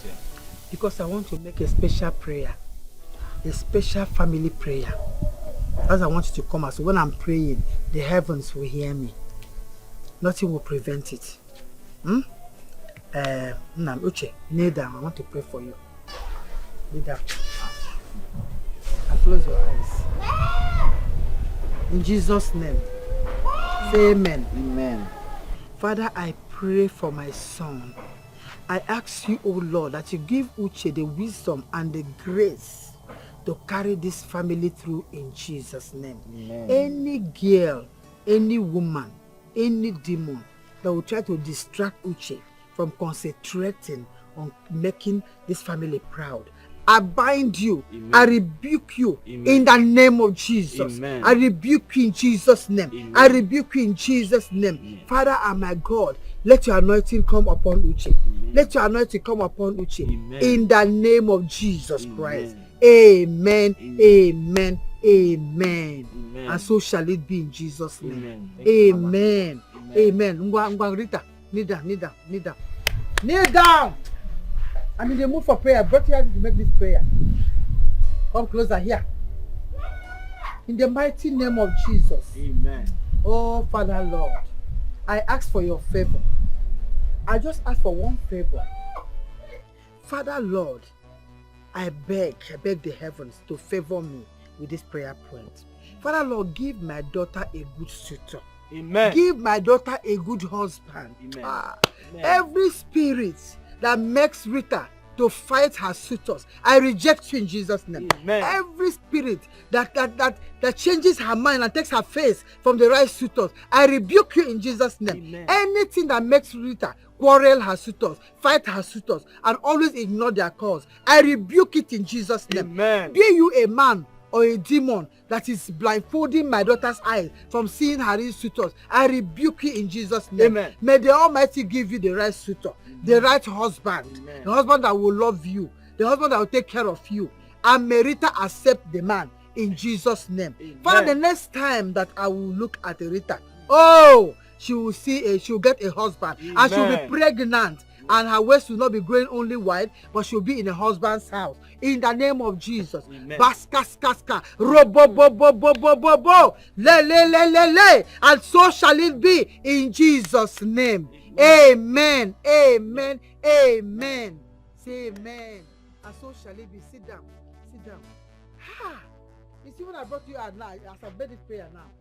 here? Because I want to make a special prayer. A special family prayer. As I want you to come out. So when I'm praying, the heavens will hear me. Nothing will prevent it. Uche, kneel down. I want to pray for you. Kneel down. And close your eyes. In Jesus' name. Say amen. Amen. Father, I pray for my son. I ask you, oh Lord, that you give Uche the wisdom and the grace to carry this family through in Jesus' name. Amen. Any girl, any woman, any demon that will try to distract Uche from concentrating on making this family proud, I bind you. Amen. I rebuke you. Amen. In the name of Jesus. Amen. I rebuke you in Jesus' name. Amen. I rebuke you in Jesus' name. Amen. Father and my God, let your anointing come upon Uche. Amen. Let your anointing come upon Uche. Amen. In the name of Jesus Christ. Amen. Amen. Amen. Amen. And so shall it be in Jesus' name. Amen. Amen. Amen. Rita, kneel down, kneel down, kneel down. Kneel down. I'm in the mood for prayer. I brought you here to make this prayer. Come closer here. In the mighty name of Jesus. Amen. Oh, Father Lord, I ask for your favor. I just ask for one favor. Father Lord, I beg the heavens to favor me with this prayer point. Father Lord, give my daughter a good suitor. Amen. Give my daughter a good husband. Amen. Amen. Every spirit that makes Rita to fight her suitors, I reject you in Jesus' name. Amen. Every spirit that changes her mind and takes her face from the right suitors, I rebuke you in Jesus' name. Amen. Anything that makes Rita quarrel her suitors, fight her suitors, and always ignore their cause, I rebuke it in Jesus' name. Amen. Be you a man or a demon that is blindfolding my daughter's eyes from seeing her real suitors, I rebuke you in Jesus' name. Amen. May the Almighty give you the right suitor, the right husband, Amen. The husband that will love you, the husband that will take care of you, and may Rita accept the man in Jesus' name. Amen. Father, the next time that I will look at Rita, she will get a husband. Amen. And she will be pregnant. And her waist will not be growing only wide, but she'll be in a husband's house. In the name of Jesus. Baskaskaska, robo, le. And so shall it be in Jesus' name. Amen. Amen. Amen. Say amen. And so shall it be. Sit down. Sit down. You see what I brought you at now? As I made this prayer now,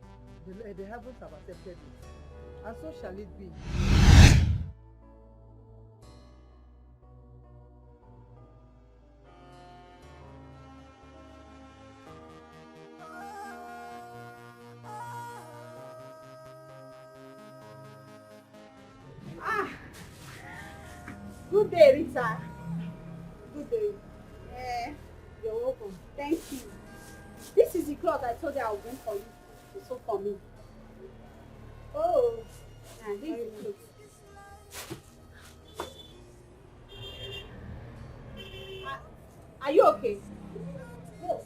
the heavens have accepted it. And so shall it be. Good day, Rita. Good day. You're welcome. Thank you. This is the cloth I told you I would bring for you to sew for me. Oh, and this is the cloth. Are you okay? Yes.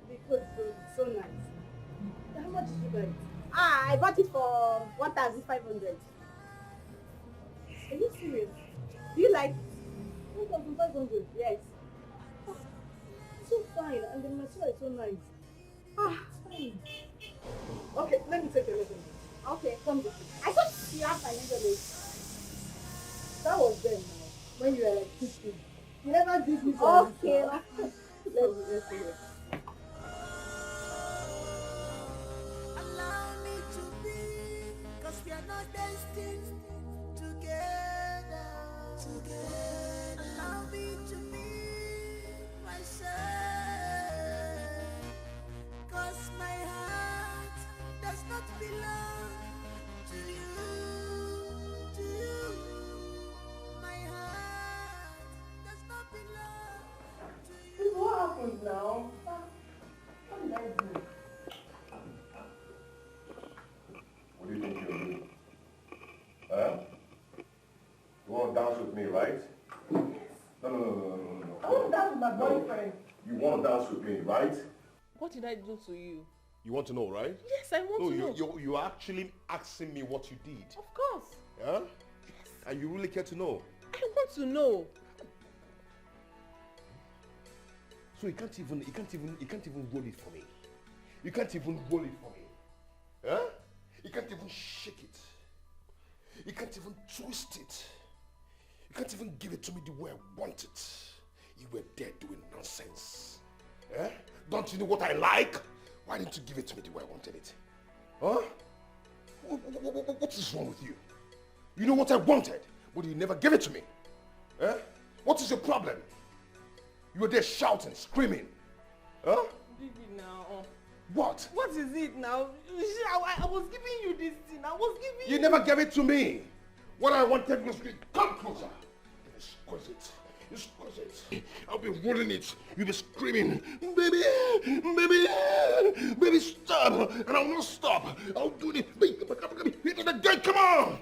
The clothes is so nice. How much did you buy it? I bought it for 1,500. Are you serious? Do you like 1,500? Yes. So fine, and the material is so nice. Fine. Okay, let me take a look at it. Okay, come with me. I thought you had financial aid. That was then now, when you were like 15. You never did this. Okay. Let's see it. Allow me to be, 'cause we are not destined together. Allow me to be myself, 'cause my heart does not belong to you. My heart does not belong to you. What happened now? What did I do? What do you think you're doing? Huh? You want to dance with me, right? Yes. No. I want to dance with my boyfriend. You want to dance with me, right? What did I do to you? You want to know, right? Yes, I want to know. You're actually asking me what you did. Of course. Yeah? And you really care to know? I want to know. So you can't even roll it for me. You can't even roll it for me. Huh? You can't even shake it. You can't even twist it. You can't even give it to me the way I want it. You were there doing nonsense. Eh? Don't you know what I like? Why didn't you give it to me the way I wanted it? Huh? What is wrong with you? You know what I wanted, but you never gave it to me. Eh? What is your problem? You were there shouting, screaming. Huh? Baby, now. What? What is it now? You see, I was giving you this thing. I was giving you. You never gave it to me. What I wanted was to come closer. You squeeze it. You squeeze it. I'll be rolling it. You'll be screaming, baby, baby, baby, stop. And I'll not stop. I'll do it. Hit the gate, come on.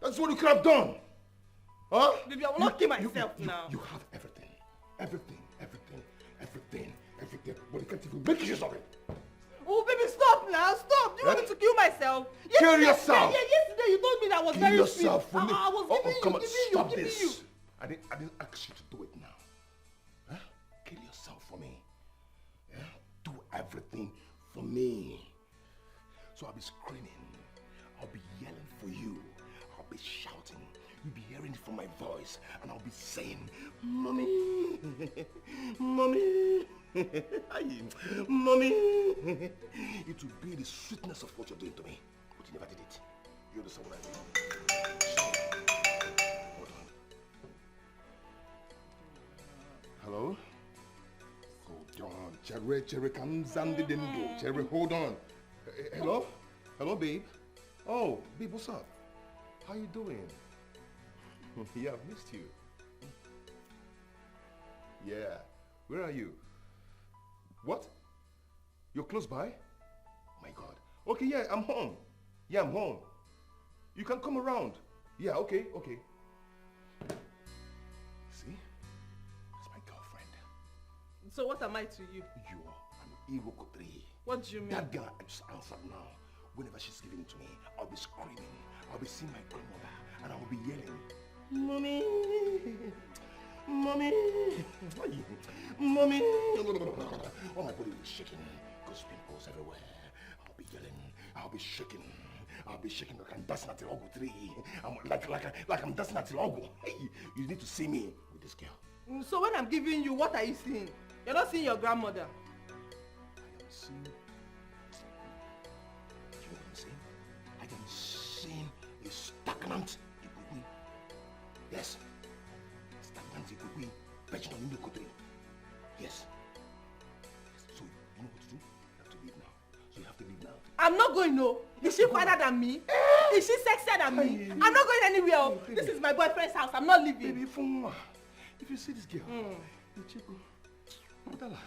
That's what you could have done. Huh? Baby, I will not kill myself now. You have everything. Everything. But you can't even make use of it. Oh, baby, stop now. Stop. Do you want me to kill myself? Kill yourself. Yesterday you told me that I was Kill very yourself sweet. for me. I was giving you, come on, giving stop you, this. giving you. I didn't ask you to do it now. Huh? Kill yourself for me. Yeah? Do everything for me. So I'll be screaming. I'll be yelling for you. I'll be shouting. You'll be hearing it from my voice. And I'll be saying, Mommy, Mommy, Mommy. It will be the sweetness of what you're doing to me. But you never did it. You understand what I mean? Hold on. Hello? Hold on. Cherry comes and the dendo. Cherry, hold on. Hello? Hello, babe? Oh, babe, what's up? How you doing? Yeah, I've missed you. Yeah. Where are you? What? You're close by? Oh my God. Okay, yeah, I'm home. Yeah, I'm home. You can come around. Yeah, okay. See? That's my girlfriend. So what am I to you? You're an Irokotri. What do you mean? That girl I just answered now. Whenever she's giving it to me, I'll be screaming. I'll be seeing my grandmother and I'll be yelling, Mommy, Mommy, Mommy. Oh, my body will be shaking. Because pimples everywhere. I'll be yelling. I'll be shaking. Like I'm dancing at the Ogu tree. I'm like I'm dancing at the Ogu. Hey, you need to see me with this girl. So when I'm giving you, what are you seeing? You're not seeing your grandmother. I am seeing. You know what I'm saying? I am seeing a stagnant Ikukui. Yes. Stagnant Ikukui. Virgin of Indokotri. Yes. So you know what to do? You have to leave now. So you have to leave now. I'm not going, no. Is she finer than me? Is she sexier than me? I'm not going anywhere. This is my boyfriend's house. I'm not leaving. Baby, if you see this girl, you check. You go now.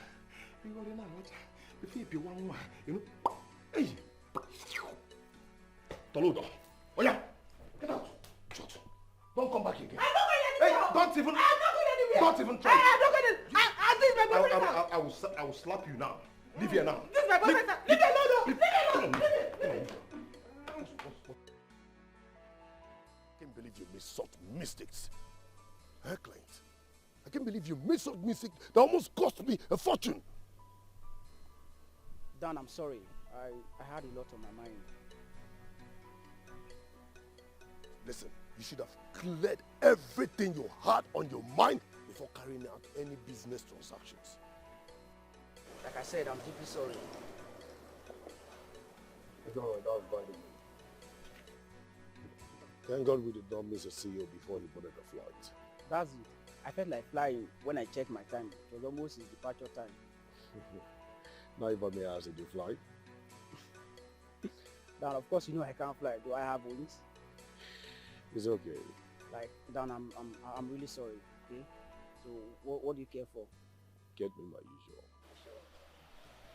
If you want, you know. Hey. Toludo. Oh yeah. Get out. Shut. Don't come back again. I'm not going anywhere. Hey, don't even. I'm not going anywhere. Don't even try. I'm not going to. This is my boyfriend's house. I will slap you now. Leave here now. This is my boyfriend's house. Leave it alone. Leave it alone. I can't believe you made such mistakes. Huh, client? I can't believe you made such mistakes that almost cost me a fortune. Dan, I'm sorry. I had a lot on my mind. Listen, you should have cleared everything you had on your mind before carrying out any business transactions. Like I said, I'm deeply sorry. Don't worry, that was bad of me. Thank God we did not miss a CEO before he boarded the flight. That's it. I felt like flying when I checked my time. It was almost his departure time. Now if I may ask, did you fly? Dan, of course you know I can't fly. Do I have wings? It's okay. Like, Dan, I'm really sorry. Okay. So what do you care for? Get me my usual. Sure.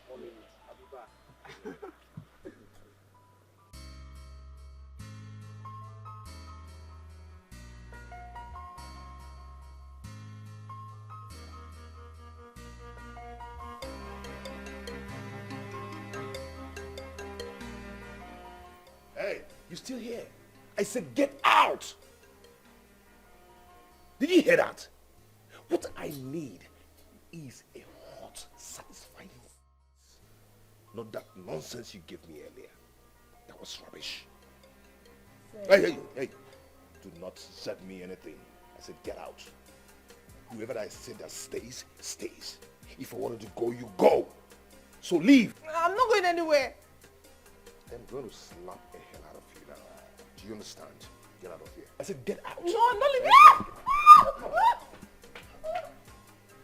1 minute. I'll be back. Hey, you still here? I said get out! Did you hear that? What I need is a hot, satisfying sex. Not that nonsense you gave me earlier. That was rubbish. Hey. Do not set me anything. I said get out. Whoever I said that stays, stays. If I wanted to go, you go. So leave. I'm not going anywhere. I'm going to slap the hell out of you now. Do you understand? Get out of here. I said get out. No, I'm not leaving.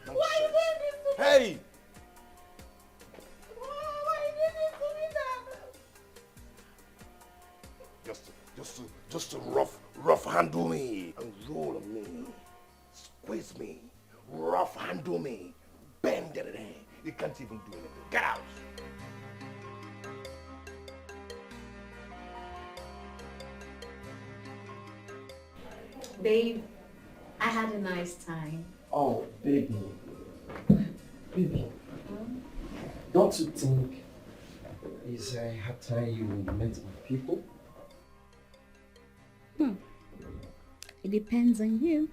Why are you doing this to me? Hey! Why are you doing this to me now? Just to rough handle me and roll on me, squeeze me, rough handle me, bend it. You can't even do anything. Get out! Babe, I had a nice time. Oh, baby. Baby, don't you think it's a hard time you met my people? It depends on you.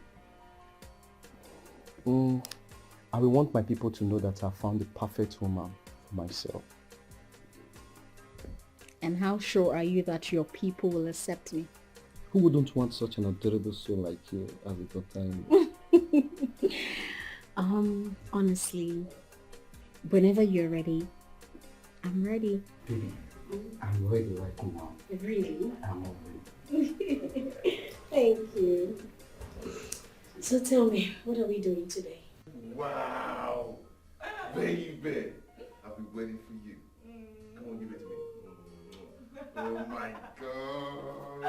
I will want my people to know that I found the perfect woman for myself. And how sure are you that your people will accept me? Who wouldn't want such an adorable soul like you as a daughter? Honestly, whenever you're ready, I'm ready. Baby, I'm ready right now. Really? I'm ready. Thank you. So tell me, what are we doing today? Wow! Baby! I've been waiting for you. Come on, give it to me. Oh my God!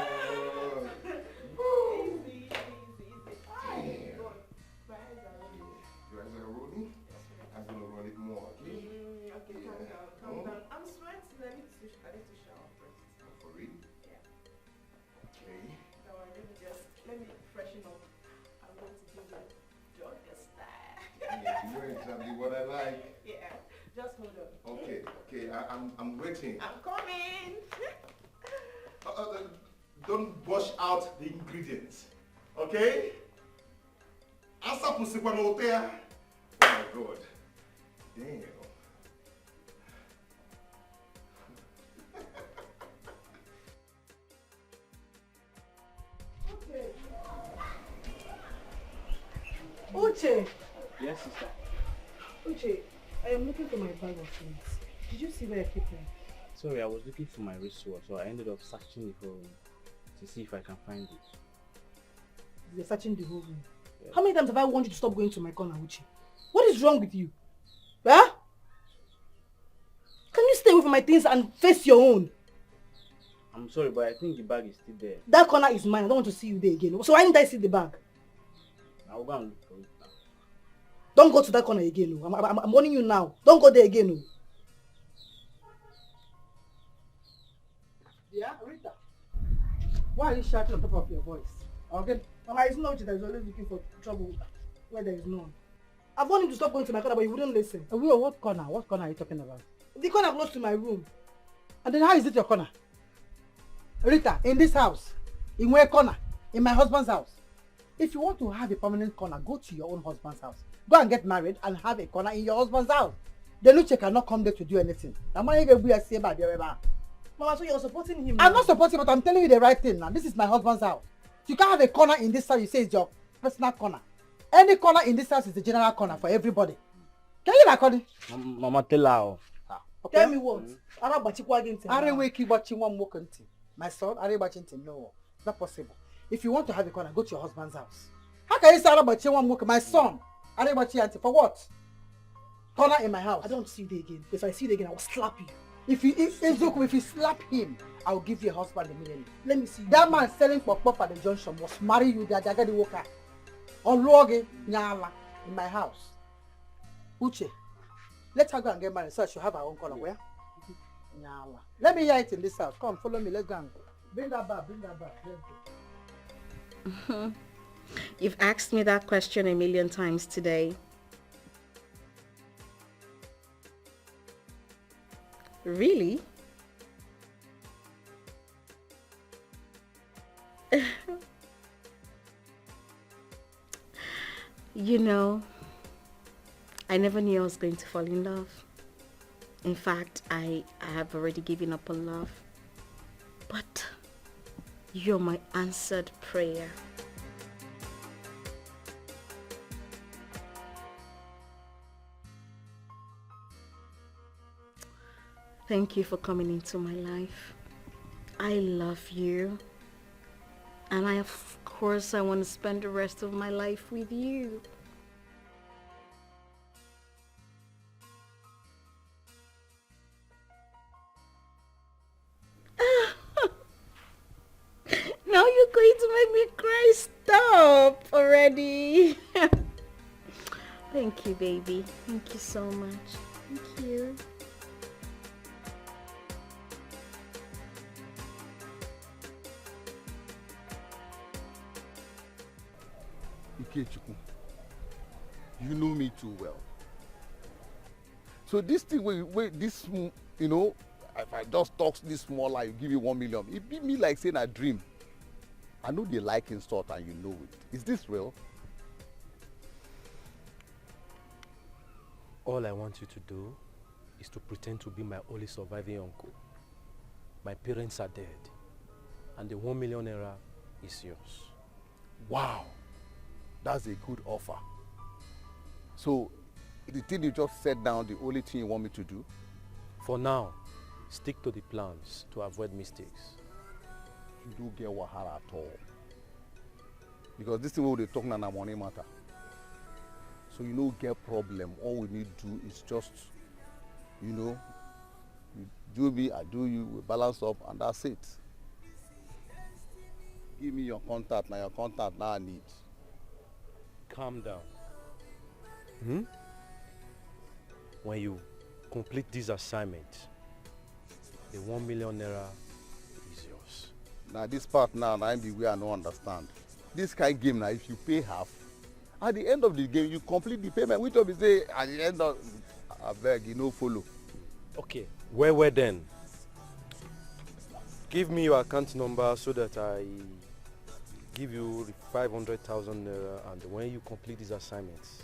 Easy. Damn. Your eyes are rolling? I'm gonna roll it more, okay? Okay, calm down. I'm sweating. I need to shower first. For real? Yeah. Okay. So let me freshen up. I'm going to do the Georgia style. Yeah, you know exactly what I like. Yeah, just hold on. Okay, I'm waiting. I'm coming. Don't wash out the ingredients, okay? Asa pusikwanotea. Oh my God. Damn. Uche, Yes, sister. Uche, I am looking for my bag of things. Did you see where I keep them? Sorry, I was looking for my wristwatch, so I ended up searching the whole room to see if I can find it. They're searching the whole room. Yeah. How many times have I warned you to stop going to my corner, Uche? What is wrong with you? Huh? Can you stay away from my things and face your own? I'm sorry, but I think the bag is still there. That corner is mine. I don't want to see you there again. So why didn't I see the bag? I'll go and look for it now. Don't go to that corner again. Oh. I'm warning you now. Don't go there again. Oh. Yeah, Rita. Why are you shouting on top of your voice? Okay. Mama, it's not that is always looking for trouble where there is none. I've warned him to stop going to my corner, but he wouldn't listen. What corner? What corner are you talking about? The corner close to my room. And then how is it your corner? Rita, in this house, in where corner? In my husband's house. If you want to have a permanent corner, go to your own husband's house. Go and get married and have a corner in your husband's house. The Luche cannot come there to do anything. Mama, so you're supporting him? I'm not supporting, but I'm telling you the right thing now. This is my husband's house. You can't have a corner in this house. You say it's your personal corner. Any corner in this house is the general corner for everybody. Can you like it? Mama, tell her. Okay? Tell me what? My son, no, it's not possible. If you want to have a corner, go to your husband's house. How can you say my son? For what? Corner in my house. I don't see you there again. If I see you there again, I will slap you. If you slap him, I will give you a husband immediately. Let me see you. That man selling pop at the junction must marry you. They are the worker. Or Loge Nyala in my house. Uche, let her go and get married so she'll have her own corner. Where? Nyala. Let me hear it in this house. Come, follow me. Let's go. Bring that back. Let's go. You've asked me that question a million times today. Really? You know, I never knew I was going to fall in love. In fact, I have already given up on love. But you're my answered prayer. Thank you for coming into my life. I love you. And of course, I want to spend the rest of my life with you. Now you're going to make me cry. Stop already. Thank you, baby. Thank you so much. Thank you. Ikechukwu, you know me too well. So this thing, this, you know, if I just talk this small, I give you 1 million. It be me like saying a dream. I know they like insult and you know it. Is this real? All I want you to do is to pretend to be my only surviving uncle. My parents are dead, and the 1 million naira is yours. Wow, that's a good offer. So, the thing you just said down, the only thing you want me to do? For now, stick to the plans to avoid mistakes. You don't get wahala at all. Because this thing we talk now na money matter. So you don't get problem. All we need to do is just, you know, you do me, I do you, we balance up, and that's it. Give me your contact, now your contact now I need. Calm down. When you complete this assignment, the 1 million naira is yours. Now this part now, I be where I don't understand. This kind of game now, if you pay half, at the end of the game, you complete the payment. Which will say at the end of, I beg you no follow. Okay, where then? Give me your account number so that I give you 500,000 naira, and when you complete these assignments,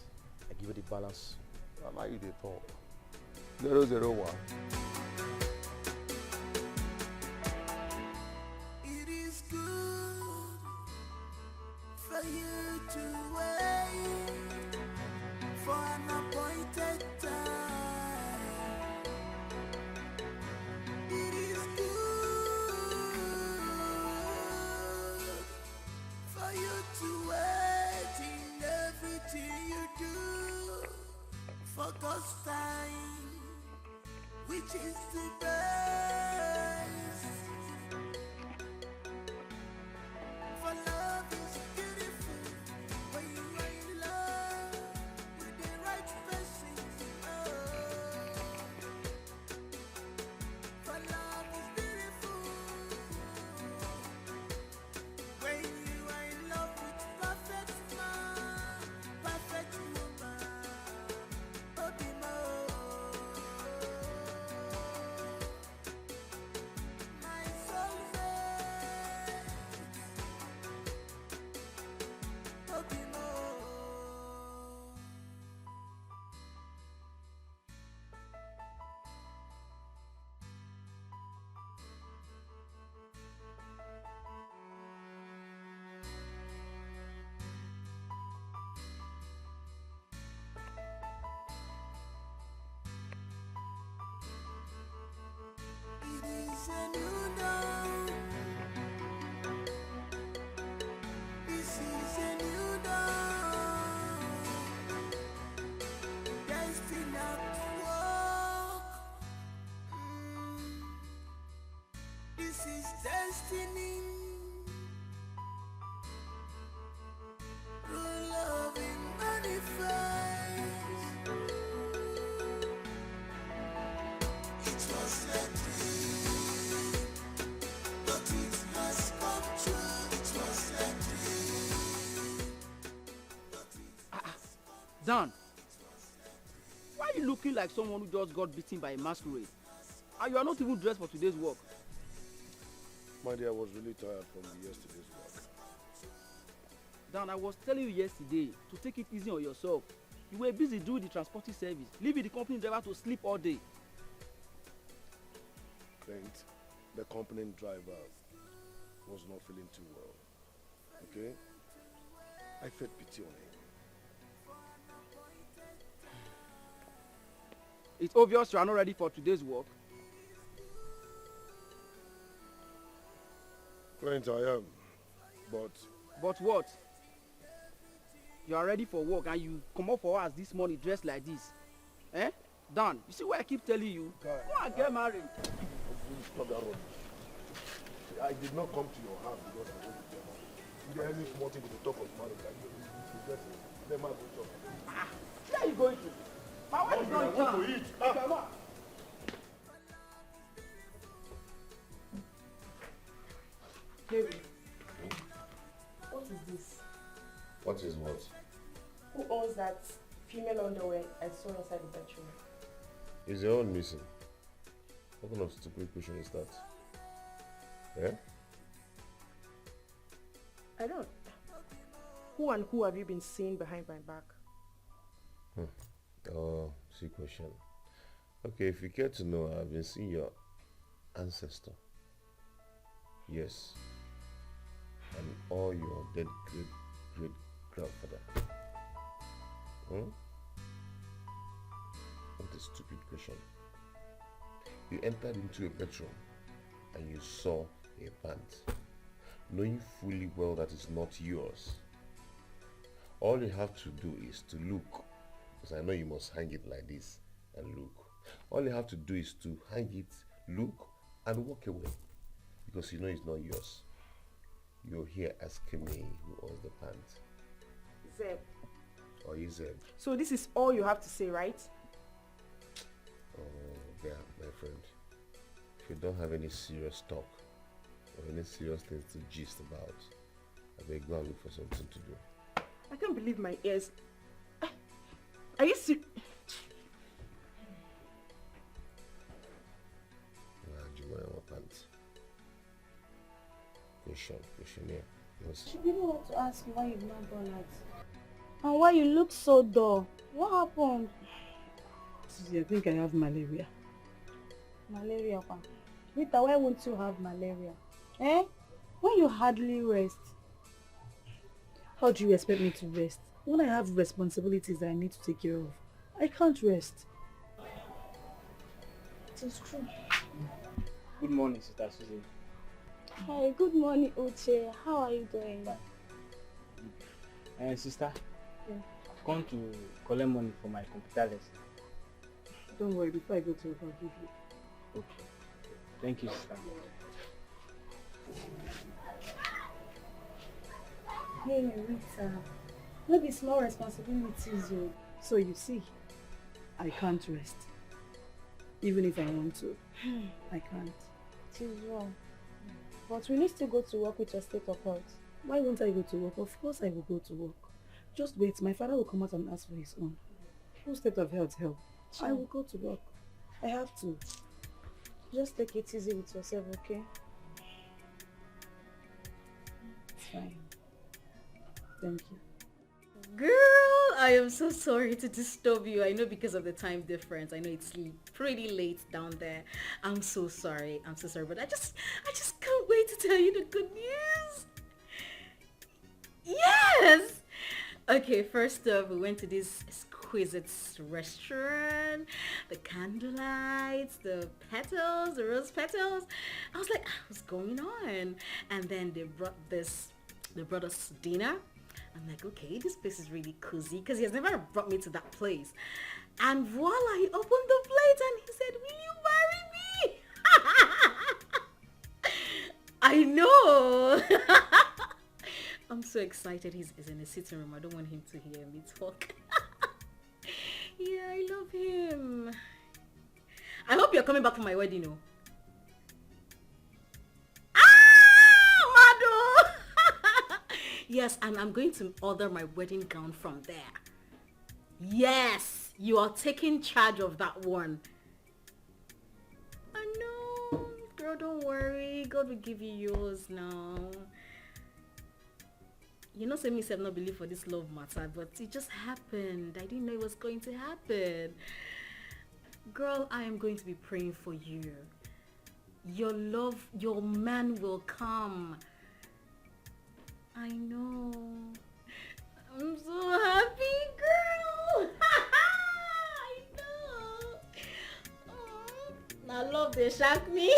I give you the balance. Now you dey talk. 001. It is good for you to wait for an appointed time. It is good for you to wait in everything you do for God's time, which is the best. For love is beautiful when you are in love with the right person. For love is beautiful when you are in love with perfect man, perfect woman. My soulmate, Obimo. It is a new dawn. This is a new dawn. Destiny at work. This is destiny. True love in manifest. It was a dream, but it has come true. It was a dream. Dan, why are you looking like someone who just got beaten by a masquerade? And you are not even dressed for today's work. My dear, I was really tired from yesterday's work. Dan, I was telling you yesterday to take it easy on yourself. You were busy doing the transporting service, leaving the company driver to sleep all day. Clint, the company driver was not feeling too well. Okay? I felt pity on him. It's obvious you are not ready for today's work. Clint, I am. But But what? You are ready for work and you come up for us this morning dressed like this. Eh? Dan, you see what I keep telling you? Go and get married. stop that rubbish. I did not come to your house because I want to get married. If there any small thing to talk of marriage, I get it. Let me go talk. Where are you going to? My wife is not in town. To eat. Come on. Baby, what is this? What is what? Who owns that female underwear I saw inside the bedroom? Is your own missing? What kind of stupid question is that? Yeah? I don't. Who and who have you been seeing behind my back? Oh, see question. Okay, if you care to know, I've been seeing your ancestor. Yes. And all your dead great grandfather. What a stupid question. You entered into a bedroom and you saw a pant, knowing fully well that it's not yours. All you have to do is to look, because I know you must hang it like this and look. All you have to do is to hang it, look, and walk away, because you know it's not yours. You're here asking me who owns the pant. Zeb. Or is Zeb? So this is all you have to say, right? Oh, yeah, my friend. If you don't have any serious talk or any serious things to gist about, I beg go and look for something to do. I can't believe my ears. Are you serious? Pants. Question here. Yes. She didn't want to ask you why you've not done that. And why you look so dull. What happened? Susie, I think I have malaria. Malaria, pa. Rita, why won't you have malaria? Eh? When you hardly rest. How do you expect me to rest? When I have responsibilities that I need to take care of, I can't rest. It is true. Good morning, Sister Susie. Hi, good morning, Uche. How are you doing? Sister, Yeah. I've come to collect money for my computer lesson. Don't worry, before I go to work, I'll give you. Okay. Thank you, Sister. Hey, Rita. Maybe small responsibilities, you. So you see, I can't rest. Even if I want to, I can't. It is wrong. But we need to go to work with your state of health. Why won't I go to work? Of course I will go to work. Just wait, my father will come out and ask for his own. Full state of health help. Sure. I will go to work. I have to. Just take it easy with yourself, okay? It's fine. Thank you. Girl, I am so sorry to disturb you. I know because of the time difference. I know it's pretty late down there. I'm so sorry. But I just can't wait to tell you the good news. Yes! Okay, first up, we went to this exquisite restaurant. The candlelights, the petals, the rose petals. I was like, what's going on? And then they brought us dinner. I'm like, okay, this place is really cozy because he has never brought me to that place. And voila, he opened the plate and he said, will you marry me? I know. I'm so excited. He's in the sitting room. I don't want him to hear me talk. Yeah, I love him. I hope you're coming back for my wedding, no? Yes, and I'm going to order my wedding gown from there. Yes, you are taking charge of that one. I know. Girl, don't worry. God will give you yours now. You know, say me self not believe for this love matter, but it just happened. I didn't know it was going to happen. Girl, I am going to be praying for you. Your love, your man will come. I know. I'm so happy, girl. I know. Oh, now love they shock me.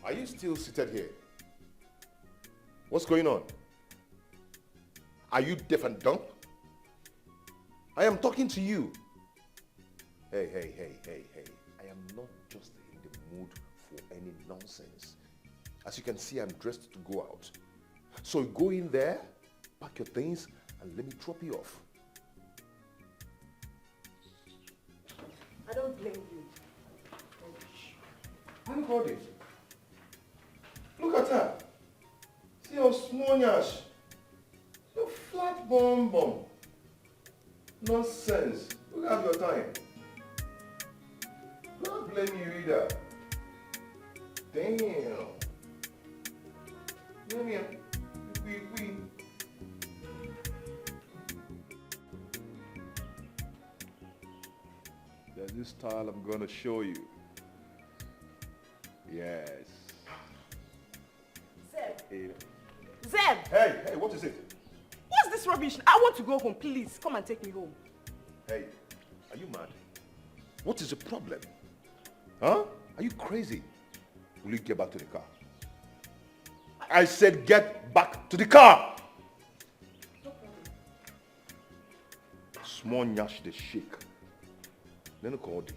Are you still seated here? What's going on? Are you deaf and dumb? I am talking to you. Hey. I am not just in the mood for any nonsense. As you can see, I'm dressed to go out. So go in there, pack your things, and let me drop you off. I don't blame you. Anybody? Look at her. See your small nyash. Your flat bum. Nonsense. Look at your time. Don't blame you either. Damn. Come here. We. There's this style I'm gonna show you. Yes. Zeb! Hey, what is it? What's this rubbish? I want to go home. Please, come and take me home. Hey, are you mad? What is the problem? Huh? Are you crazy? Will you get back to the car? I said get back to the car! No problem. Small nyash the shake. Then call you.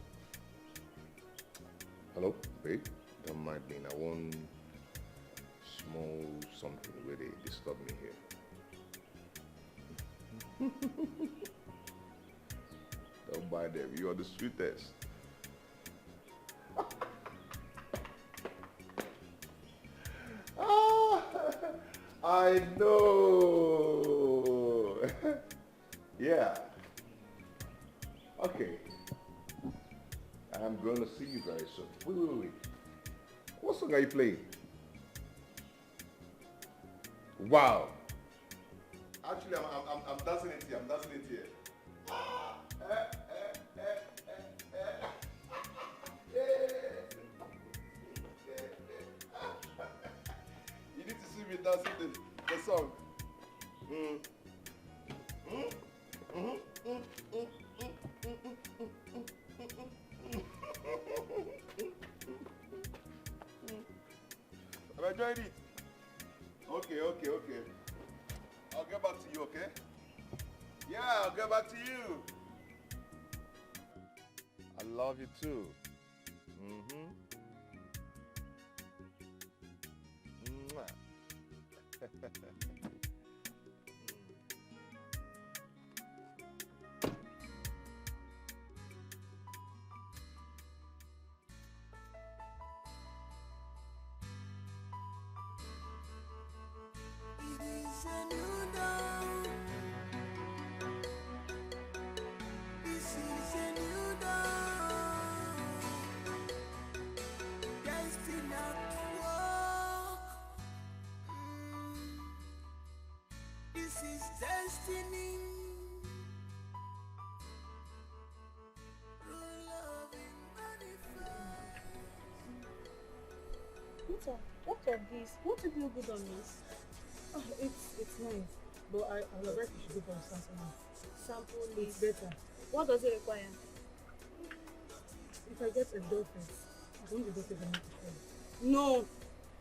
Hello, babe? Don't mind me. I want small something where they disturb me here. Don't buy them. You are the sweetest. I know. Yeah. Okay. I'm going to see you very soon. Wait. What song are you playing? Wow. Actually, I'm dancing it here. You need to see me dancing the song. Have I enjoyed it? Okay. I'll get back to you, okay? Yeah, I'll get back to you. love you too. Mm-hmm. Mwah. It is a new dawn. This is a new dawn. Destined to walk. This is destiny. True love in manifest. What of this? What if you good on this? Oh, it's nice. But I would like you should go for a sample now. Sample It's list. better. What does it require? If I get a dolphin, I don't need to take a picture. No,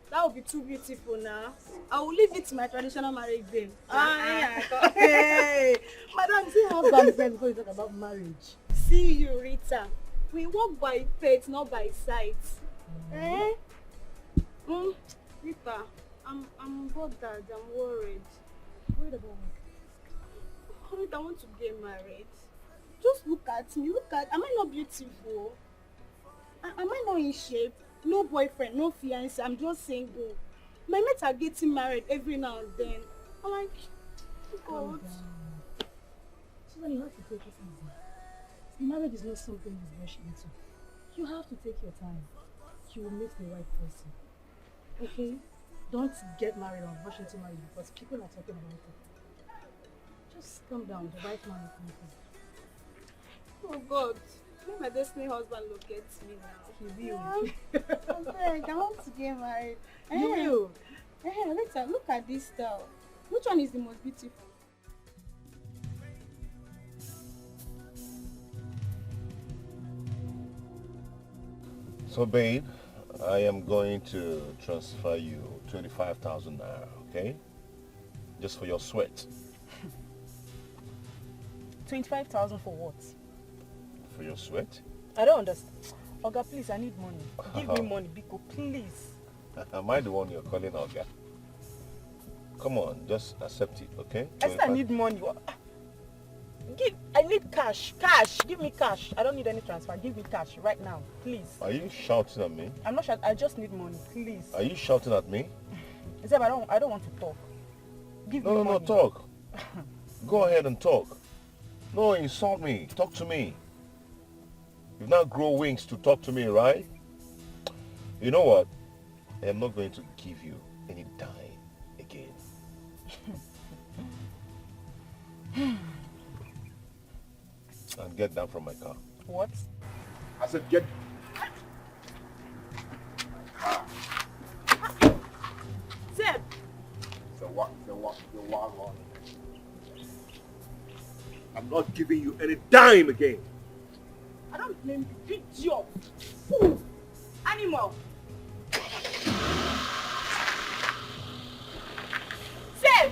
that would be too beautiful now. I will leave it to my traditional marriage then. Hey! Madam, see husband first before you talk about marriage. See you, Rita. We walk by faith, not by sight. Eh? Rita, I'm bothered. I'm worried. Worried about what? Rita, I want to get married. Just look at me. Look at. Am I not beautiful? Am I not in shape? No boyfriend, no fiancé. I'm just single. My mates are getting married every now and then. I'm like, God. So you have to take it easy. Marriage is not something you rush into. You have to take your time. You will meet the right person. Okay? Don't get married or rush into marriage because people are talking about it. Just calm down. The right man will come. Oh God. Let my destiny husband locate me now. He will. I want to get married. You will. Rita, look at this style. Which one is the most beautiful? So, babe, I am going to transfer you 25,000 naira, okay? Just for your sweat. 25,000 for what? For your sweat? I don't understand. Oga, please, I need money. Give me money, Biko, please. Am I the one you're calling Oga? Come on, just accept it, okay? I said I need money. I need cash. Cash. Give me cash. I don't need any transfer. Give me cash right now, please. Are you shouting at me? I'm not shouting. I just need money, please. Are you shouting at me? Zeb, I don't want to talk. Give me money. No, talk. Go ahead and talk. No, insult me. Talk to me. You've now grown wings to talk to me, right? You know what? I am not going to give you any dime again. And get down from my car. What? I said get... Zeb! The what? I'm not giving you any dime again. I don't blame you. Idiot! Fool! Animal! Zeb!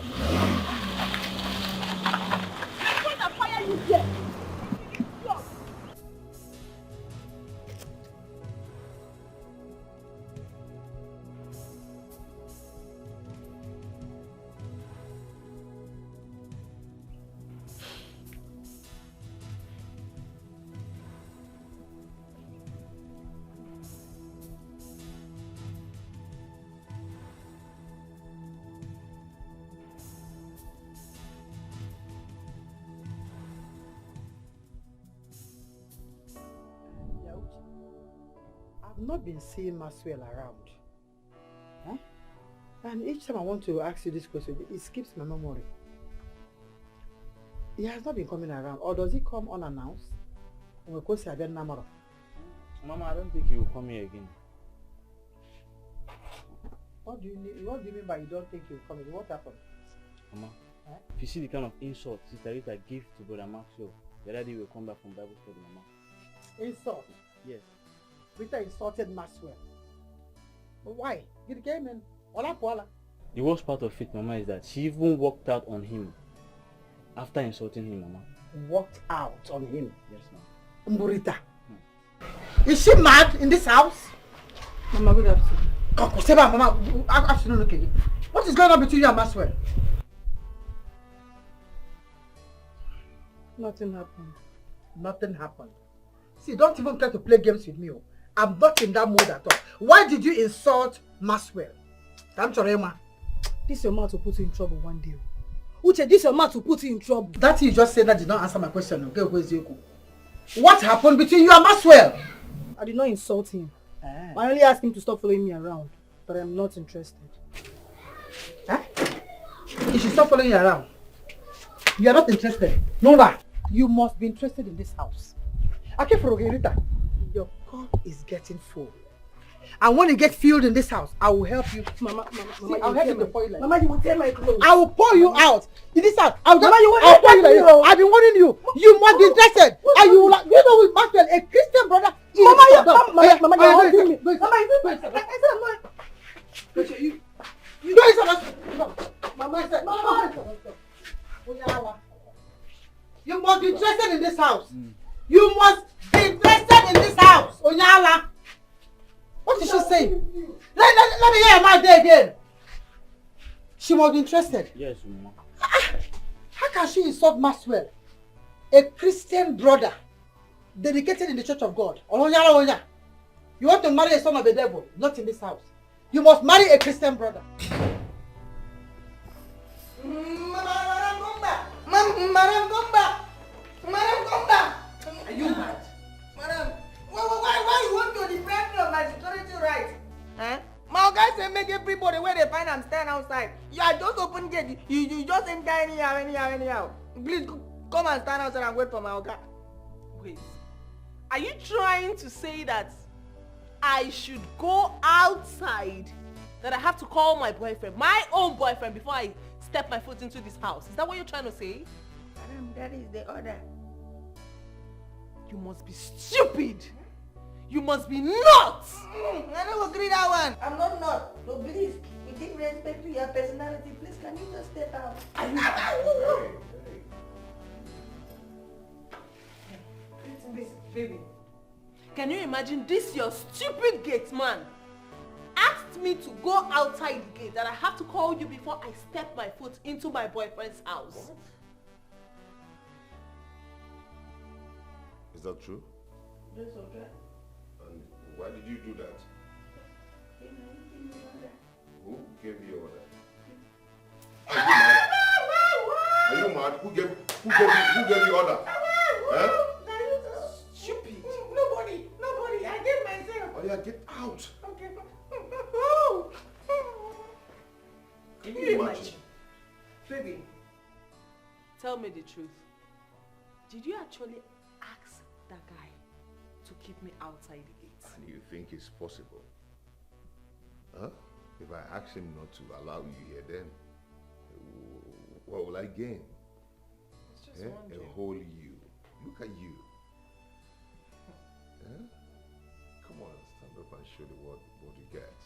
I'm going to fire you here! Idiot! I've not been seeing Maxwell around. Huh? And each time I want to ask you this question, it skips my memory. He has not been coming around. Or does he come unannounced? Mama, I don't think he will come here again. What do you mean by you don't think he'll come again? What happened? Mama, Huh? if you see the kind of insults Sister Rita gave to Brother Maxwell, the other day we'll come back from Bible study, Mama. Insult. Yes. Rita insulted Maxwell. But why? Get the game in. Wala. The worst part of it, Mama, is that she even walked out on him after insulting him, Mama. Walked out on him. Yes, ma'am. Mburita. Is she mad in this house? Mama, good afternoon. Seba, Mama, afternoon, okay. What is going on between you and Maxwell? Nothing happened. Nothing happened. See, don't even try to play games with me. I'm not in that mood at all. Why did you insult Maxwell? I'm sorry, Ma. This your mouth will put you in trouble one day. Uche, this your mouth will put you in trouble. That you just said that did not answer my question. Okay, what happened between you and Maxwell? I did not insult him. I only asked him to stop following me around, but I'm not interested. Huh? You should stop following you around. You are not interested. No, you must be interested in this house. Okay, Frogerita, your cup is getting full. And when you get filled in this house, I will help you. Mama, see, I'll help you to pour you like Mama, you will tear my clothes. I will pour you out. In this house, I'll pour you like I've been warning you. You must be interested. And you will like, you know, with Maxwell, a Christian brother. Mama, you're holding me. Mama, I said I'm not. You You must be interested in this house. You must be interested in this house. Onyala. What did she say? Let me hear her mouth there again. She must be interested. Yes, Mama. How can she insult Maxwell? A Christian brother dedicated in the church of God. Onyala. You want to marry a son of the devil? Not in this house. You must marry a Christian brother. Madam, come back. Are you mad? Madam, why you want to deprive me of my security rights? Eh? My guys say make everybody where they find I'm standing outside. You are just open gate. You just enter anyhow. Please come and stand outside and wait for my Oga. Wait. Are you trying to say that I should go outside? That I have to call my boyfriend, my own boyfriend, before I step my foot into this house? Is that what you're trying to say? Madam, that is the order. You must be stupid. You must be nuts. I don't agree that one. I'm not nuts. No, please, with due respect to your personality, please, can you just step out? Baby, can you imagine this your stupid gate man asked me to go outside the gate, that I have to call you before I step my foot into my boyfriend's house? Is that true? That's okay. And why did you do that? Who gave you order? Are you mad? Who gave you order? Huh? Stupid. Nobody. I gave myself. Oh yeah, get out. Okay. Can you imagine? Baby, tell me the truth. Did you actually ask that guy to keep me outside the gate? And you think it's possible? Huh? If I ask him not to allow you here, then what will I gain? It's just A whole you. Look at you. Huh? Come on, stand up and show the world what you get.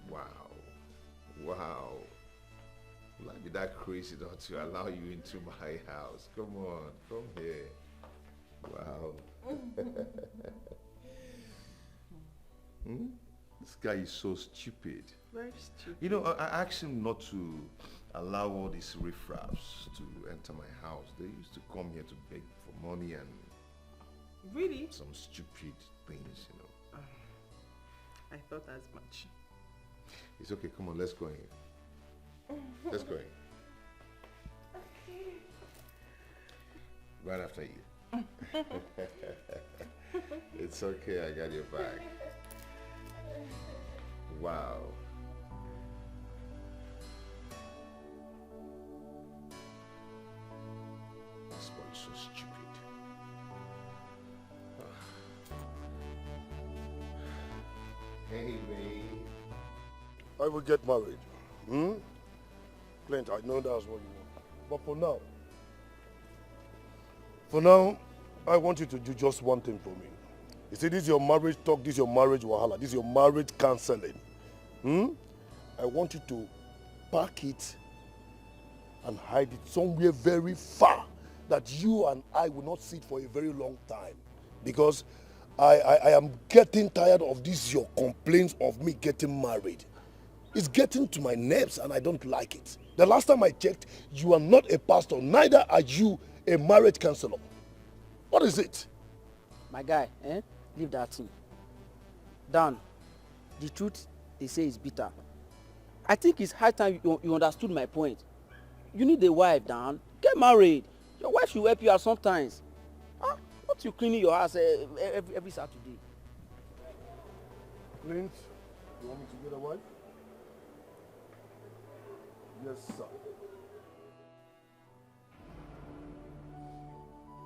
Wow. Will I be that crazy not to allow you into my house? Come on, come here. Wow. This guy is so stupid. Very stupid. You know, I asked him not to allow all these riffraffs to enter my house. They used to come here to beg for money and really some stupid things, you know. I thought as much. It's okay, come on, let's go in here. Let's go in. Okay. Right after you. It's okay, I got your back. Wow. This boy is so stupid. Hey, babe. I will get married. Clint, I know that's what you want. But for now, I want you to do just one thing for me. You see, this is your marriage talk, this is your marriage wahala, this is your marriage counseling. I want you to pack it and hide it somewhere very far that you and I will not sit for a very long time, because I am getting tired of this your complaints of me getting married. It's getting to my nerves and I don't like it. The last time I checked, you are not a pastor, neither are you a marriage counselor. What is it? My guy, leave that thing. Dan, the truth they say is bitter. I think it's high time you understood my point. You need a wife, Dan. Get married. Your wife should help you out sometimes. Huh? Not you cleaning your house every Saturday. Clint, you want me to get a wife? Yes, sir.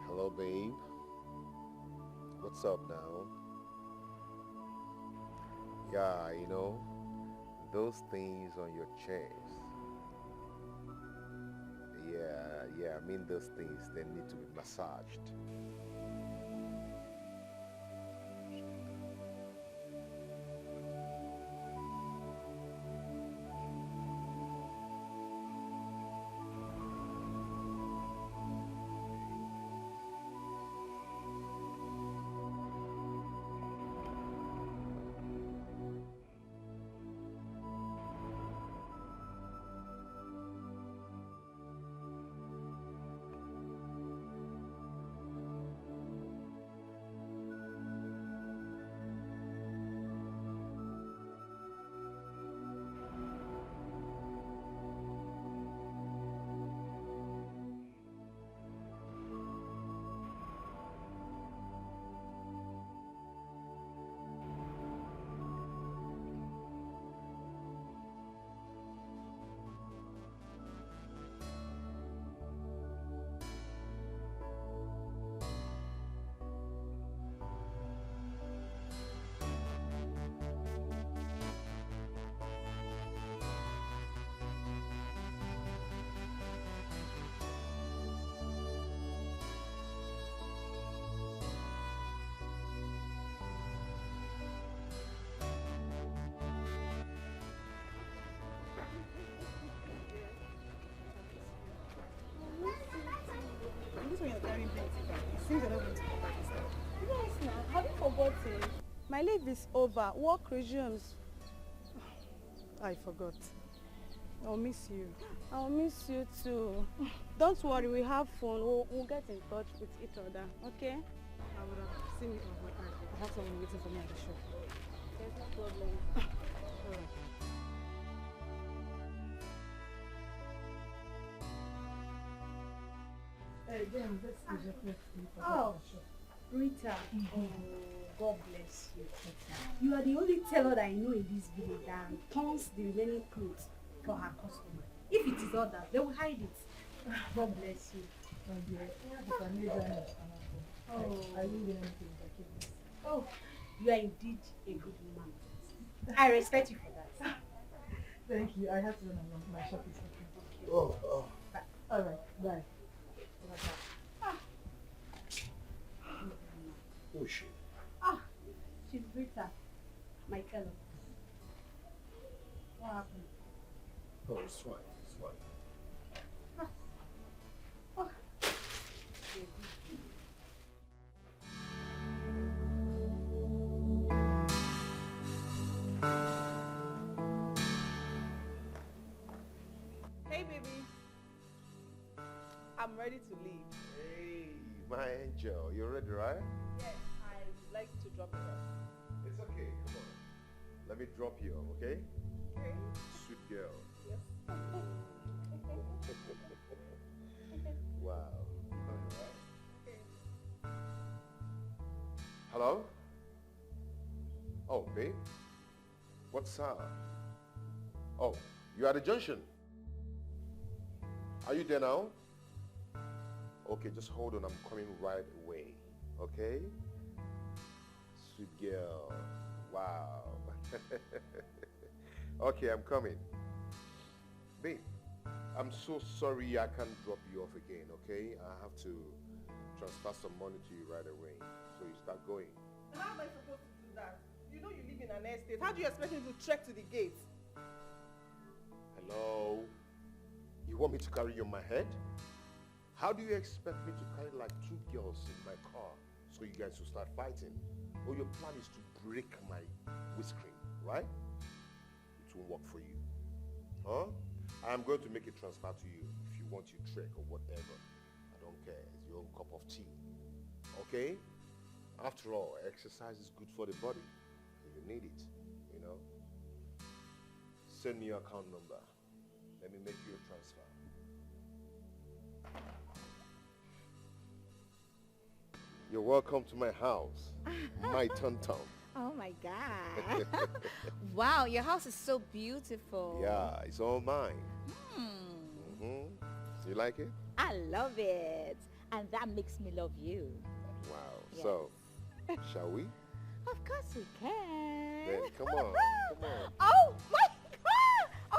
Hello, babe. What's up now? Yeah, you know, those things on your chest. Yeah, I mean those things, they need to be massaged. Yes, now. Have you forgotten? My leave is over. Work resumes. I forgot. I'll miss you. I'll miss you too. Don't worry, we have fun. We'll get in touch with each other, okay? I would have seen you, but I have someone waiting for me at the shop. There's no problem. All right. Oh, Rita. Oh, God bless you. You are the only tailor that I know in this village that turns the remaining clothes for her customer. If it is others, they will hide it. God bless you. Oh, you are indeed a good woman. I respect you for that. Thank you. I have to run along. My shop is open. Oh. All right. Bye. Who is she? She's Rita, my fellow. What happened? Oh, it's fine. It's fine. Hey, baby. I'm ready to leave. Hey, my angel, you ready, right? Yes, I would like to drop it off. It's okay, come on. Let me drop you off, okay? Okay. Sweet girl. Yes. Wow. Hello? Oh, babe? What's up? Oh, you at the junction? Are you there now? Okay, just hold on. I'm coming right away. Okay? Sweet girl. Wow. Okay, I'm coming. Babe, I'm so sorry I can't drop you off again, okay? I have to transfer some money to you right away. So you start going. How am I supposed to do that? You know you live in an estate. How do you expect me to trek to the gate? Hello? You want me to carry you on my head? How do you expect me to carry like 2 girls in my car so you guys will start fighting? Or your plan is to break my windscreen, right? It won't work for you. Huh? I'm going to make it transfer to you if you want your trick or whatever. I don't care. It's your own cup of tea. Okay? After all, exercise is good for the body. You need it, you know? Send me your account number. Let me make you a transfer. You're welcome to my house. My tonto. Oh my God. Wow, your house is so beautiful. Yeah, it's all mine. You like it? I love it. And that makes me love you. Wow. Yes. So, shall we? Of course we can. Then come on. Come on. Oh my God. Oh.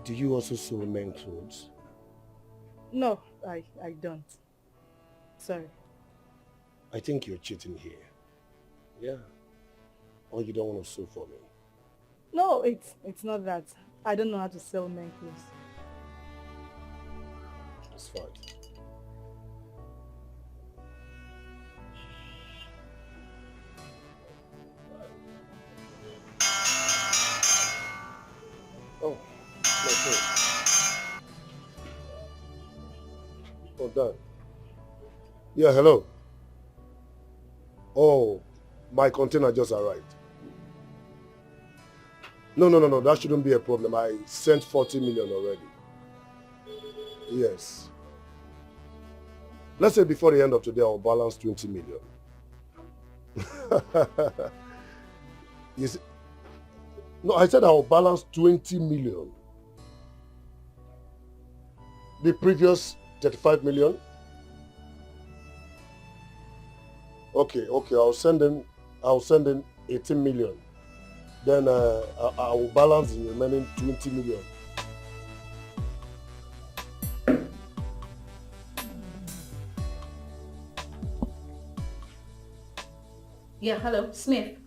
Do you also sew men clothes? No, I don't. Sorry. I think you're cheating here. Yeah. Or you don't want to sew for me. No, it's not that. I don't know how to sell men clothes. It's fine. Oh, my phone. Oh, done. Yeah, hello. Oh, my container just arrived. No, that shouldn't be a problem. I sent 40 million already. Yes. Let's say before the end of today, I'll balance 20 million. You see? No, I said I'll balance 20 million. The previous 35 million? Okay, I'll send in 18 million. Then I will balance the remaining 20 million. Yeah, hello, Smith.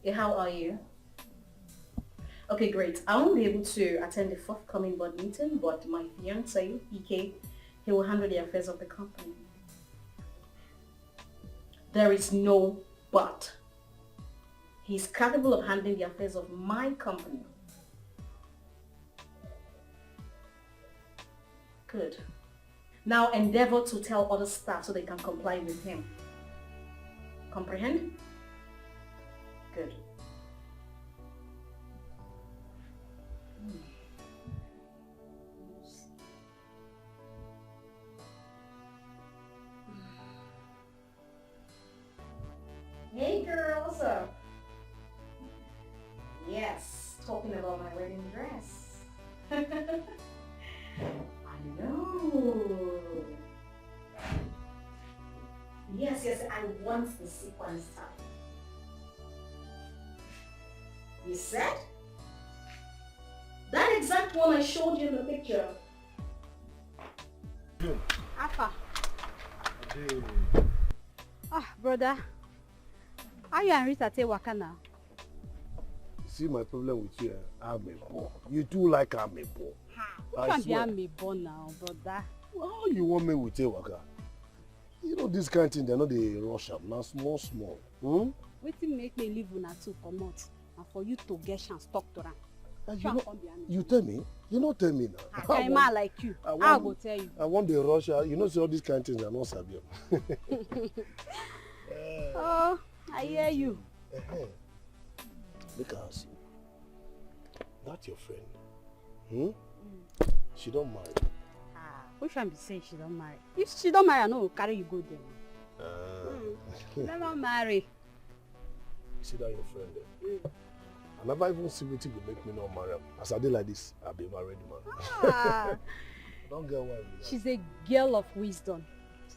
Yeah, how are you? Okay, great. I won't be able to attend the forthcoming board meeting, but my fiancé, Dikeh, he will handle the affairs of the company. There is no but. He's capable of handling the affairs of my company. Good. Now endeavor to tell other staff so they can comply with him. Comprehend? Good. Hey girl, what's up? Yes, talking about my wedding dress. I know. Yes, I want the sequence type. You said? That exact one I showed you in the picture. Alpha. Brother. How you and Rita take waka now? See my problem with you, I'm a boy. You too like I'm a boy. You can't be I'm a boy now, brother. How you want me with a waka? You know this kind of thing, they're not the rush up. Now small. Wetin make me leave una two comot and for you to get chance talk to am. You tell me? You not tell me now. I'm man like you. I go tell you. I want the rush. You know, see all these kind of things are not sabi. Oh, I hear you. Because that's your friend. She don't marry. Which one be say she don't marry? If she don't marry, I know carry you go there. Never marry. See that your friend there? I never even see what will make me not marry. As I did like this, I'll be married man. I don't get why. She's a girl of wisdom.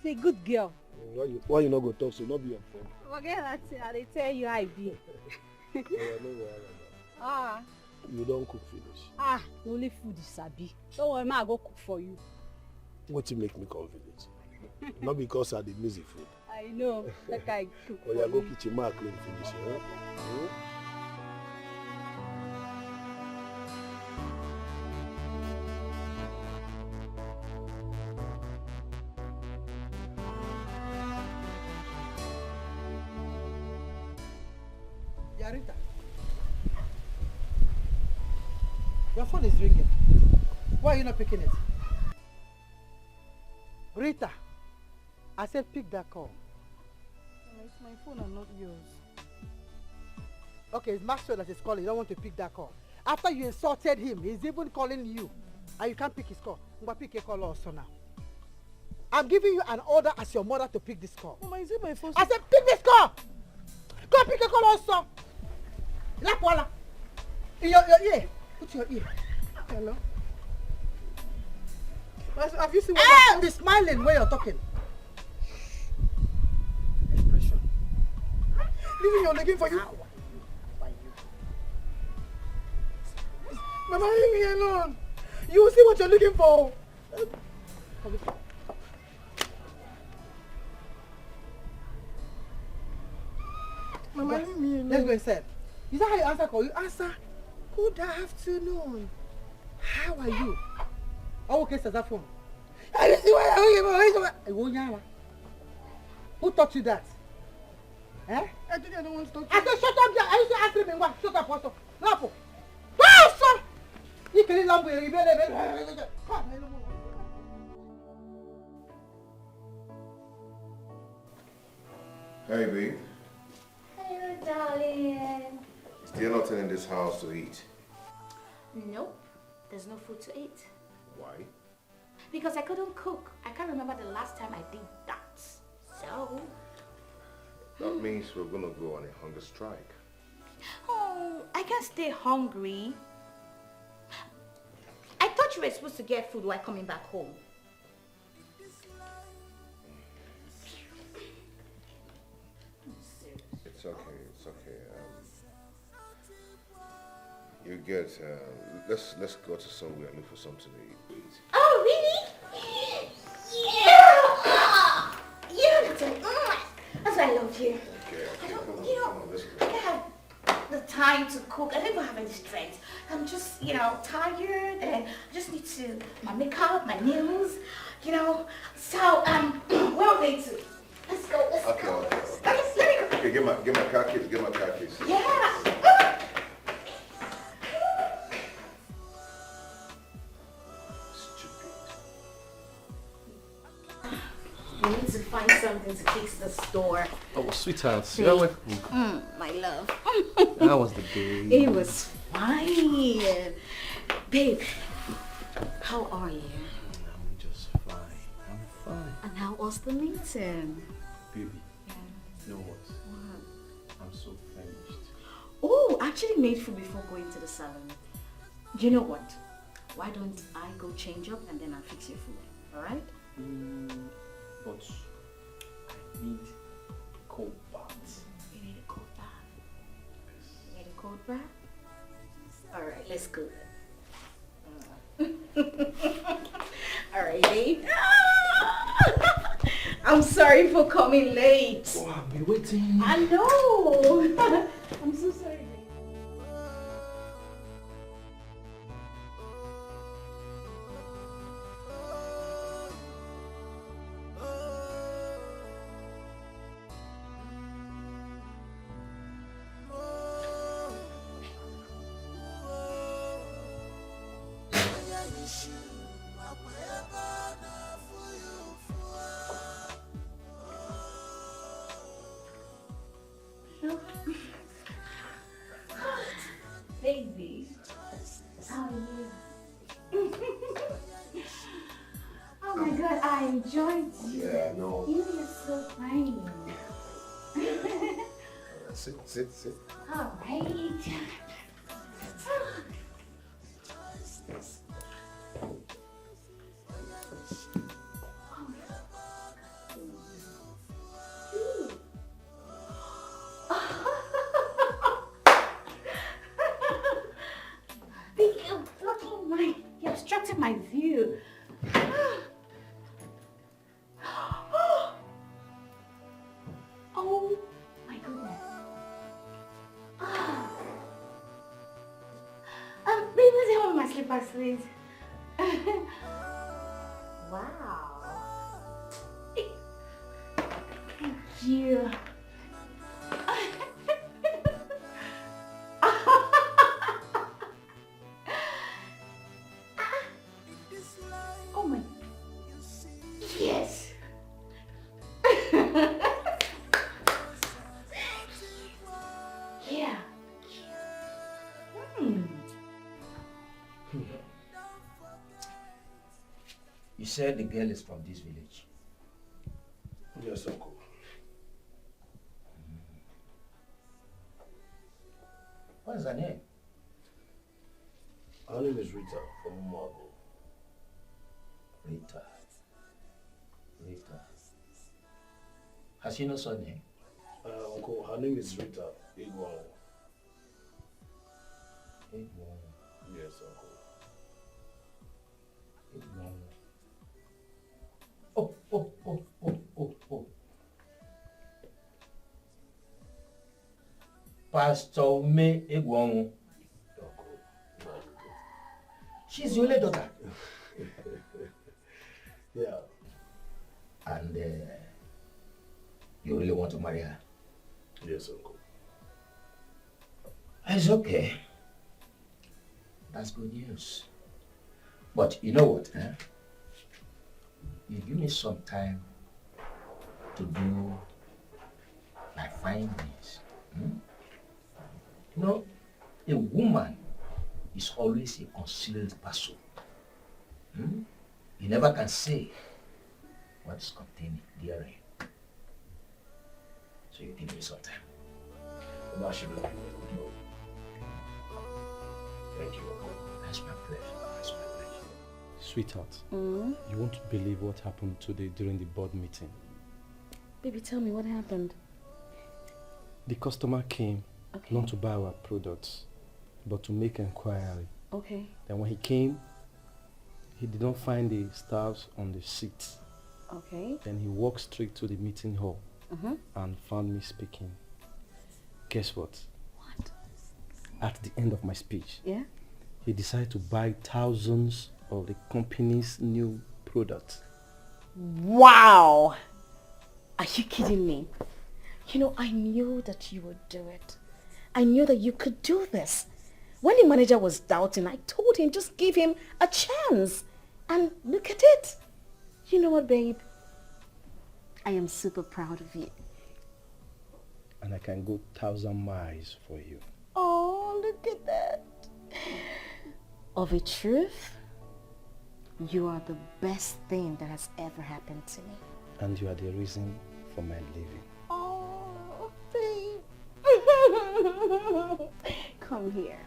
a good girl. Why you not go talk so not be your friend? Forget that thing, I dey tell you how I be. No wahala. Ah. You don't cook finish. Ah, the only food is sabi. Don't worry, ma, I go cook for you. What you make me come village? Not because I did miss the food. I know, like I cook Or for you go you. kitchen, ma clean finish. Yarita. Your phone is ringing. Why are you not picking it? Rita, I said pick that call. It's my phone and not yours. Okay, it's Maxwell that is calling. You don't want to pick that call. After you insulted him, he's even calling you. And you can't pick his call. I'm going to pick a call also now. I'm giving you an order as your mother to pick this call. Mama, is it my phone? I said pick this call! Go pick a call also! Lapwala! In your ear. Put your ear. Hello? Have you seen what be smiling when you're talking? Expression. Leaving you're looking for you. Mama, leave me alone. You will see what you're looking for. Mama, leave me alone. Let's go inside. Is that how you answer call? You answer, good afternoon. How are you? Oh, okay, says that phone. Who taught you that? Eh? I don't want to talk to you. I said, shut up there. I used to ask him, what? Shut up, also. Lapo. Wow, son! You can't lamb with Hey, babe. Hello, darling. Still not in this house to eat. Nope, there's no food to eat. Why? Because I couldn't cook. I can't remember the last time I did that. So... That means we're gonna go on a hunger strike. Oh, I can't stay hungry. I thought you were supposed to get food while coming back home. It's okay, it's okay. You get, let's go to somewhere and look for something to eat. Oh, really? Yeah! Yeah, that's why I love you. Okay, come on, let's I go. don't have the time to cook. I don't even have any strength. I'm just, tired and I just need to, my makeup, my nails, So, where are we going to? Let's go, let's go. Okay. Let me go. Okay, get my car keys, Yeah. I need to find something to fix the store. Oh, sweetheart, Babe. you're welcome. My love. How was the day? It was fine. Babe, how are you? I'm just fine. I'm fine. And how was the meeting? Baby, you know what? I'm so famished. Oh, I actually made food before going to the salon. Do you know what? Why don't I go change up and then I'll fix your food, alright? But I need cold bath. You need a cold bath? You need a cold bath? Alright, let's go then. Alright, babe. I'm sorry for coming late. Oh, I've been waiting. I know. I'm so sorry, babe. Baby, how are you? Oh my God, I enjoyed you. Yeah, I know. You're so fine. Sit. All right. You're obstructing my view. Oh my goodness. Baby, what's the my slippers, please? Wow. Thank you. Oh my. Yes. Yeah. You said the girl is from this village. Yes, uncle. What is her name? Her name is Rita from Marble. Rita. Rita. Has she no surname? Uncle, her name is Rita Igwao. Igwao. Yes, uncle. Igwao. Oh. Pastor Me Igwao. She's your only daughter. Yeah. And you really want to marry her? Yes, uncle. It's okay. That's good news. But you know what? You give me some time to do my findings. You know, a woman is always a concealed person. You never can say what's contained therein. So you give me some time. And that should be good. Thank you, uncle. That's my pleasure. That's my pleasure. Sweetheart, you won't believe what happened today during the board meeting. Baby, tell me what happened. The customer came not to buy our products, but to make inquiry. Okay. Then when he came, he did not find the staffs on the seats. Okay. Then he walked straight to the meeting hall and found me speaking. Guess what? What? At the end of my speech, he decided to buy thousands of the company's new products. Wow! Are you kidding me? You know, I knew that you would do it. I knew that you could do this. When the manager was doubting, I told him just give him a chance. And look at it. You know what, babe? I am super proud of you. And I can go 1,000 miles for you. Oh, look at that. Of a truth, you are the best thing that has ever happened to me. And you are the reason for my living. Oh, babe. Come here.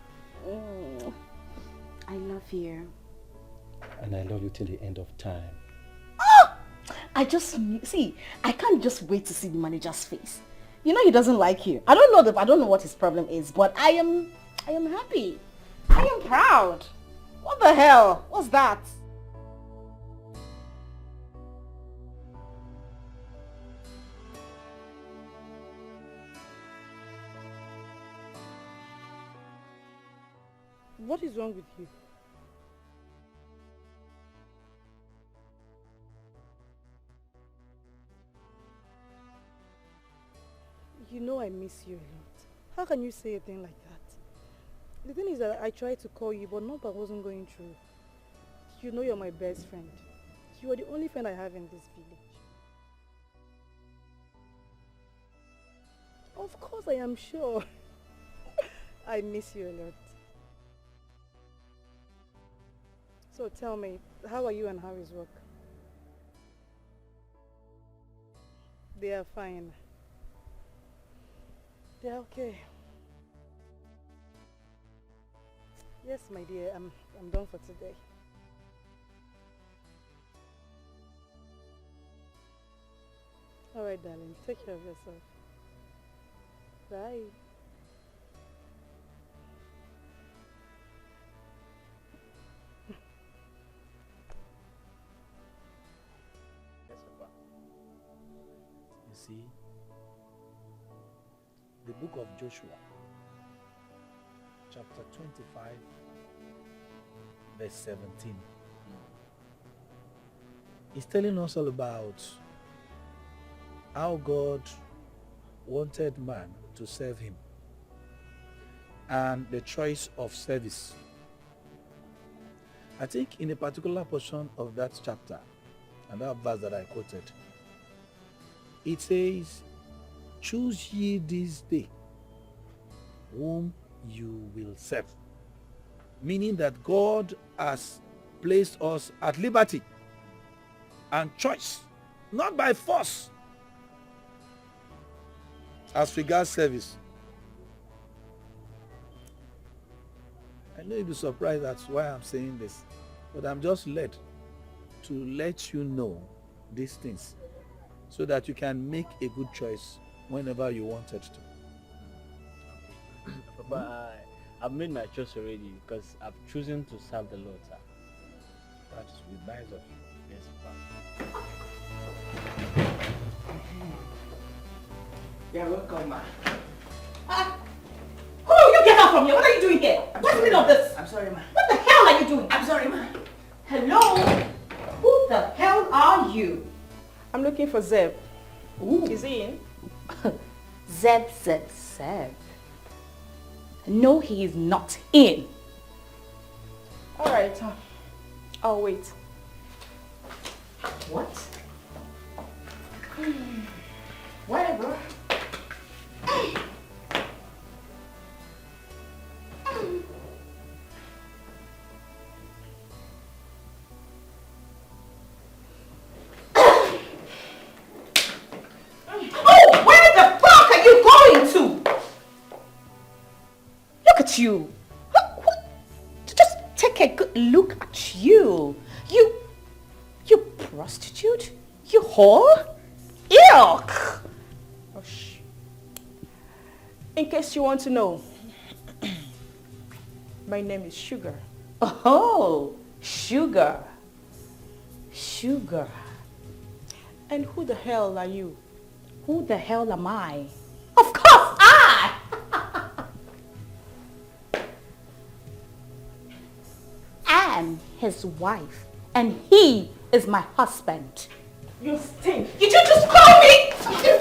I love you. And I love you till the end of time. Oh! I can't just wait to see the manager's face. You know he doesn't like you. I don't know what his problem is, but I am happy. I am proud. What the hell? What's that? What is wrong with you? You know I miss you a lot. How can you say a thing like that? The thing is that I tried to call you, but number wasn't going through. You know you're my best friend. You are the only friend I have in this village. Of course I am sure. I miss you a lot. So tell me, how are you and how is work? They are fine. They're okay. Yes, my dear, I'm done for today. Alright, darling, take care of yourself. Bye. see, the book of Joshua, chapter 25, verse 17. It's telling us all about how God wanted man to serve him and the choice of service. I think in a particular portion of that chapter and that verse that I quoted, it says, choose ye this day whom you will serve. Meaning that God has placed us at liberty and choice, not by force, as regards service. I know you'll be surprised that's why I'm saying this, but I'm just led to let you know these things so that you can make a good choice whenever you wanted to. Papa, I've made my choice already because I've chosen to serve the Lord, sir. That is nice of you. Yes, Papa. You're welcome, ma. Who you get out from here? What are you doing here? What's the meaning of this? I'm sorry, ma. What the hell are you doing? I'm sorry, ma. Hello? Who the hell are you? I'm looking for Zeb. Ooh. Is he in? Zeb. No, he is not in. All right. I'll wait. What? Whatever. Oh, where the fuck are you going to? Look at you. Just take a good look at you. You prostitute? You whore? Yuck! Oh, shh. In case you want to know, my name is Sugar. Oh, Sugar. Sugar. And who the hell are you? Who the hell am I? Of course, I! I'm his wife, and he is my husband. You stink. Did you just call me? Come here.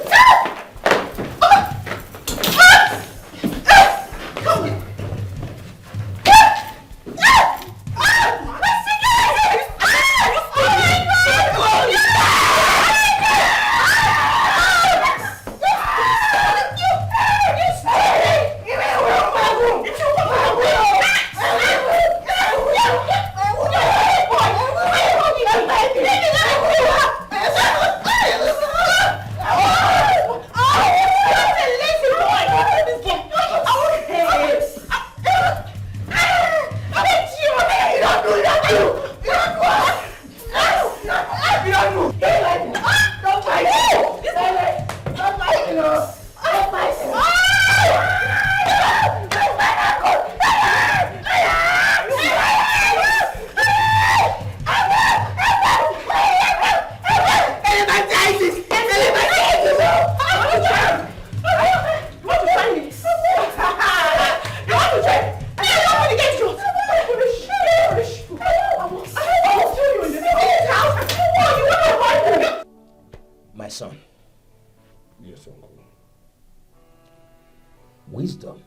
Wisdom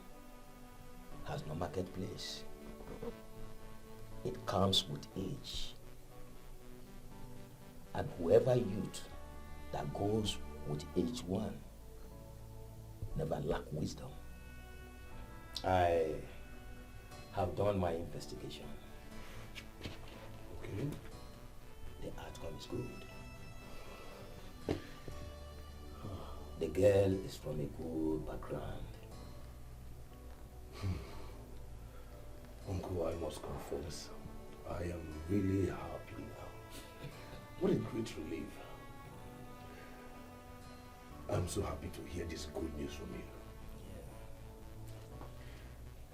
has no marketplace. It comes with age. And whoever youth that goes with age one never lack wisdom. I have done my investigation. Okay. The outcome is good. The girl is from a good background. Uncle, I must confess, I am really happy now. What a great relief. I'm so happy to hear this good news from you.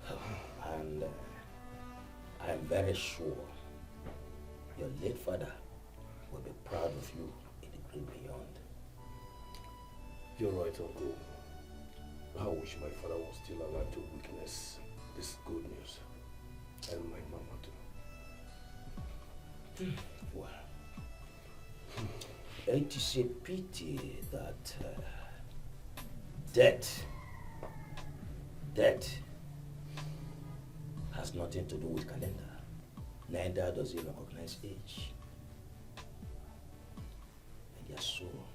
Yeah. And I am very sure your late father will be proud of you in the great beyond. You're right, Uncle. I wish my father was still alive to witness this good news. And my mama too. Well, it is a pity that death has nothing to do with calendar. Neither does it recognize age. And your soul,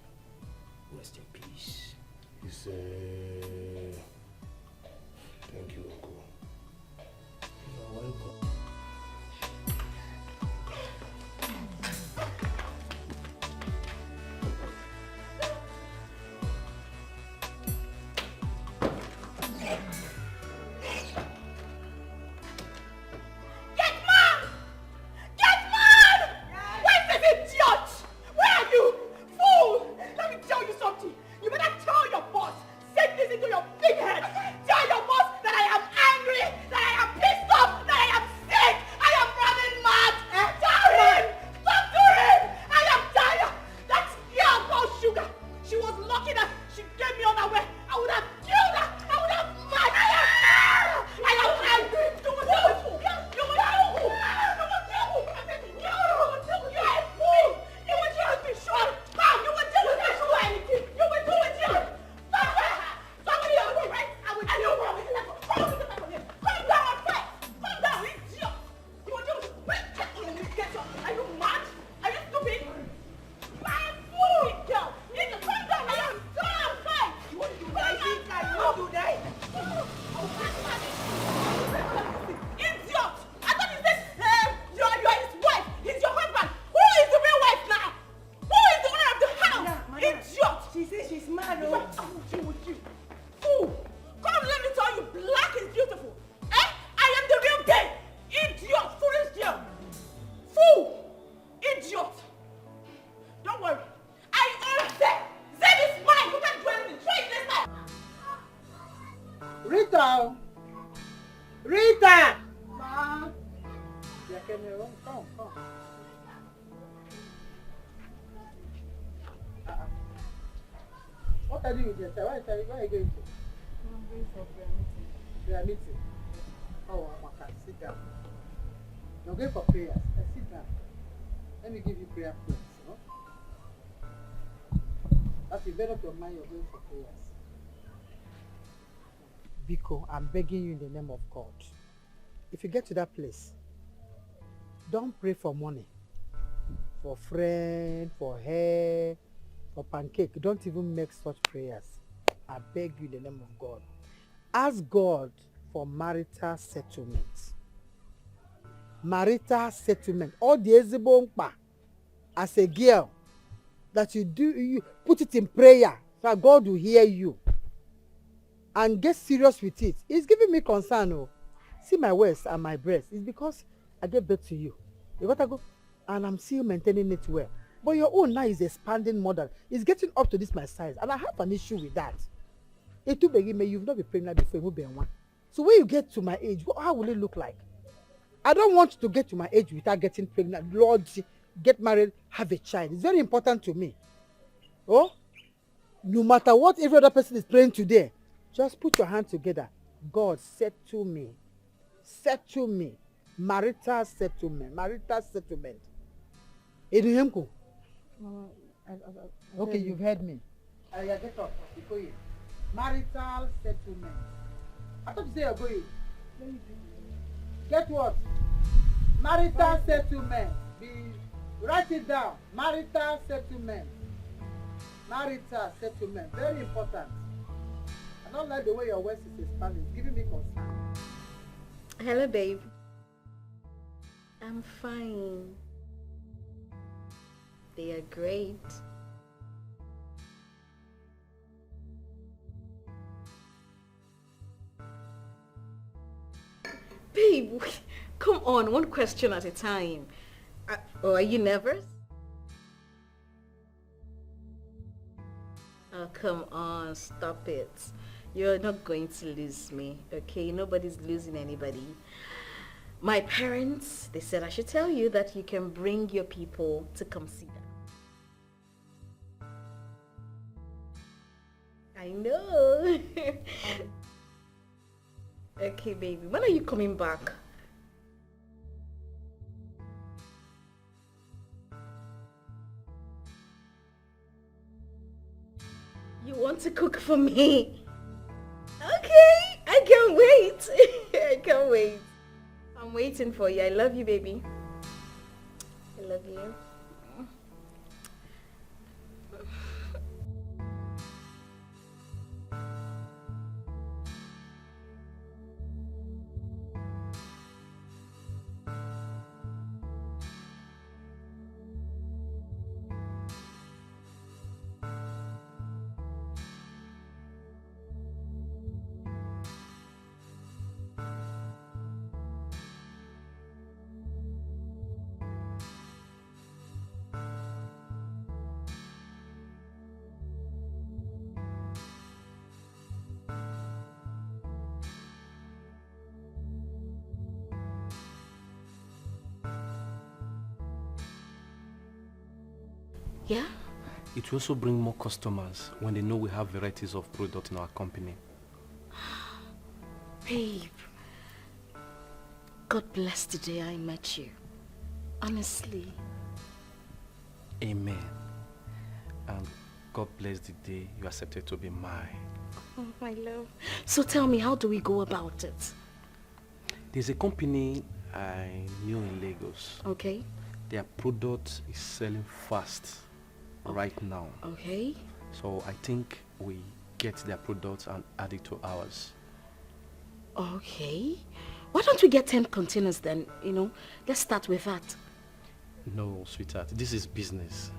rest in peace. Thank you, Uncle. You're welcome. What are you doing there? Where are you going to? I'm going for prayer meeting. Prayer meeting? Oh, okay. Sit down. You're going for prayers. Sit down. Let me give you prayer points. No? As you made up your mind, you're going for prayers. Biko, I'm begging you in the name of God. If you get to that place, don't pray for money, for friend, for hair, for pancake. Don't even make such prayers. I beg you in the name of God. Ask God for marital settlement. Marital settlement. All the ezebompa as a girl that you put it in prayer so that God will hear you and get serious with it. It's giving me concern. Oh. See my waist and my breast. It's because I gave birth to you. You got to go and I'm still maintaining it well. But your own now is expanding more than it's getting up to this my size, and I have an issue with that. You've not been pregnant before. So when you get to my age, how will it look like? I don't want to get to my age without getting pregnant. Lord, get married, have a child. It's very important to me. Oh, no matter what every other person is praying today, just put your hand together. God, settle me. Settle me. Marital settlement. Marital settlement. Eduhemko. Okay, you've heard me. Yeah, get up before you. Marital settlement. I thought you said you're going. Get what? Marital settlement. Write it down. Marital settlement. Marital settlement. Very important. I don't like the way your waist is expanding. It's giving me concern. Hello, babe. I'm fine. They are great. Babe, come on, one question at a time. Are you nervous? Oh, come on, stop it. You're not going to lose me, okay? Nobody's losing anybody. My parents, they said I should tell you that you can bring your people to come see them. I know. Okay, baby. When are you coming back? You want to cook for me? Okay, I can't wait. I can't wait. I'm waiting for you. I love you, baby. I love you. Yeah? It will also bring more customers when they know we have varieties of products in our company. Babe, God bless the day I met you. Honestly. Amen. And God bless the day you accepted to be mine. Oh, my love. So tell me, how do we go about it? There's a company I knew in Lagos. Okay. Their product is selling fast right now. Okay. So I think we get their products and add it to ours. Okay. Why don't we get 10 containers then? Let's start with that. No, sweetheart. This is business.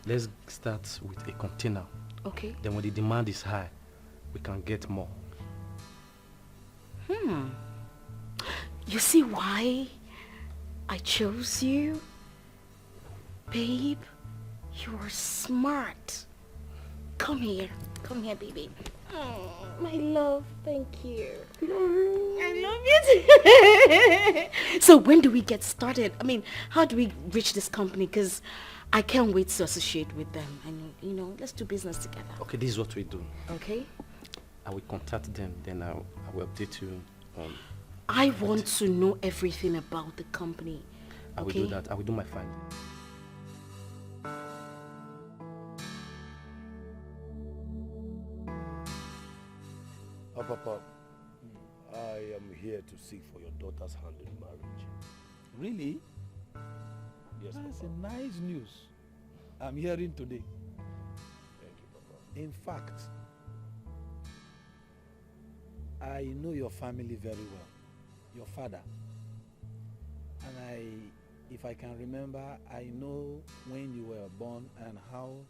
Let's start with a container. Okay. Then when the demand is high, we can get more. You see why I chose you? Babe, you are smart. Come here, baby. Oh, my love, thank you. I love you too. So when do we get started? I mean, how do we reach this company? Because I can't wait to associate with them. And, let's do business together. Okay, this is what we do. Okay. I will contact them, then I will update you. I want to know everything about the company. I will do that. I will do my finding. Papa, I am here to seek for your daughter's hand in marriage. Really? Yes, That's Papa. a nice news I'm hearing today. Thank you, Papa. In fact, I know your family very well, your father. And if I can remember, I know when you were born and how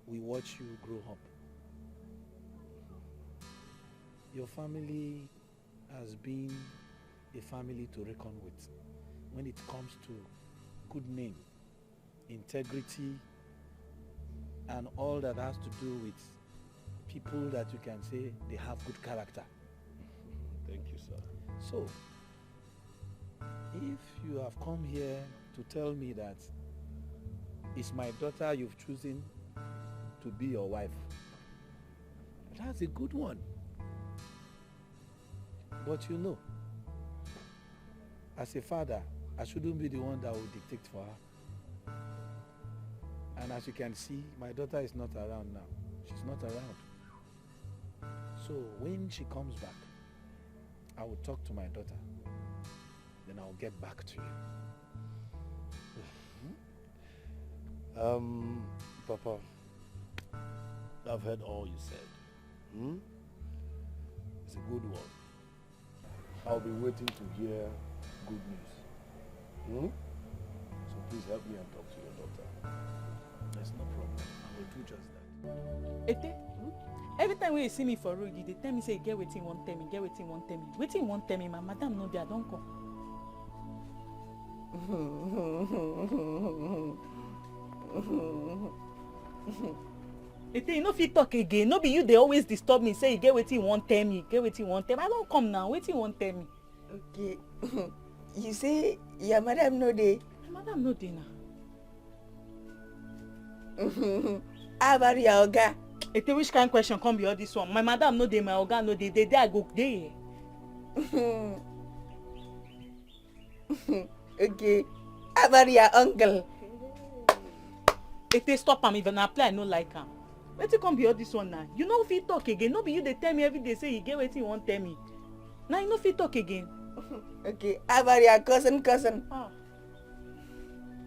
we watched you grow up. Your family has been a family to reckon with when it comes to good name, integrity, and all that has to do with people that you can say they have good character. Thank you, sir. So, if you have come here to tell me that it's my daughter you've chosen to be your wife, that's a good one. But as a father, I shouldn't be the one that will dictate for her. And as you can see, my daughter is not around now. She's not around. So when she comes back, I will talk to my daughter. Then I'll get back to you. Papa, I've heard all you said. It's a good one. I'll be waiting to hear good news. So please help me and talk to your daughter. There's no problem. I will do just that. Ete, every time when you see me for road, they tell me say get wetin won't tell me, get wetin won't tell me. Wetin won't tell me, my madam no dey, I don't come. Ete, you no fit talk again. No be you they always disturb me. Say you get wetin won't tell me, get wetin won't tell me. I don't come now. Wetin won't tell me. Okay. You say your madam no dey. My madam no dey now. How about your oga? Ete, which kind question come be all this one? My madam no dey, my oga no dey. Dey I go dey. Okay. How about your uncle? Ete, stop am. If an apply, I no like am. Wetin come be all this one now? You know if he talk again, no be you dey tell me every day say you get wetin you wan tell me. Now you know if he talk again. Okay. How about your cousin? Ah.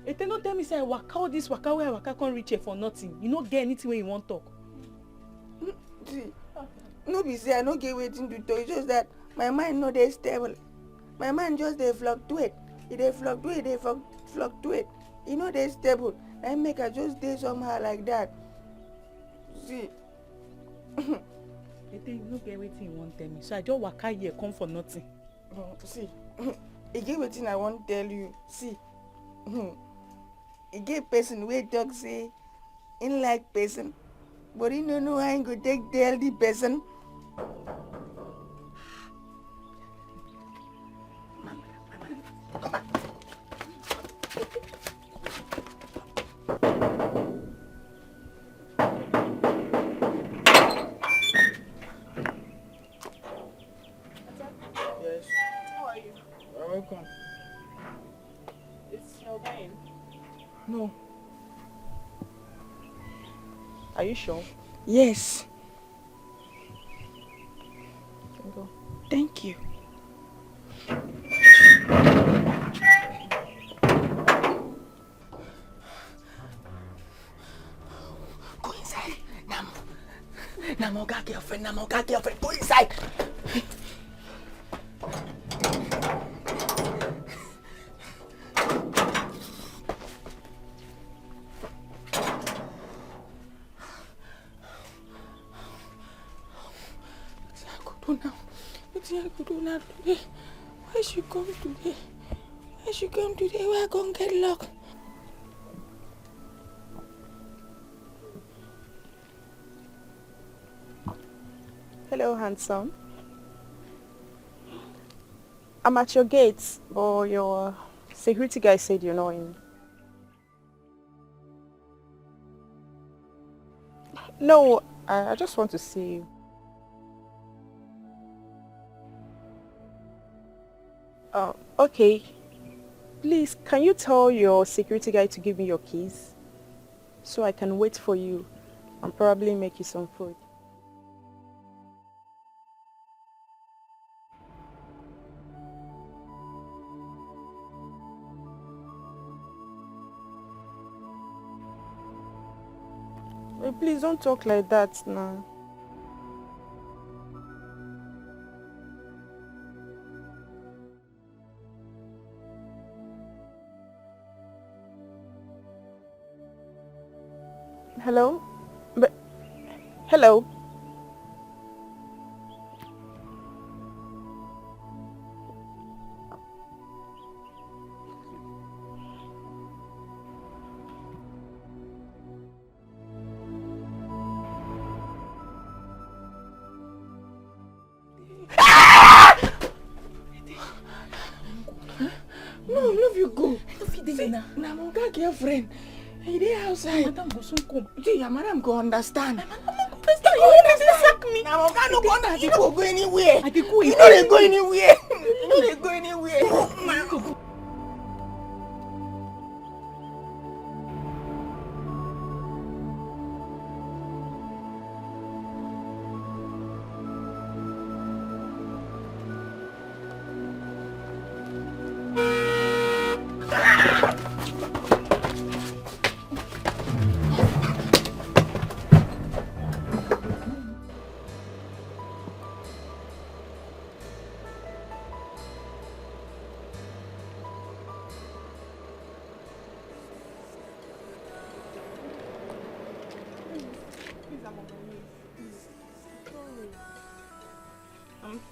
Ete, no tell me say I waka all this waka where I waka can't reach here for nothing. You no get anything when you want talk. See, no be say I no get wetin to talk. It's just that my mind no dey stable. My mind just dey fluctuate. It dey fluctuate, fluctuate. E no dey stable. I make I just dey somehow like that. See. Ete, you no get wetin you want tell me. So I just waka here come for nothing. See, e get wetin I wan tell you. See, e get person wey talk say him like person, but he no know how he go take tell the person. Yes. How are you? You're welcome. Is your guy in? No. Are you sure? Yes. Go. Thank you. Go inside. Namoga girlfriend. Go inside. What I go do now today? Why she come today? Why I gon' get locked? Hello, handsome. I'm at your gates, but your security guy said you're not in. No, I just want to see you. Oh, okay. Please, can you tell your security guy to give me your keys so I can wait for you and probably make you some food? Wait, please don't talk like that now. Hello? Hello? No, you go. Na Moga girlfriend. He dey outside. Madam go soon come. Your madam go understand. You understand? Sack me. Na Moga no go understand. He go anywhere. I dey go. He no dey go anywhere. He no dey go anywhere.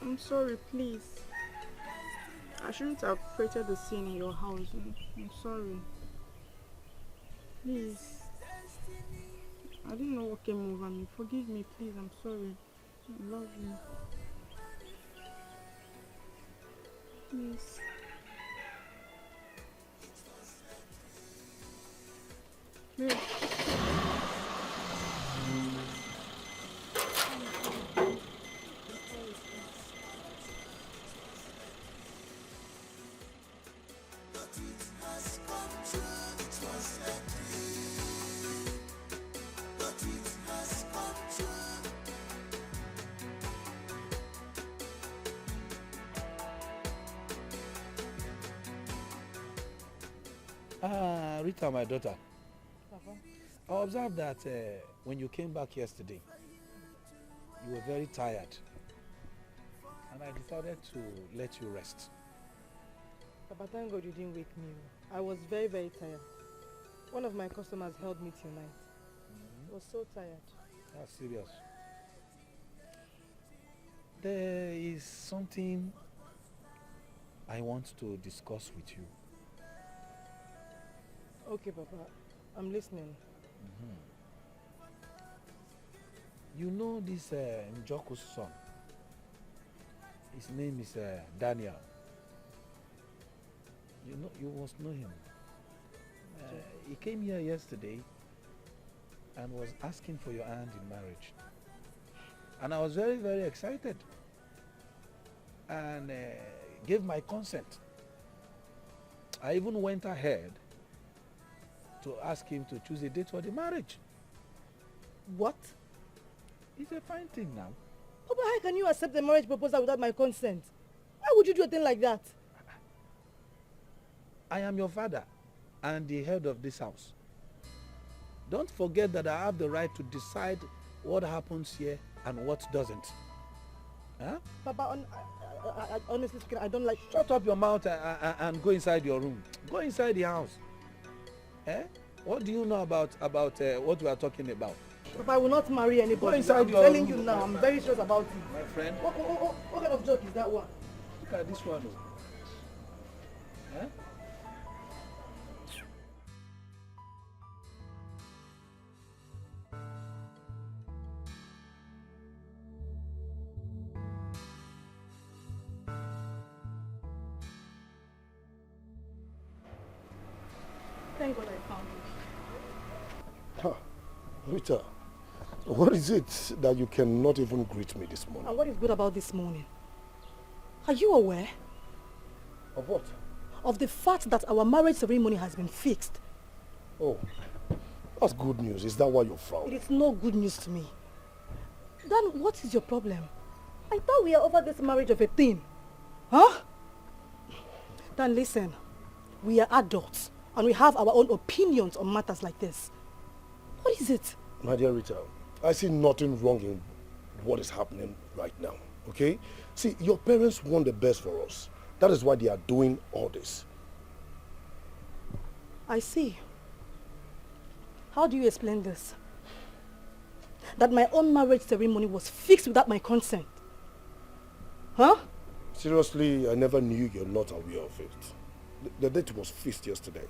I'm sorry, please. I shouldn't have created the scene in your house. I'm sorry. Please. I didn't know what came over me. Forgive me, please. I'm sorry. I love you. Please. Please. Rita, my daughter. Papa. I observed that when you came back yesterday, you were very tired. And I decided to let you rest. Papa, thank God you didn't wake me. I was very, very tired. One of my customers held me till night. I was so tired. That's serious. There is something I want to discuss with you. Okay, Papa. I'm listening. You know this Njoku's son? His name is Daniel. You must know him. He came here yesterday and was asking for your hand in marriage. And I was very, very excited and gave my consent. I even went ahead to ask him to choose a date for the marriage. What? It's a fine thing now. Papa, how can you accept the marriage proposal without my consent? Why would you do a thing like that? I am your father and the head of this house. Don't forget that I have the right to decide what happens here and what doesn't. Huh? Papa, honestly speaking, I don't like... Shut up your mouth and go inside your room. Go inside the house. Eh? What do you know about what we are talking about? Papa, I will not marry anybody. Go inside I'm your telling room. you now, I'm very serious about it. My friend. What kind of joke is that one? Look at this one. Eh? Thank God I found you. Rita, what is it that you cannot even greet me this morning? And what is good about this morning? Are you aware? Of what? Of the fact that our marriage ceremony has been fixed. Oh, that's good news. Is that why you're frowning? It is no good news to me. Then what is your problem? I thought we are over this marriage of a thing. Huh? Then listen, we are adults and we have our own opinions on matters like this. What is it? My dear Rita, I see nothing wrong in what is happening right now, okay? See, your parents want the best for us. That is why they are doing all this. I see. How do you explain this? That my own marriage ceremony was fixed without my consent. Huh? Seriously, I never knew you're not aware of it. The date was fixed yesterday.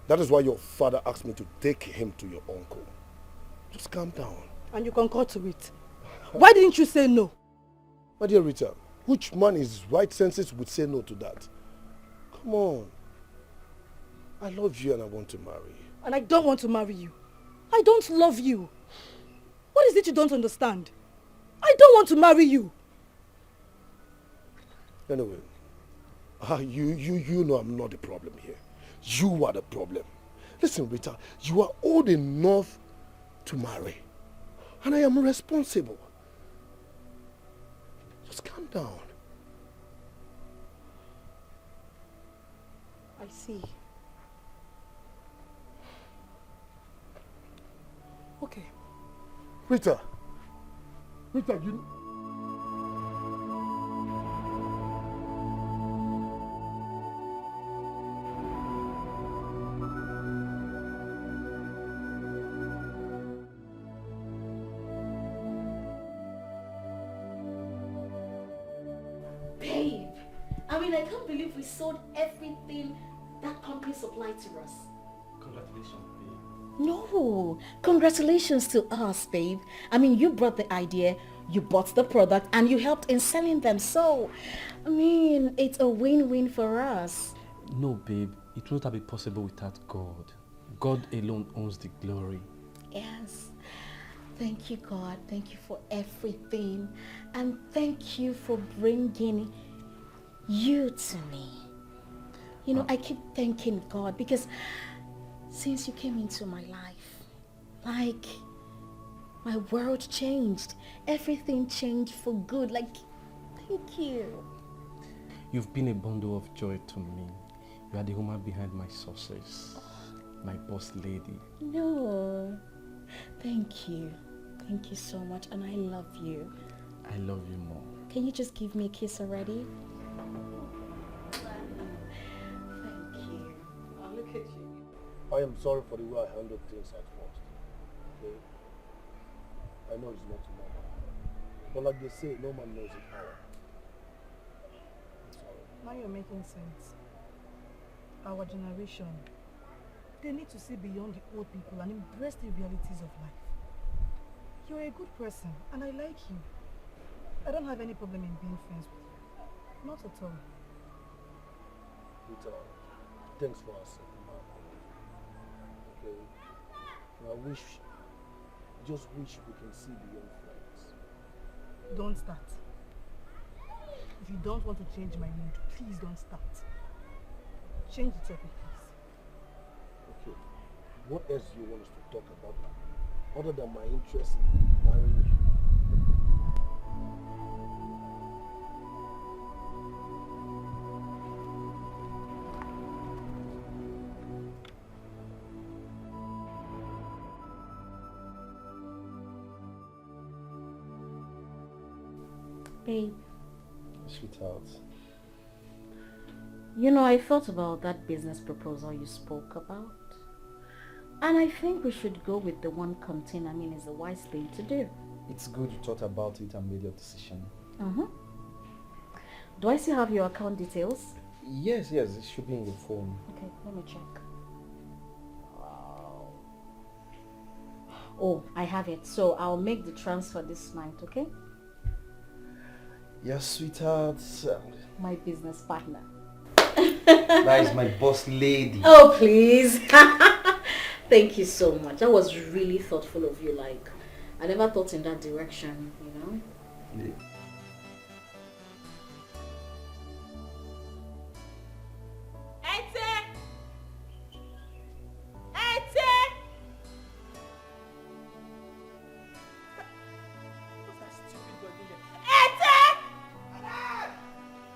That is why your father asked me to take him to your uncle. Just calm down. And you concur to it. Why didn't you say no? My dear Rita, which man in his right senses would say no to that? Come on. I love you and I want to marry you. And I don't want to marry you. I don't love you. What is it you don't understand? I don't want to marry you. Anyway, you know I'm not the problem here. You are the problem. Listen, Rita, you are old enough to marry. And I am responsible. Just calm down. I see. Okay. Rita, you... Babe, I mean, I can't believe we sold everything that company supplied to us. Congratulations, babe. No, congratulations to us, babe. I mean, you brought the idea, you bought the product, and you helped in selling them. So, I mean, it's a win-win for us. No, babe, it won't have been possible without God. God alone owns the glory. Yes. Thank you, God. Thank you for everything. And thank you for bringing you to me. You know, I keep thanking God because since you came into my life, like, my world changed. Everything changed for good. Like, thank you. You've been a bundle of joy to me. You are the woman behind my success. My boss lady. No. Thank you. Thank you so much, and I love you. I love you more. Can you just give me a kiss already? Thank you. Oh, look at you. I am sorry for the way I handled things at first. Okay? I know it's not normal. But like they say, no man knows it all. I'm sorry. Now you're making sense. Our generation, they need to see beyond the old people and embrace the realities of life. You're a good person, and I like you. I don't have any problem in being friends with you. Not at all. Rita, thanks for accepting my apology. Okay? And just wish we can see beyond friends. Don't start. If you don't want to change my mood, please don't start. Change the topic, please. Okay. What else do you want us to talk about now? Other than my interest in marrying you? Babe. Sweetheart. You know, I thought about that business proposal you spoke about. And I think we should go with the one container. I mean, it's the wise thing to do. It's good you thought about it and made your decision. Do I still have your account details? Yes, it should be in your phone. Okay, let me check. Wow. Oh, I have it. So I'll make the transfer this night, okay? Yes, sweetheart. My business partner. That is my boss lady. Oh, please. Thank you so much. That was really thoughtful of you. Like, I never thought in that direction, you know? Yeah.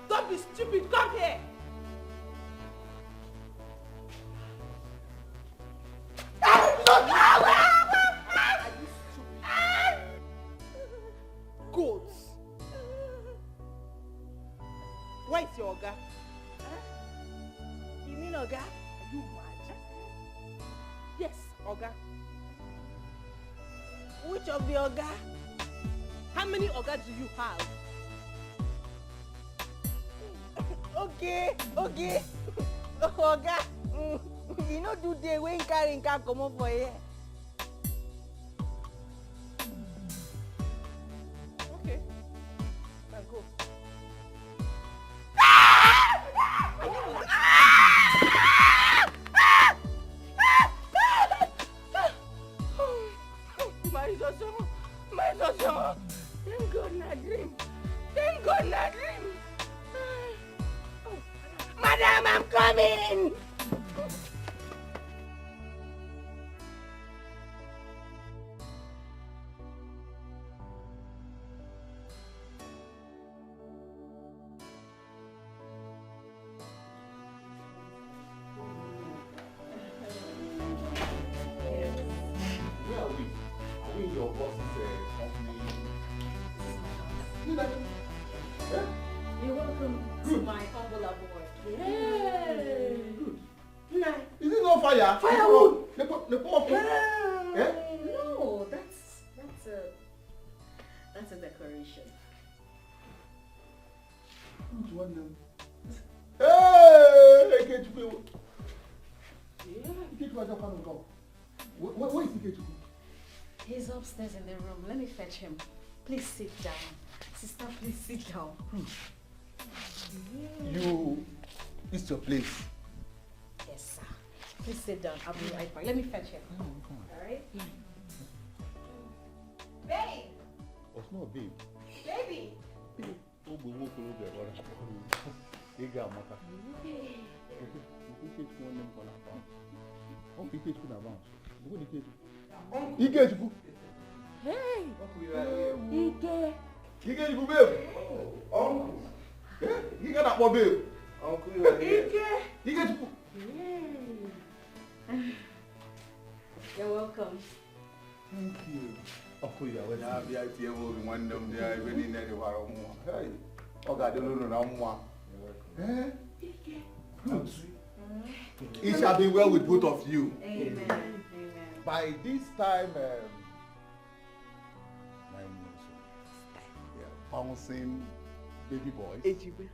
Don't be stupid, come here! Goats! Where's your Oga? You mean Oga? Are you mad? Yes, Oga. Which of the Oga? How many Oga do you have? Okay. Oga, you know do the way carrying car come up for here. Okay, now go. My daughter. Thank God, not dream. Thank God, not dream. Madam, I'm coming! Where are we? Are we in your boss's company? Yeah? You're welcome to my humble abode. Hey! Good. Is it not fire? Firewood! The pop. Yeah? No, that's a decoration. Hey! Ikechuku! Ikechuku hasn't come. Where is Ikechuku? He's upstairs in the room. Let me fetch him. Please sit down. Sister, please sit down. It's your place. Yes, sir. Please sit down. I'll be right back. Let me fetch him. Alright? Babe! Oh, it's not babe. Baby! Oh, we won't go there. Ikechuku. Hey! Ike! Ikechuku, babe. Uncle. Yeah? You got that one, babe. Uncle, you are here. Ike! You're welcome. Thank you. Okuya, when I have the idea of one of them, they are even in anywhere. Hey, oh God, you don't know one. Eh? Good. It shall be well with both of you. Amen. Amen. By this time, bouncing baby boys. Ebube.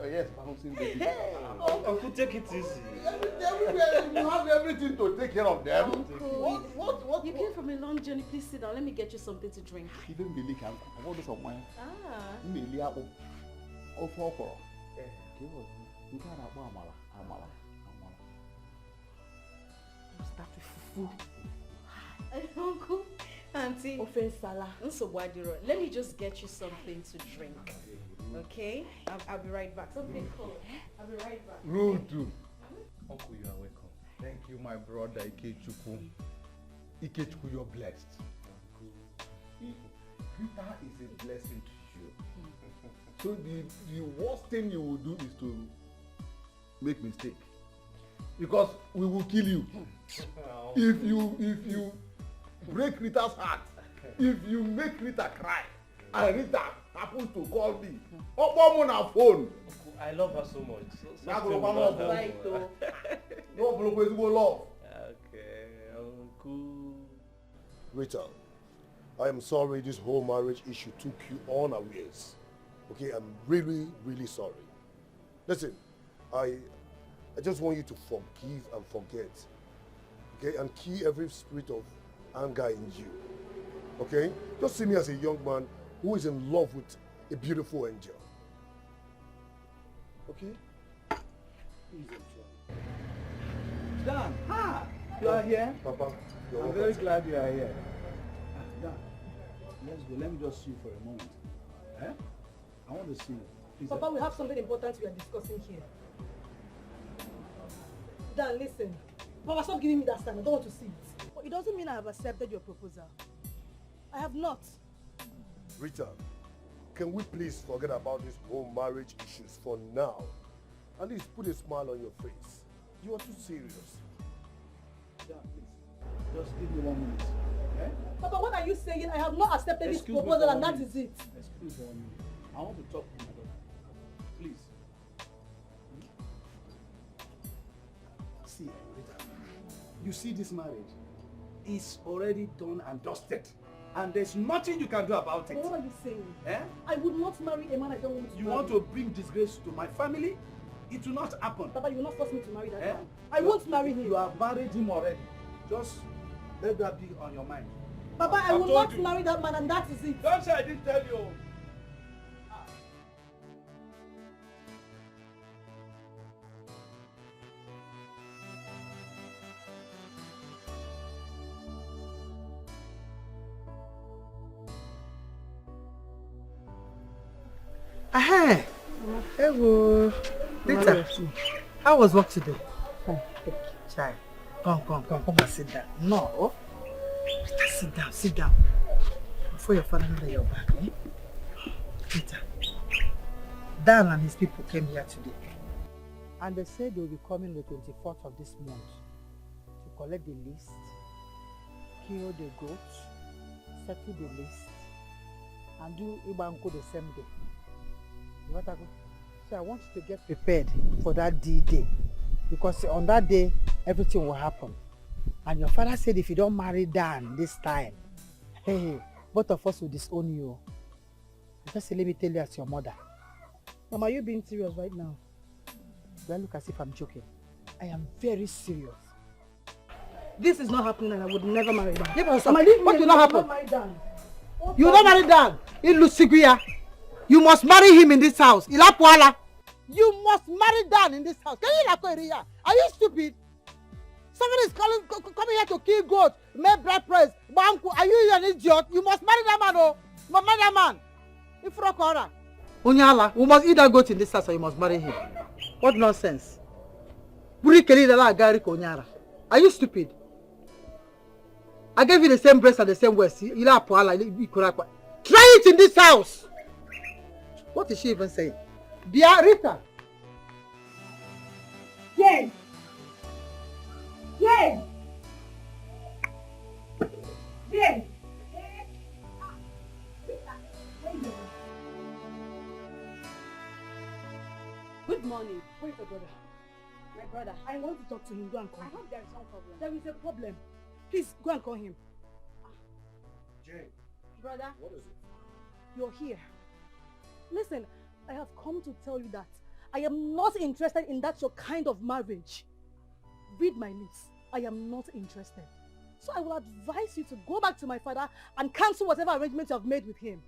Oh yes, bouncing baby boys. Uncle, take it easy. Everywhere you have everything to take care of them. Uncle, what? You came from a long journey. Please sit down. Let me get you something to drink. Even Billy can. I want some wine. Billy, oh, for. You can't have amala. Start with fufu. Uncle, Auntie. Offensala. Let me just get you something to drink. Okay? I'll be right back. Something cold. I'll be right back. Rude. Uncle, you are welcome. Thank you, my brother Ikechukwu. Ikechukwu, you're blessed. Rita is a blessing to you. So the worst thing you will do is to make mistake. Because we will kill you. If you break Rita's heart, if you make Rita cry, and Rita happens to call me, on her phone. I love her so much. No love. Okay, Uncle. Rita, I am sorry this whole marriage issue took you unawares. Okay, I'm really, really sorry. Listen, I just want you to forgive and forget. Okay, and kill every spirit of anger in you. Okay? Just see me as a young man who is in love with a beautiful angel. Okay? Dan, you are here? Papa, I'm very glad you are here. Dan, let's go. Let me just see you for a moment. Eh? I want to see you. Please, Papa, we have something important we are discussing here. Dan, listen. Papa, stop giving me that stand. I don't want to see it. But it doesn't mean I have accepted your proposal. I have not. Rita, can we please forget about these whole marriage issues for now? At least put a smile on your face. You are too serious. Dan, please. Just give me 1 minute. Eh? Papa, what are you saying? I have not accepted this proposal and that is it. Excuse me 1 minute. I want to talk to my daughter. Please. See, Rita, you see this marriage is already done and dusted. And there's nothing you can do about it. But what are you saying? Eh? I would not marry a man I don't want to You marry. want to bring disgrace to my family? It will not happen. Papa, you will not force me to marry that Eh? man. I won't marry him. You have married him already. Just let that be on your mind. Papa, I will not marry that man and that is it. Don't say I didn't tell you. Hey, hello. Rita, how was work today? Oh, child. Come and sit down. No. Rita, sit down. Before your father knows your back. Eh? Rita, Dan and his people came here today. And they said they will be coming the 24th of this month to collect the list, kill the goats, settle the list, and do Ibanko the same day. So I want you to get prepared for that D-Day, because on that day everything will happen. And your father said if you don't marry Dan this time, hey, both of us will disown you. Just let me tell you as your mother. Mama, are you being serious right now? Do I look as if I'm joking? I am very serious. This is not happening and I would never marry Dan. What will not happen? Marry Dan. You will not marry Dan. Ilusiguya. You must marry him in this house. Ilapuala. You must marry Dan in this house. Can you like Area? Are you stupid? Somebody is coming here to kill goats, make bread price. Banku, are you an idiot? You must marry that man, oh. You must marry that man. Ifrokora. Unyala, you must either goat in this house or you must marry him. What nonsense. Are you stupid? I gave you the same breast and the same waist. Try it in this house. What is she even saying? Dear Rita. Jane! Jane! Jane! Good morning. Where's your brother? My brother. I want to talk to him. Go and call him. I hope there is some problem. There is a problem. Please, go and call him. Jane. Brother. What is it? You're here. Listen, I have come to tell you that I am not interested in that your kind of marriage. Read my lips. I am not interested. So I will advise you to go back to my father and cancel whatever arrangement you have made with him.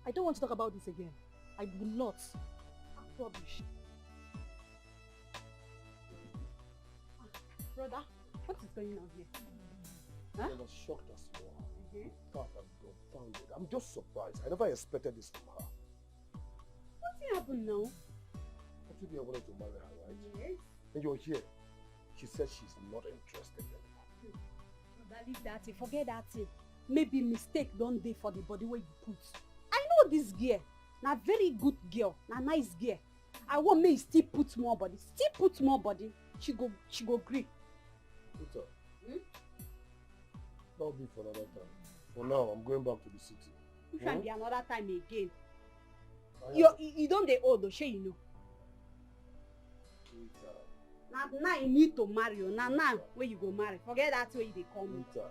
I don't want to talk about this again. I will not. Rubbish. Brother, what is going on here? Huh? I'm as shocked as you are. In fact, I'm dumbfounded. I'm just surprised. I never expected this from her. What happened now? I told you I wanted to marry her, right? Yes. And you're here. She said she's not interested anymore. Brother, leave that thing. Forget that thing. Maybe mistake don't dey for the body where you put. I know this girl. Na very good girl. Na nice girl. I want me still put more body. Still put more body. She go gree. Peter. That'll be for another time. For now, I'm going back to the city. If I be another time again. You don't dey old, shey you know. Now you need to marry you. Now where you go marry. Forget that way they call me. Peter,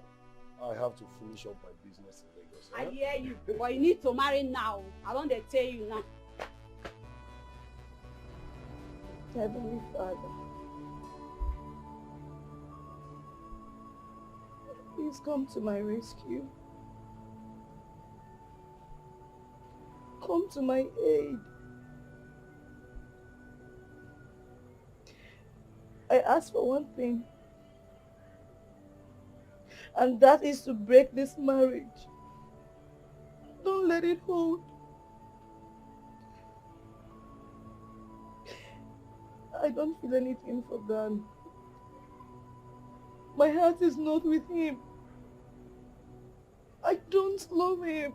I have to finish up my business in Lagos. I hear you, but you need to marry now. I don't dey tell you now. Heavenly Father, please come to my rescue. Come to my aid. I ask for one thing, and that is to break this marriage. Don't let it hold. I don't feel anything for Dan. My heart is not with him. I don't love him.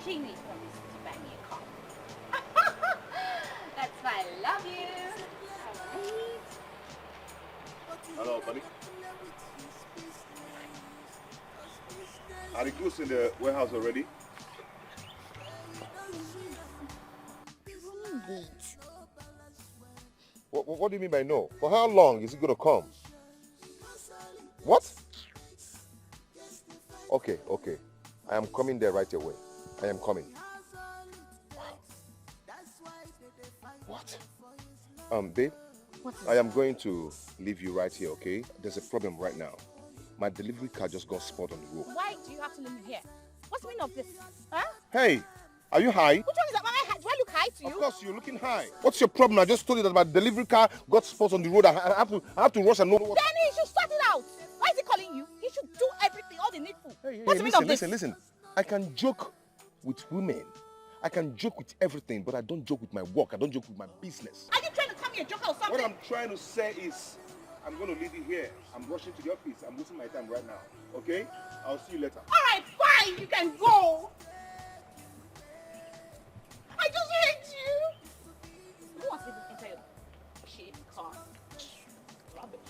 She needs promises to buy me a car. That's why I love you. Alright. Hello, buddy. Are the goods in the warehouse already? What do you mean by no? For how long is it going to come? What? Okay. I am coming there right away. I am coming. Wow. What? Babe, I am going to leave you right here, okay? There's a problem right now. My delivery car just got spotted on the road. Why do you have to leave me here? What's the meaning of this? Huh? Hey, are you high? Which one is that? Do I look high to you? Of course, you're looking high. What's your problem? I just told you that my delivery car got spotted on the road. I have to rush and know what... Then he should sort it out. Why is he calling you? He should do everything, all the needful. What's the meaning of this? Listen. I can joke with women. I can joke with everything, but I don't joke with my work. I don't joke with my business. Are you trying to tell me a joker or something? What I'm trying to say is, I'm going to leave you here. I'm rushing to the office. I'm wasting my time right now. Okay? I'll see you later. All right, fine. You can go. I just hate you. Who wants to enter your shit car? Rubbish.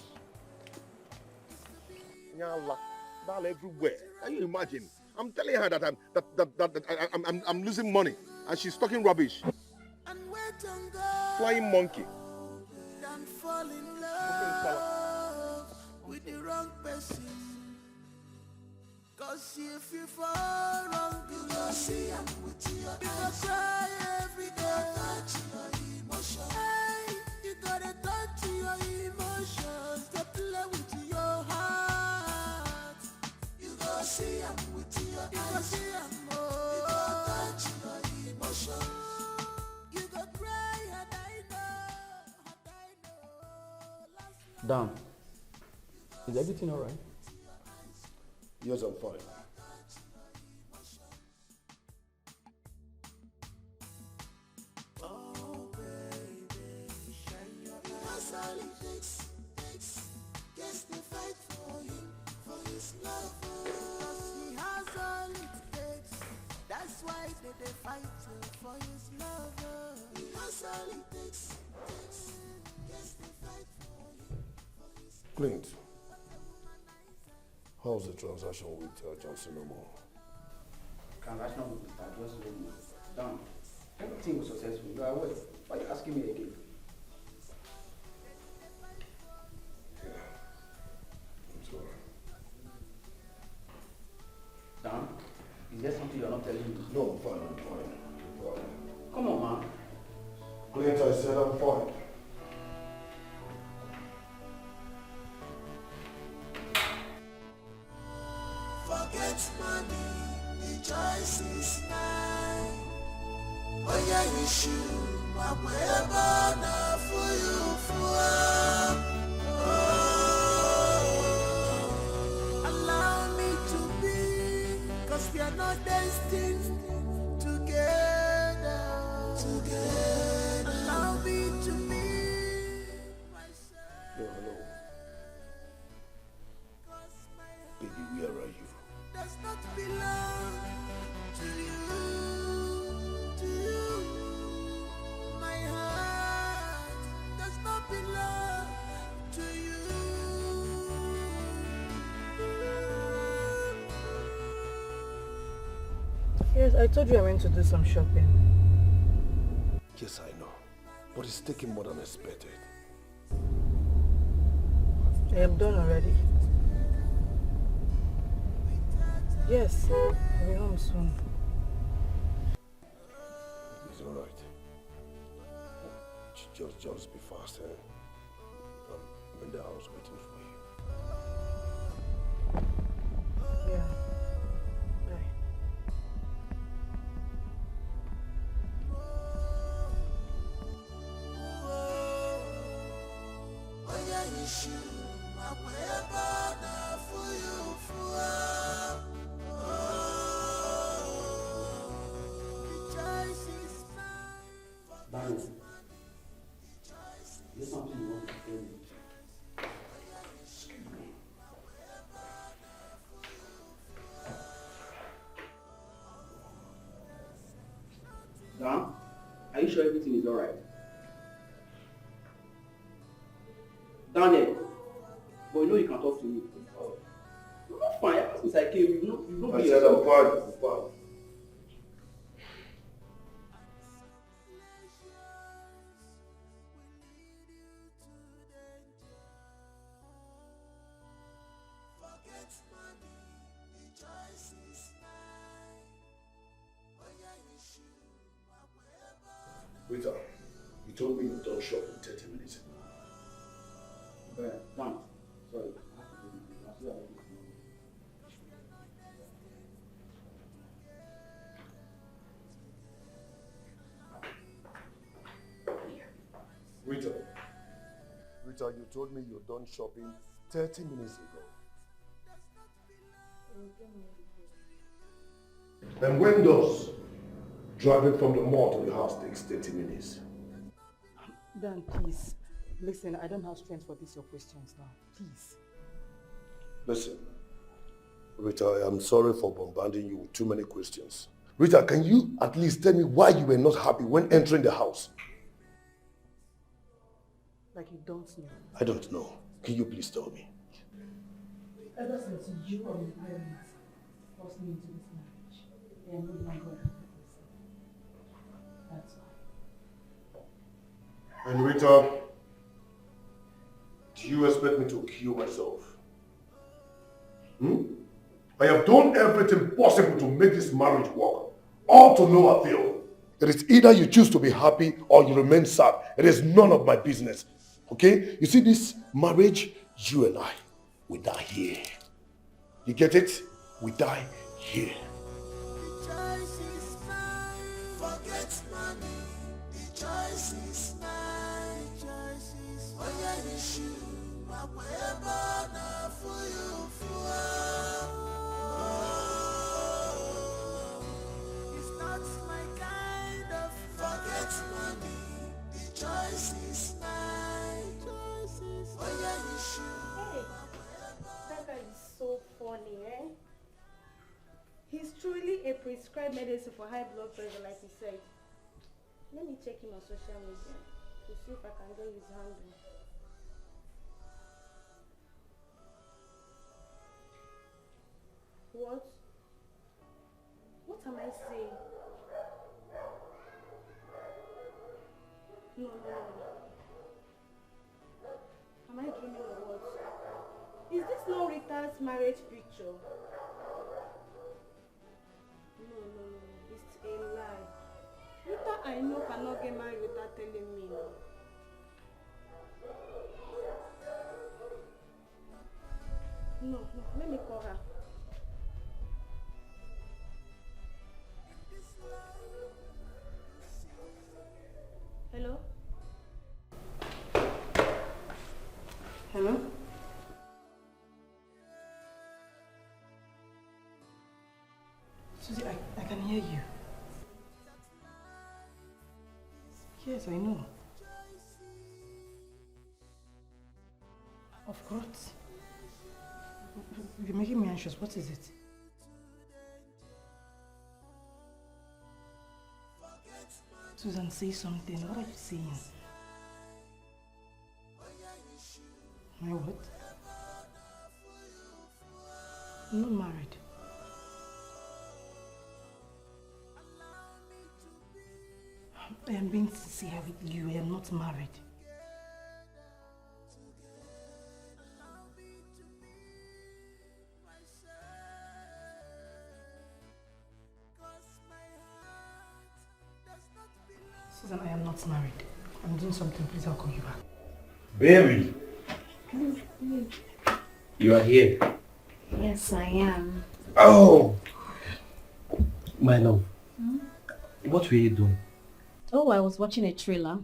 Nyala, ball everywhere. Can you imagine? I'm telling her that I'm losing money, and she's talking rubbish. Flying monkey. Don't fall in love with the wrong person. Cause if you fall wrong, you go see I'm with you. You go cry every day. Hey, you gotta touch your emotions. They play with your heart. You go see I'm with you. You go see I'm more. You go touch your emotions. You go cry and I know. Dan, is everything alright? Yes, I'm fine. That's why they fight for his love. He has all it takes. Yes, they fight for him. Clint, how's the transaction with Johnson no more? Transaction with Mr. Johnson done. Everything was successful. You are aware. Why are you asking me again? It's alright. Dan, is there something you're not telling me? No, I'm fine, I'm fine. Come on, man. Clint, I said I'm fine. Forget money, the choice is mine. Oh yeah, you should, my wherever now for you allow me to be, cause we are not destined together. Allow me to be myself. No, hello. Baby, where are you? Does not belong to you. My heart does not belong to you. Yes, I told you I went to do some shopping. Yes, I know. But it's taking more than expected. I am done already. Yes, I'll be home soon. It's alright. Just be fast, eh? I'm in the house waiting for you. Yeah. Oh yeah, you should. My wherever now for you Barry, there's something you want to tell me. Excuse me. Dan, are you sure everything is alright? Daniel, but you know you can talk to me. I'm not fine. Ever since I came, you know I said I'm fine. I'm fine. Rita, you told me you're done shopping 30 minutes ago. Dan, sorry. Rita, you told me you're done shopping 30 minutes ago. And when does driving from the mall to the house takes 30 minutes? Dan, please. Listen, I don't have strength for these your questions now. Please. Listen, Rita, I'm sorry for bombarding you with too many questions. Rita, can you at least tell me why you were not happy when entering the house? Like you don't know. I don't know. Can you please tell me? Ever since you and your parents forced me into this marriage, I am no longer happy with myself. That's why. And Rita, do you expect me to kill myself? I have done everything possible to make this marriage work, all to no avail. It is either you choose to be happy or you remain sad. It is none of my business. Okay? You see this marriage, you and I, we die here. You get it? We die here. The choice is mine. Forget money. The choice is mine. Oh yeah, you should. It's not my kind of forget money. The choice is mine. Oh yeah, you should. Hey, that guy is so funny, eh? He's truly a prescribed medicine for high blood pressure, like he said. Let me check him on social media to see if I can get his handle. What? What am I saying? No. Am I dreaming or what? Is this not Rita's marriage picture? No. It's a lie. Rita, I know, cannot get married without telling me. No. Let me call her. Hello? Hello? Susie, I can hear you. Yes, I know. Of course. You're making me anxious. What is it? Susan, say something. What are you saying? My what? I'm not married. I am being sincere with you. I am not married. Susan, I am not married. I'm doing something. Please, I'll call you back. Baby, you are here. Yes, I am. Oh, my love. What were you doing? Oh, I was watching a trailer.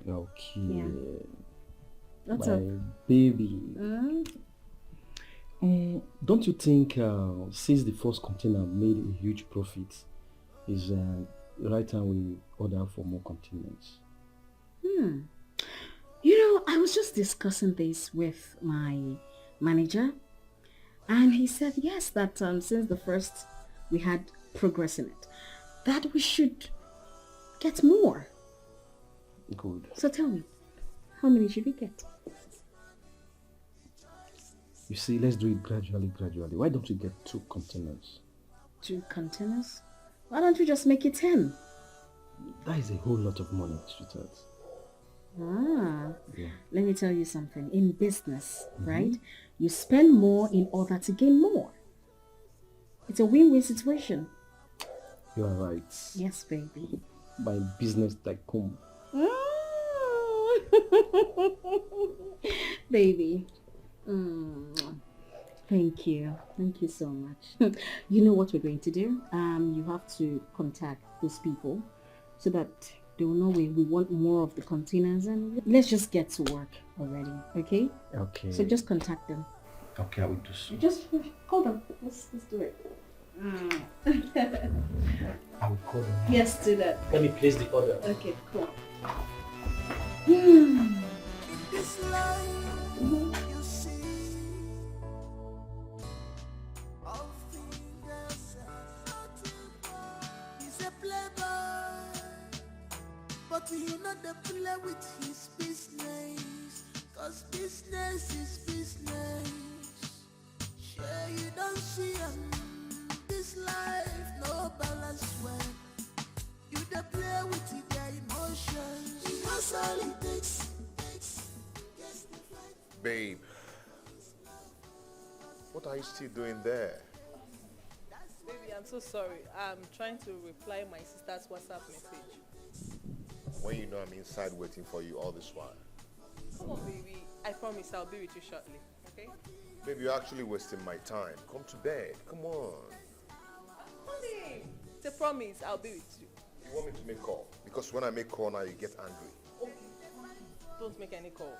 Okay. Yeah. What's my up? baby. Don't you think since the first container made a huge profit, is right time we order for more containers? You know, I was just discussing this with my manager, and he said yes, that since the first we had progress in it, that we should get more. Good. So tell me, how many should we get? You see, let's do it gradually. Why don't we get 2 containers? 2 containers? Why don't you just make it 10? That is a whole lot of money, sweetheart. Yeah. Let me tell you something. In business, right, you spend more in order to gain more. It's a win-win situation. You are right. Yes, baby. My business tycoon. Baby. Thank you so much. You know what we're going to do? You have to contact those people so that they will know we want more of the containers, and let's just get to work already. Okay? Okay. So just contact them. Okay, I will do so. Just call them. Let's do it. I will call them. Yes, do that. Let me place the order. Okay, cool. This life, you see, all fingers he's a playboy, but he not the play with his business, cause business is business. Sure, you don't see him. This life, no balance when you the play with their emotions. That's all it takes. Babe, what are you still doing there? Baby, I'm so sorry. I'm trying to reply my sister's WhatsApp message. When you know I'm inside waiting for you all this while. Come on, baby. I promise I'll be with you shortly, okay? Babe, you're actually wasting my time. Come to bed. Come on. Honey, it's a promise. I'll be with you. You want me to make call? Because when I make call now, you get angry. Okay. Don't make any call.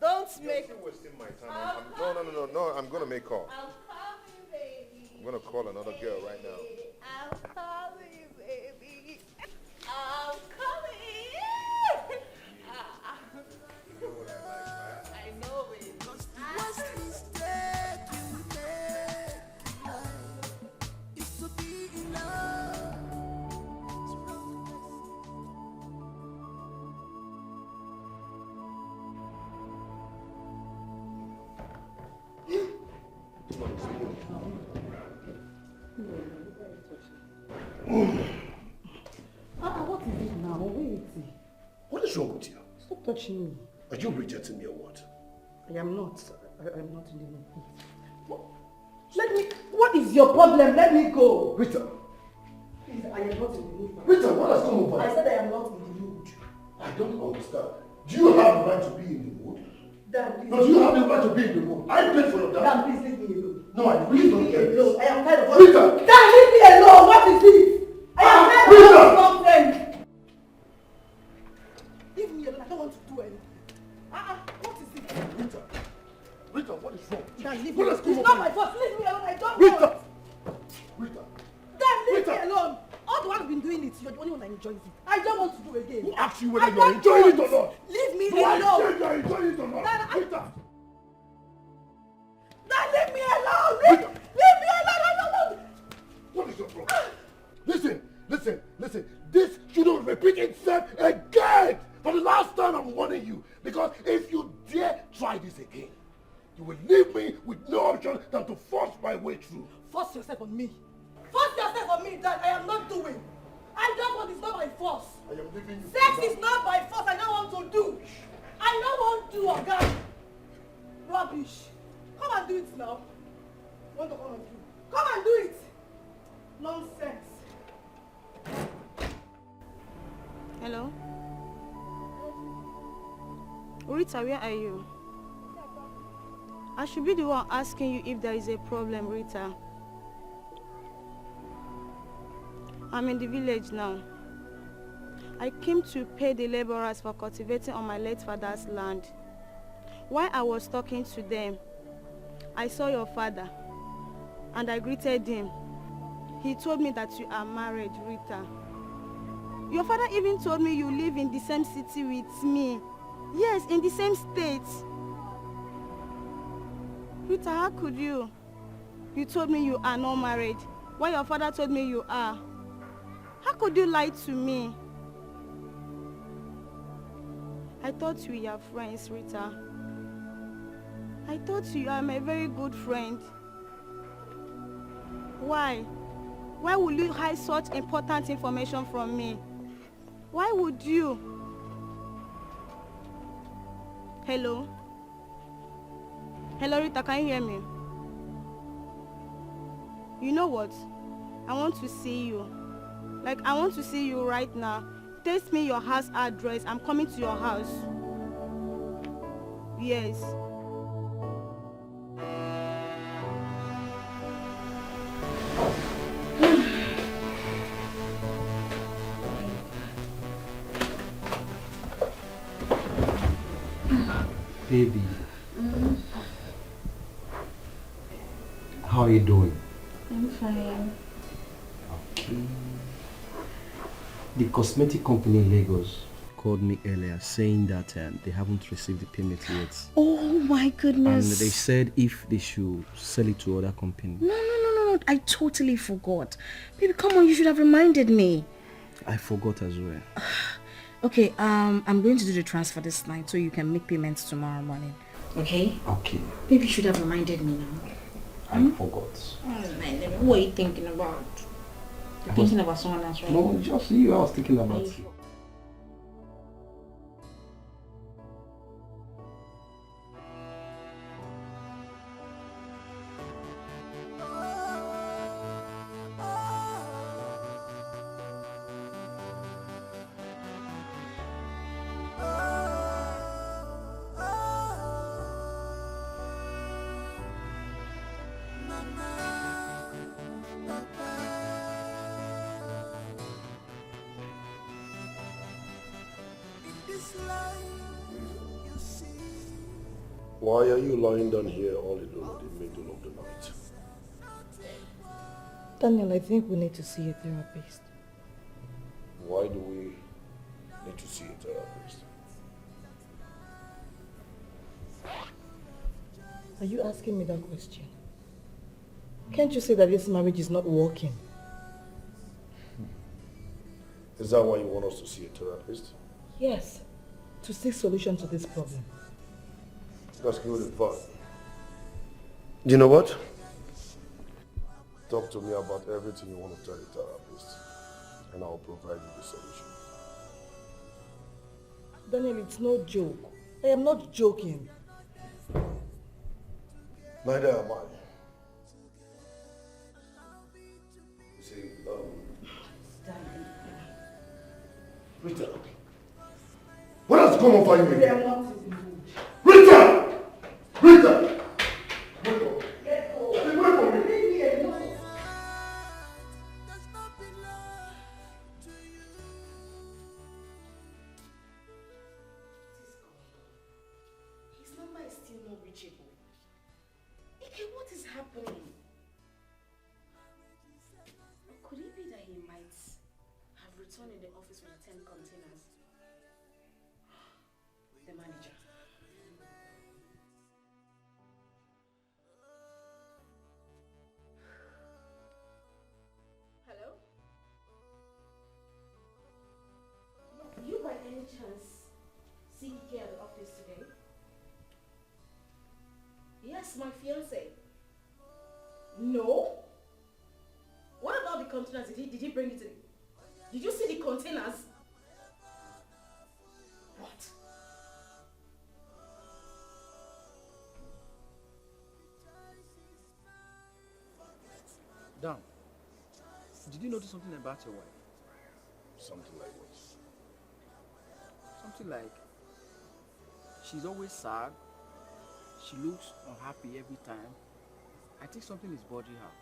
Don't make... You're wasting my time. No, I'm going to make call. I'm coming, baby. I'm going to call another girl right now. I'm coming, baby. I'm coming. You know what I like, right? I know it. What's mistake you make in life is to be in love. What is it now? Wait. What is wrong with you? Stop touching me. Are you rejecting me or what? I am not. I am not in the mood. Let me... What is your problem? Let me go. Rita. Please, I am not in the mood. Rita, what has come over? I said I am not in the mood. I don't understand. Do you have the right to be in the mood? Dan, please. No, do you have the right to be in the mood? I paid for your dad. Dan, please leave me alone. No, I really don't get Leave me alone. this. I am tired of... Rita! Dan, leave me alone. What is it? I am tired of Rita! this nonsense. Leave me alone. I don't want to do anything. What is it? Rita, what is wrong? Dan, leave me What alone. has come It's over not you? my fault. Leave me alone. I don't Rita! want. Rita! Dan, leave Rita! me alone. All the while I've been doing it, you're the only one that enjoys it. I don't want to do again. Who asked you whether you are enjoying it or not? Leave me Do I alone. say you are enjoying it or not? Dan, Rita! Dan, leave me alone. Leave me alone. I don't want. What is your problem? Listen. This shouldn't repeat itself again. For the last time, I'm warning you. Because if you dare try this again, you will leave me with no option than to force my way through. Force yourself on me. Force yourself on me that I am not doing. I don't want. It's not by force. I am leaving you. Sex is not by force. I don't want to do. I don't want to, Oga. Rubbish. Come and do it now. Want to come and do? Come and do it. Nonsense. Hello? Rita, where are you? I should be the one asking you if there is a problem, Rita. I'm in the village now. I came to pay the laborers for cultivating on my late father's land. While I was talking to them, I saw your father and I greeted him. He told me that you are married, Rita. Your father even told me you live in the same city with me. Yes, in the same state. Rita, how could you? You told me you are not married, while your father told me you are. How could you lie to me? I thought we were friends, Rita. I thought you are my very good friend. Why? Why would you hide such important information from me? Why would you? Hello? Hello, Rita, can you hear me? You know what? I want to see you. Like, I want to see you right now. Text me your house address. I'm coming to your house. Yes. Baby, how are you doing? I'm fine. Okay. The cosmetic company in Lagos called me earlier saying that they haven't received the payment yet. Oh my goodness. And they said if they should sell it to other companies. No. I totally forgot. Baby, come on, you should have reminded me. I forgot as well. Okay, I'm going to do the transfer this night so you can make payments tomorrow morning. Okay? Okay. Baby, you should have reminded me now. I forgot. Oh, man, what are you thinking about? You're thinking about someone else, right? No, just you. I was thinking about you. This life you see Why are you lying down here all alone in the middle of the night? Daniel, I think we need to see a therapist. Why do we need to see a therapist? Are you asking me that question? Can't you say that this marriage is not working? Is that why you want us to see a therapist? Yes, to seek solution to this problem. That's good advice. You know what? Talk to me about everything you want to tell the therapist, and I'll provide you the solution. Daniel, it's no joke. I am not joking. Neither am I. You see, Rita, what has come over you again? Rita! Rita! Wake up. Wait for me. Leave me alone. His number is still not reachable. Dikeh, what is happening? Could it be that he might have returned in the office with the 10 containers? The manager. Hello? Do you by any chance see Dikeh at the office today? Yes, my fiance. No? What about the containers? Did he bring it in? Did you see the containers? What? Dan, did you notice something about your wife? Something like what? Something like she's always sad. She looks unhappy every time. I think something is bothering her.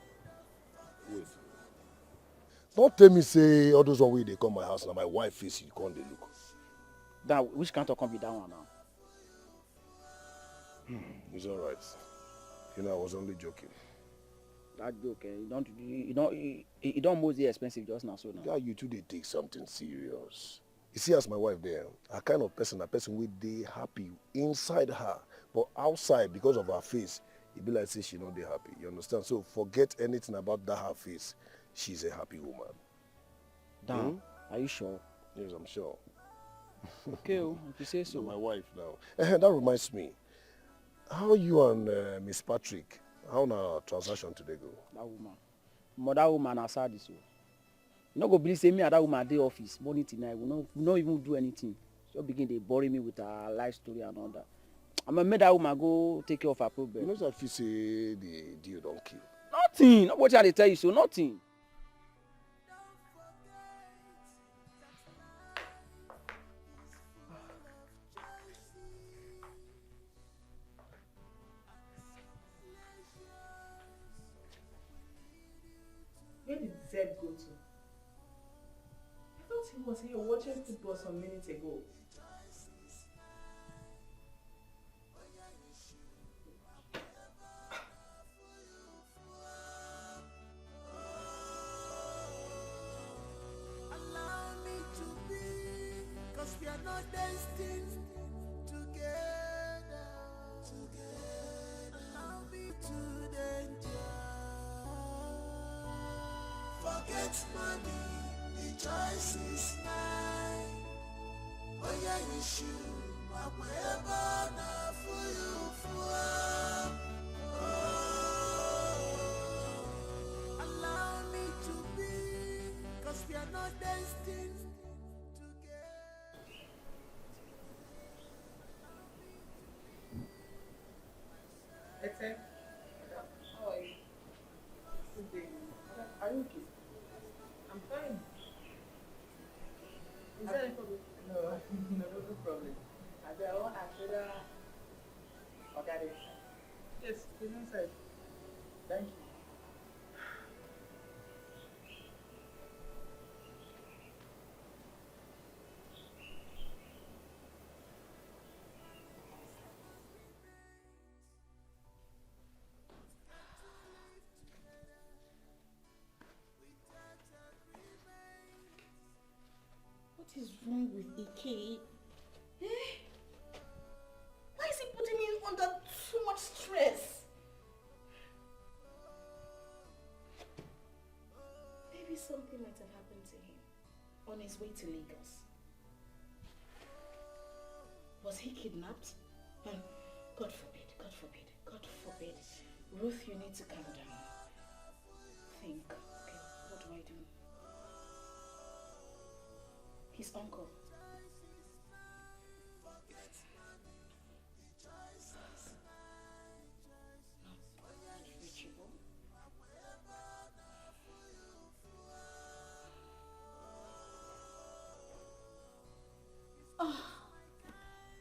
Wait. Don't tell me say all those one way they come my house now my wife face you can't they look. Dan, which kind of come be that one now? It's alright. You know I was only joking. That joke, you don't mostly expensive just now, so now. Yeah, you two they take something serious. You see, as my wife there, a kind of person, a person with they happy inside her, but outside because of her face, it be like say she not they happy. You understand? So forget anything about that her face. She's a happy woman. Dan, are you sure? Yes, I'm sure. Okay, if you say so. My wife now. That reminds me. How you and Miss Patrick? How na transaction today go? That woman. That woman has sad this. You not go believe say me and that woman at the office morning till night. We not even do anything. She begin they bury me with her life story and all that. I'm gonna make that woman go take care of her problem. You know that if you say the deal don't kill. Nothing. Not what they tell you so. Nothing. Where did Zed go to? I thought he was here watching football some minutes ago. Allow me to be, 'cause we are not destined together. Allow me to danger. Forget money, the choice is mine. Oh yeah, you should. I'm ever not for you for. Allow me to be, 'cause we are not destined together. Dikeh, how are you? Good day. Are you okay? I'm fine. Is there any problem? No, no problem. I want to okay. Yes, he's inside. Thank you. Dikeh. Eh? Why is he putting me under too much stress? Maybe something might have happened to him on his way to Lagos. Was he kidnapped? God forbid, God forbid, God forbid. Ruth, you need to calm down. Think, okay, what do I do? His uncle.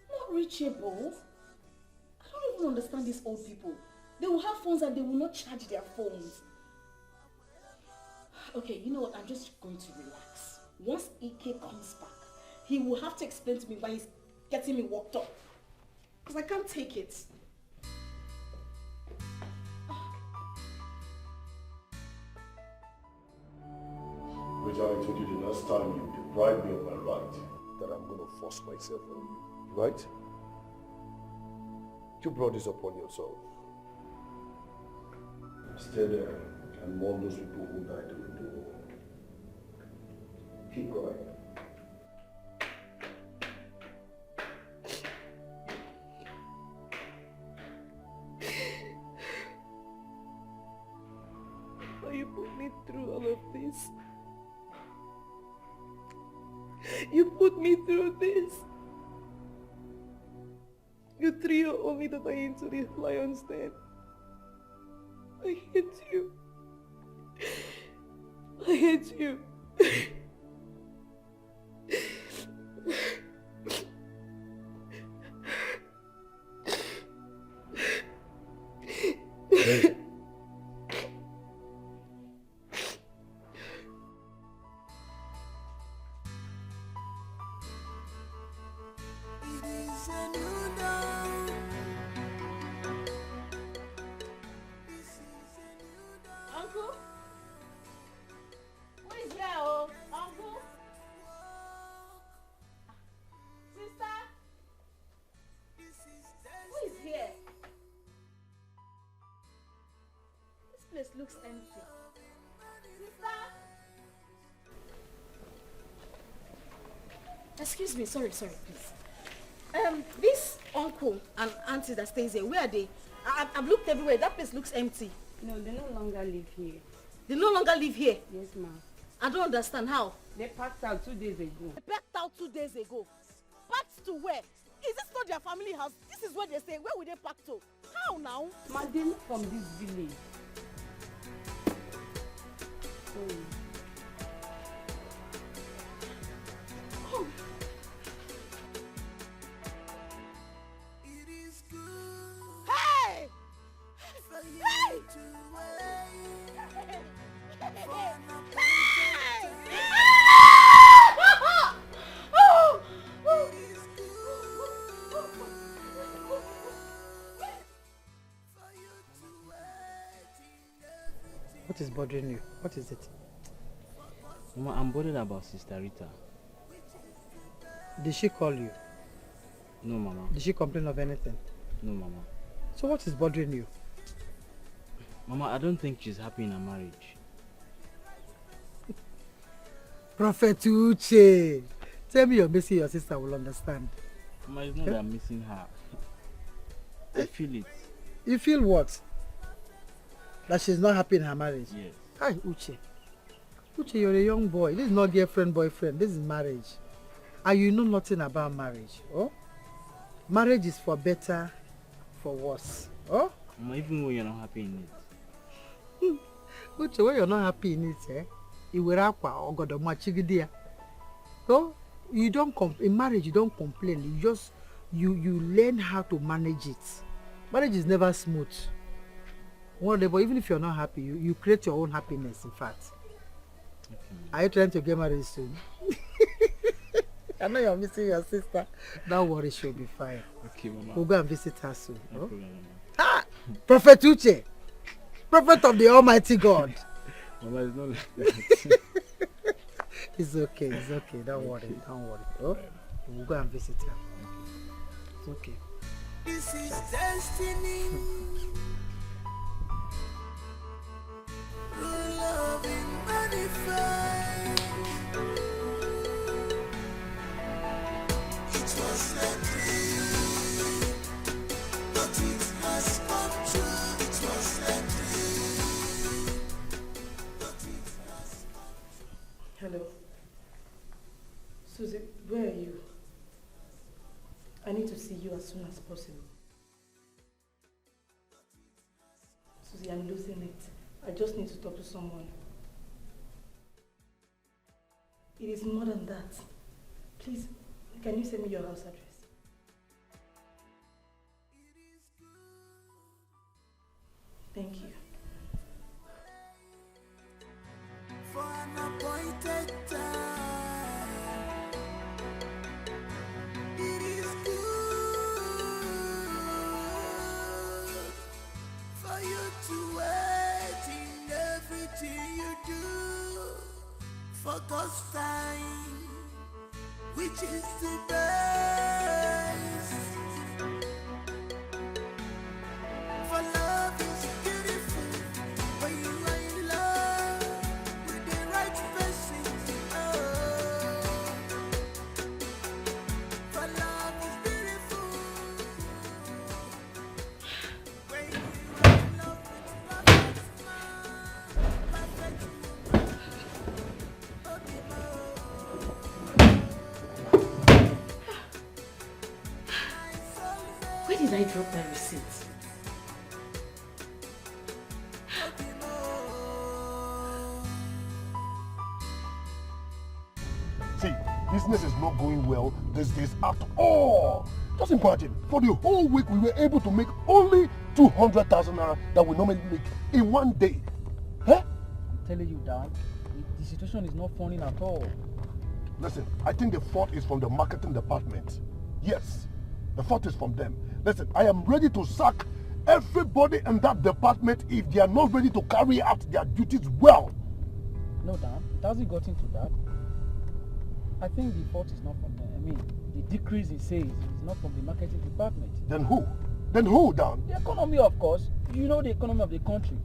Not reachable. I don't even understand these old people. They will have phones and they will not charge their phones. Okay, you know what? I'm just going to relax. Once Ike comes back, he will have to explain to me why he's getting me worked up. Because I can't take it. Rachel, I told you the last time you deprived me of my right, that I'm going to force myself on you. Right? You brought this upon yourself. Stay there and mourn those people who died in the war. Keep going. Why you put me through all of this? You put me through this. You threw your only daughter into the lion's den. I hate you. I hate you. Hey. Uncle? Who is there, oh? Uncle? Sister? Who is here? This place looks empty. Sister? Excuse me, sorry, please. This uncle and auntie that stays here, where are they? I've looked everywhere. That place looks empty. No, they no longer live here. They no longer live here? Yes, ma'am. I don't understand how. They packed out 2 days ago. They packed out 2 days ago. Packed to where? Is this not their family house? This is what they say. Where will they pack to? How now? Ma, they not from this village. Oh. Oh. Hey! Hey! What is bothering you? What is it? Mama, I'm bothered about Sister Rita. Did she call you? No, Mama. Did she complain of anything? No, Mama. So what is bothering you? Mama, I don't think she's happy in her marriage. Prophet Uche, tell me you're missing your sister, will understand. Mama, it's not that I'm missing her. I feel it. You feel what? That she's not happy in her marriage? Yes. Hi, Uche. Uche, you're a young boy. This is not girlfriend, boyfriend. This is marriage. And you know nothing about marriage. Oh? Marriage is for better, for worse. Oh? Mama, even when you're not happy in it. Uche, when you're not happy in it, so you don't in marriage you don't complain. You learn how to manage it. Marriage is never smooth. One day, but even if you're not happy, you create your own happiness. In fact, okay. Are you trying to get married soon? I know you're missing your sister. Don't worry, she'll be fine. Okay, Mama. We'll go and visit her soon. No problem, ah, Prophet Uche, prophet of the Almighty God. Mama, it's not like that. It's okay, it's okay. Don't worry, don't worry. Oh? We'll go and visit her. It's okay. This is destiny. Love in manifest. It was a dream, but it has come true. It was a dream, but it has come true. Hello. Susie, where are you? I need to see you as soon as possible. Susie, I'm losing it. I just need to talk to someone. It is more than that. Please, can you send me your house address? Thank you. For an appointed time, it is good for you to wait in everything you do for God's time, which is the best. For love is beautiful when you are in love with the right person. Oh, for love is beautiful when you are in love with perfect man, perfect woman. Where did I drop my receipt? See, business is not going well these days at all. Just imagine, for the whole week we were able to make only 200,000 naira that we normally make in one day. Huh? I'm telling you, Dan, the situation is not funny at all. Listen, I think the fault is from the marketing department. Yes, the fault is from them. Listen, I am ready to sack everybody in that department if they are not ready to carry out their duties well. No, Dan, it hasn't gotten to that. I think the fault is not from them. I mean, the decrease in sales is not from the marketing department. Then who? Then who, Dan? The economy, of course. You know the economy of the country.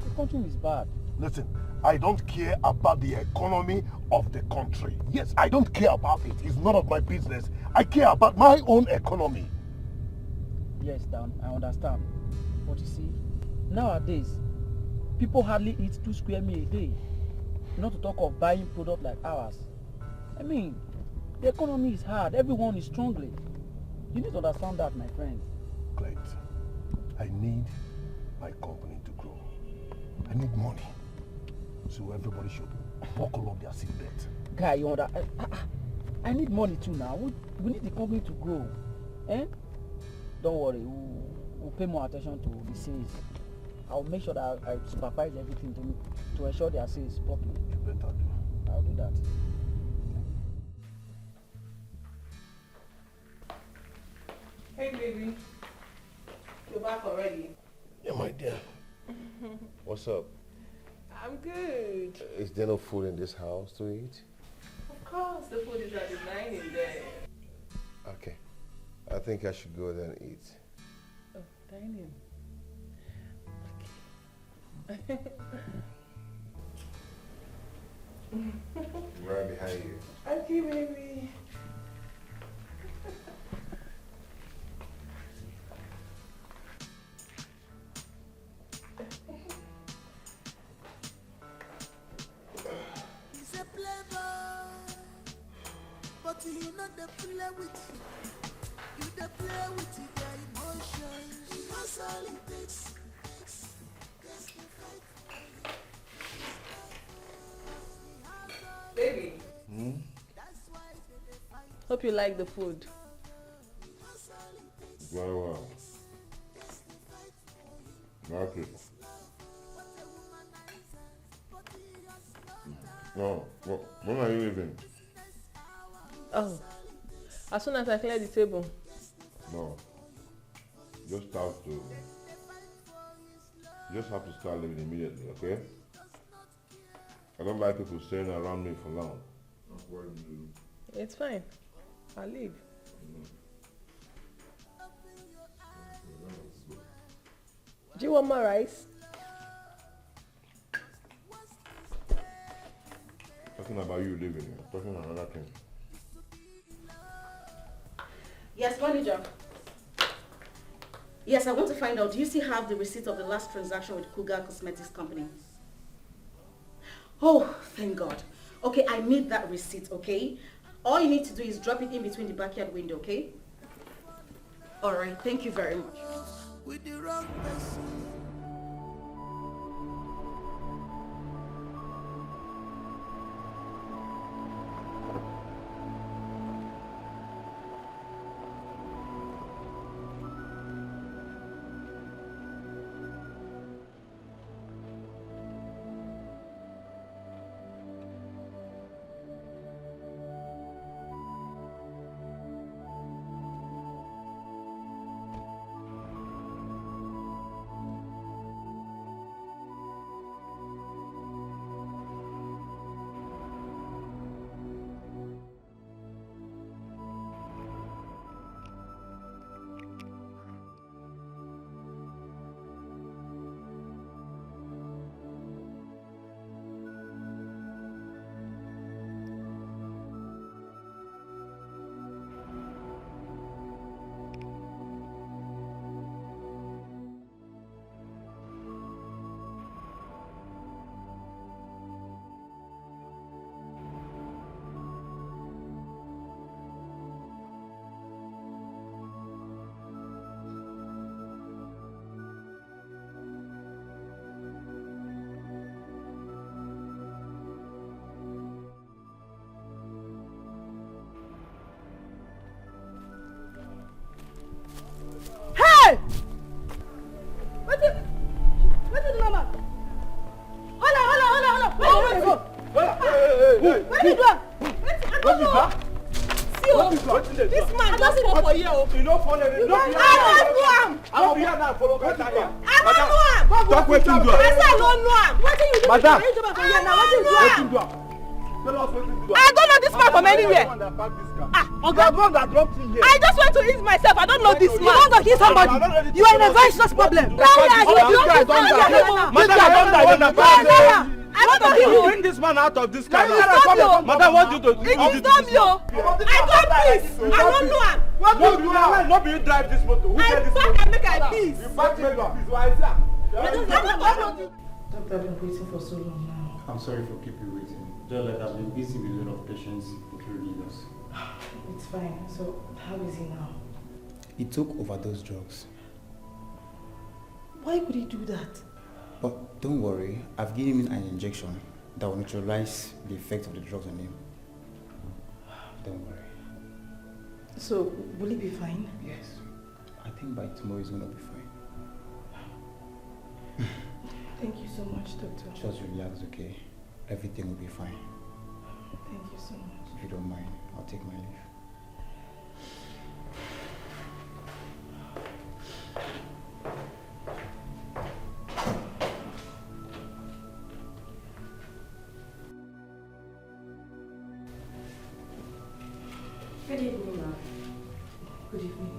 The country is bad. Listen, I don't care about the economy of the country. Yes, I don't care about it. It's none of my business. I care about my own economy. Yes, Dan, I understand. But you see, nowadays, people hardly eat 2 square meals a day. Not to talk of buying products like ours. I mean, the economy is hard. Everyone is struggling. You need to understand that, my friend. Clint, I need my company to grow. I need money. So everybody should buckle up their seatbelt. Guy, you understand? I need money too now. We need the company to grow. Eh? Don't worry, we'll pay more attention to the sales. I'll make sure that I supervise everything to ensure their sales properly. You better do. I'll do that. Hey, baby. You're back already? Yeah, my dear. What's up? I'm good. Is there no food in this house to eat? Of course, the food is at the dining there. Okay. I think I should go there and eat. Oh, dining. Okay. Right behind you. Okay, baby. He's a playboy, but you not the play with you. You the play with your emotions. That's all it takes. Baby. Hmm? Hope you like the food. Very well. Like it. No, when are you leaving? Oh, as soon as I clear the table. No. Just have to. You just have to start living immediately, okay? I don't like people staying around me for long. It's fine. I leave. Do you want more rice? Talking about you leaving here. Talking about another thing. Yes, manager. Yes, I want to find out, do you still have the receipt of the last transaction with Cougar Cosmetics Company? Oh, thank God. Okay, I need that receipt, okay? All you need to do is drop it in between the backyard window, okay? All right, thank you very much. With the wrong person. Madam! I don't know this man from anywhere. I just went to ease myself. I don't know this man. You want to kill somebody? You are in a very serious problem. I want to kill you. Bring this man out of this car. Madam, what do you do? Stop you. I got peace. I don't know him. What do you do? Not be you drive this motor. Who said this motor? I make a peace. You back me up. Why is that? Doctor, I've been waiting for so long now. I'm sorry for keeping you waiting. Just like I've been busy with a lot of patients, including yours. It's fine. So, how is he now? He took overdose drugs. Why would he do that? But don't worry, I've given him an injection that will neutralize the effect of the drugs on him. Don't worry. So, will he be fine? Yes. I think by tomorrow he's going to be fine. Thank you so much, Doctor. Just relax, okay? Everything will be fine. Thank you so much. If you don't mind, I'll take my leave. Good evening, ma'am. Good evening.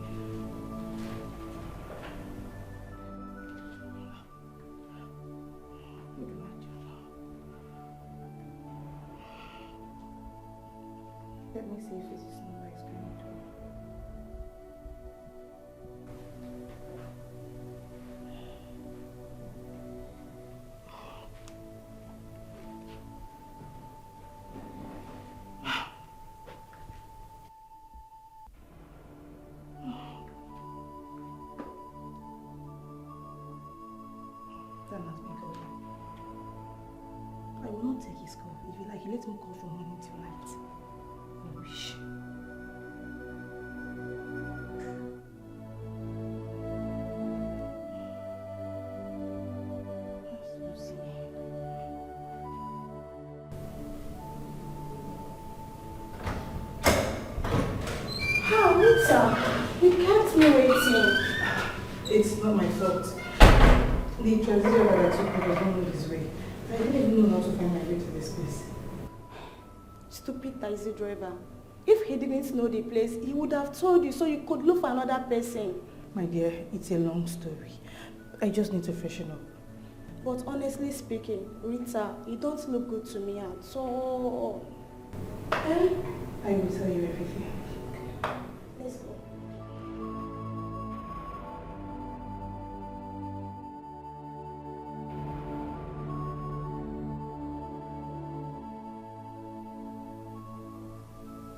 Let me see if this number is coming through. That has been calling. I will not take his call. If you like, let me call from morning till night. I wish. How, Rita? You kept me waiting. It's not my fault. The transit driver that took me does not know this way. I didn't even know how to find my way to this place. Stupid taxi driver. If he didn't know the place, he would have told you so you could look for another person. My dear, it's a long story. I just need to freshen up. But honestly speaking, Rita, you don't look good to me at all. I will tell you everything. Let's go.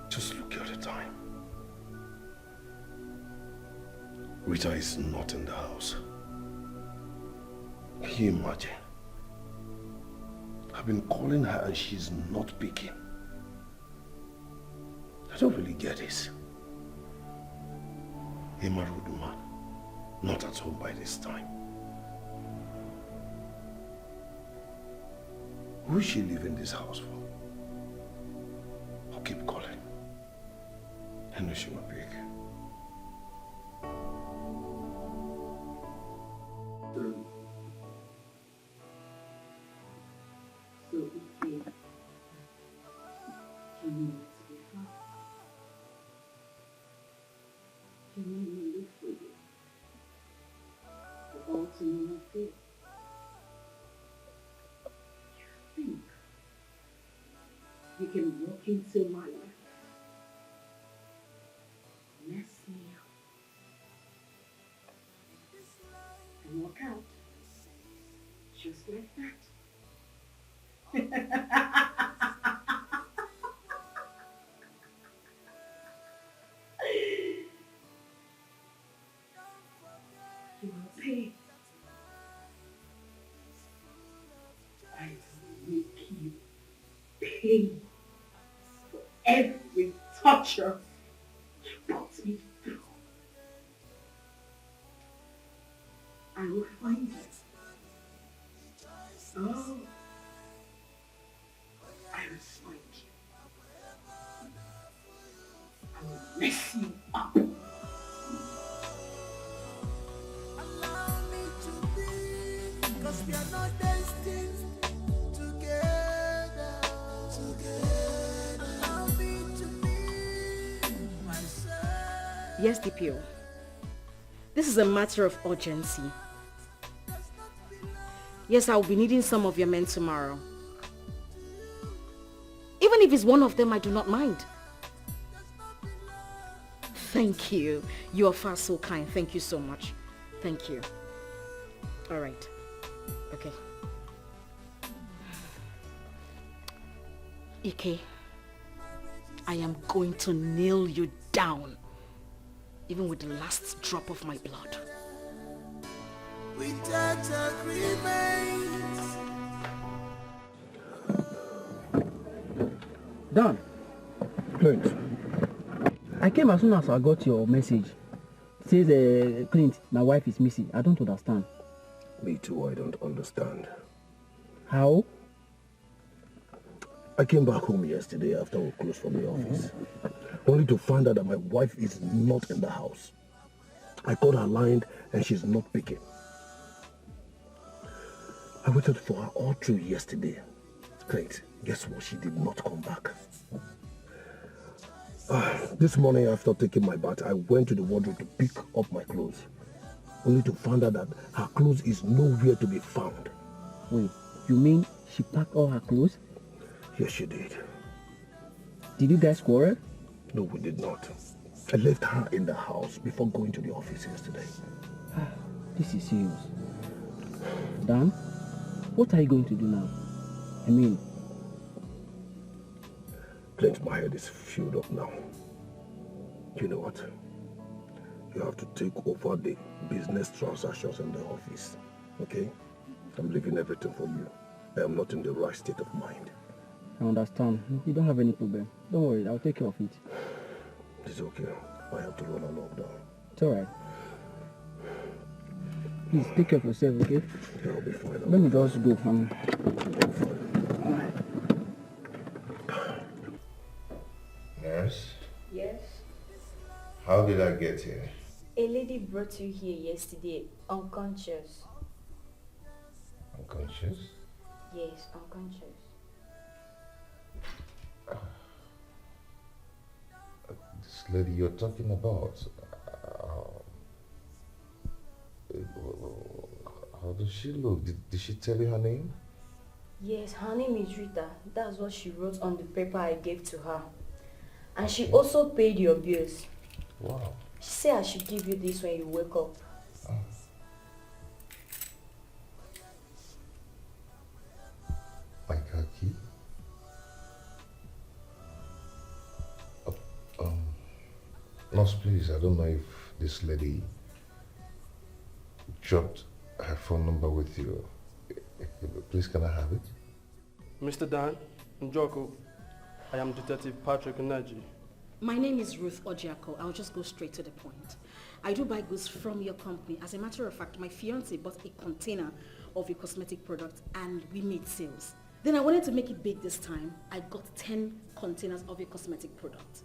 Just look at the time. Rita is not in the house. Can you imagine? I've been calling her and she's not picking. I don't really get this. A married woman, not at home by this time. Who is she leaving this house for? I'll keep calling. I know she will pick. So, Ike, can you wait to be far? Can you let me look for you? For all to know and feel? Think you can walk into my life, mess me up, and walk out just like that. You will pay. I will make you pay for every torture you put me through. I will find you. Oh. I will find you. I will mess you up. Cause we are not destined together. Allow me to be myself. Yes, DPO. This is a matter of urgency. Yes, I'll be needing some of your men tomorrow. Even if it's one of them, I do not mind. Thank you. You are far so kind. Thank you so much. Thank you. All right. Okay. Ike, I am going to nail you down, even with the last drop of my blood. Without agreement. Dan. Clint. I came as soon as I got your message. It says, Clint, my wife is missing. I don't understand. Me too, I don't understand. How? I came back home yesterday after we closed from the office, only to find out that my wife is not in the house. I called her line and she's not picking. I waited for her all through yesterday. Great. Guess what? She did not come back. This morning after taking my bath, I went to the wardrobe to pick up my clothes, only to find out that her clothes is nowhere to be found. Wait, you mean she packed all her clothes? Yes, she did. Did you guys quarrel? No, we did not. I left her in the house before going to the office yesterday. This is serious. Dan, what are you going to do now? I mean... Clint, my head is filled up now. You know what? You have to take over the business transactions in the office, okay? I'm leaving everything for you. I am not in the right state of mind. I understand. You don't have any problem. Don't worry, I'll take care of it. It's okay. I have to run a lockdown. It's alright. Please take care of yourself, okay? Yeah, I'll be fine. Let me just go. Nurse, Yes? how did I get here? A lady brought you here yesterday, unconscious. Unconscious? Yes, unconscious. lady you're talking about? How does she look? Did she tell you her name? Yes, her name is Rita. That's what she wrote on the paper I gave to her. And she also paid your bills. Wow. She said I should give you this when you wake up. My car key? Nurse, please, I don't know if this lady dropped her phone number with you. Please, can I have it? Mr. Dan, Njoko, I am Detective Patrick Naji. My name is Ruth Ojiako. I'll just go straight to the point. I do buy goods from your company. As a matter of fact, my fiancé bought a container of your cosmetic product and we made sales. Then I wanted to make it big this time. I got 10 containers of your cosmetic product.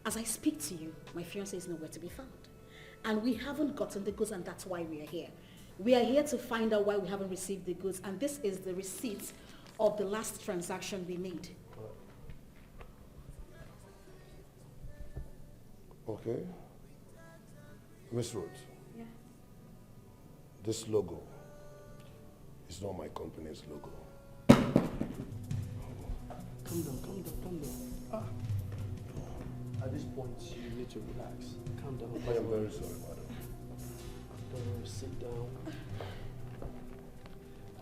As I speak to you, my fiancé is nowhere to be found. And we haven't gotten the goods, and that's why we are here. We are here to find out why we haven't received the goods, and this is the receipt of the last transaction we made. Okay. Miss Ruth. Yeah. This logo is not my company's logo. Calm down. At this point, you need to relax. Calm down. I am very sorry, madam. Sit down.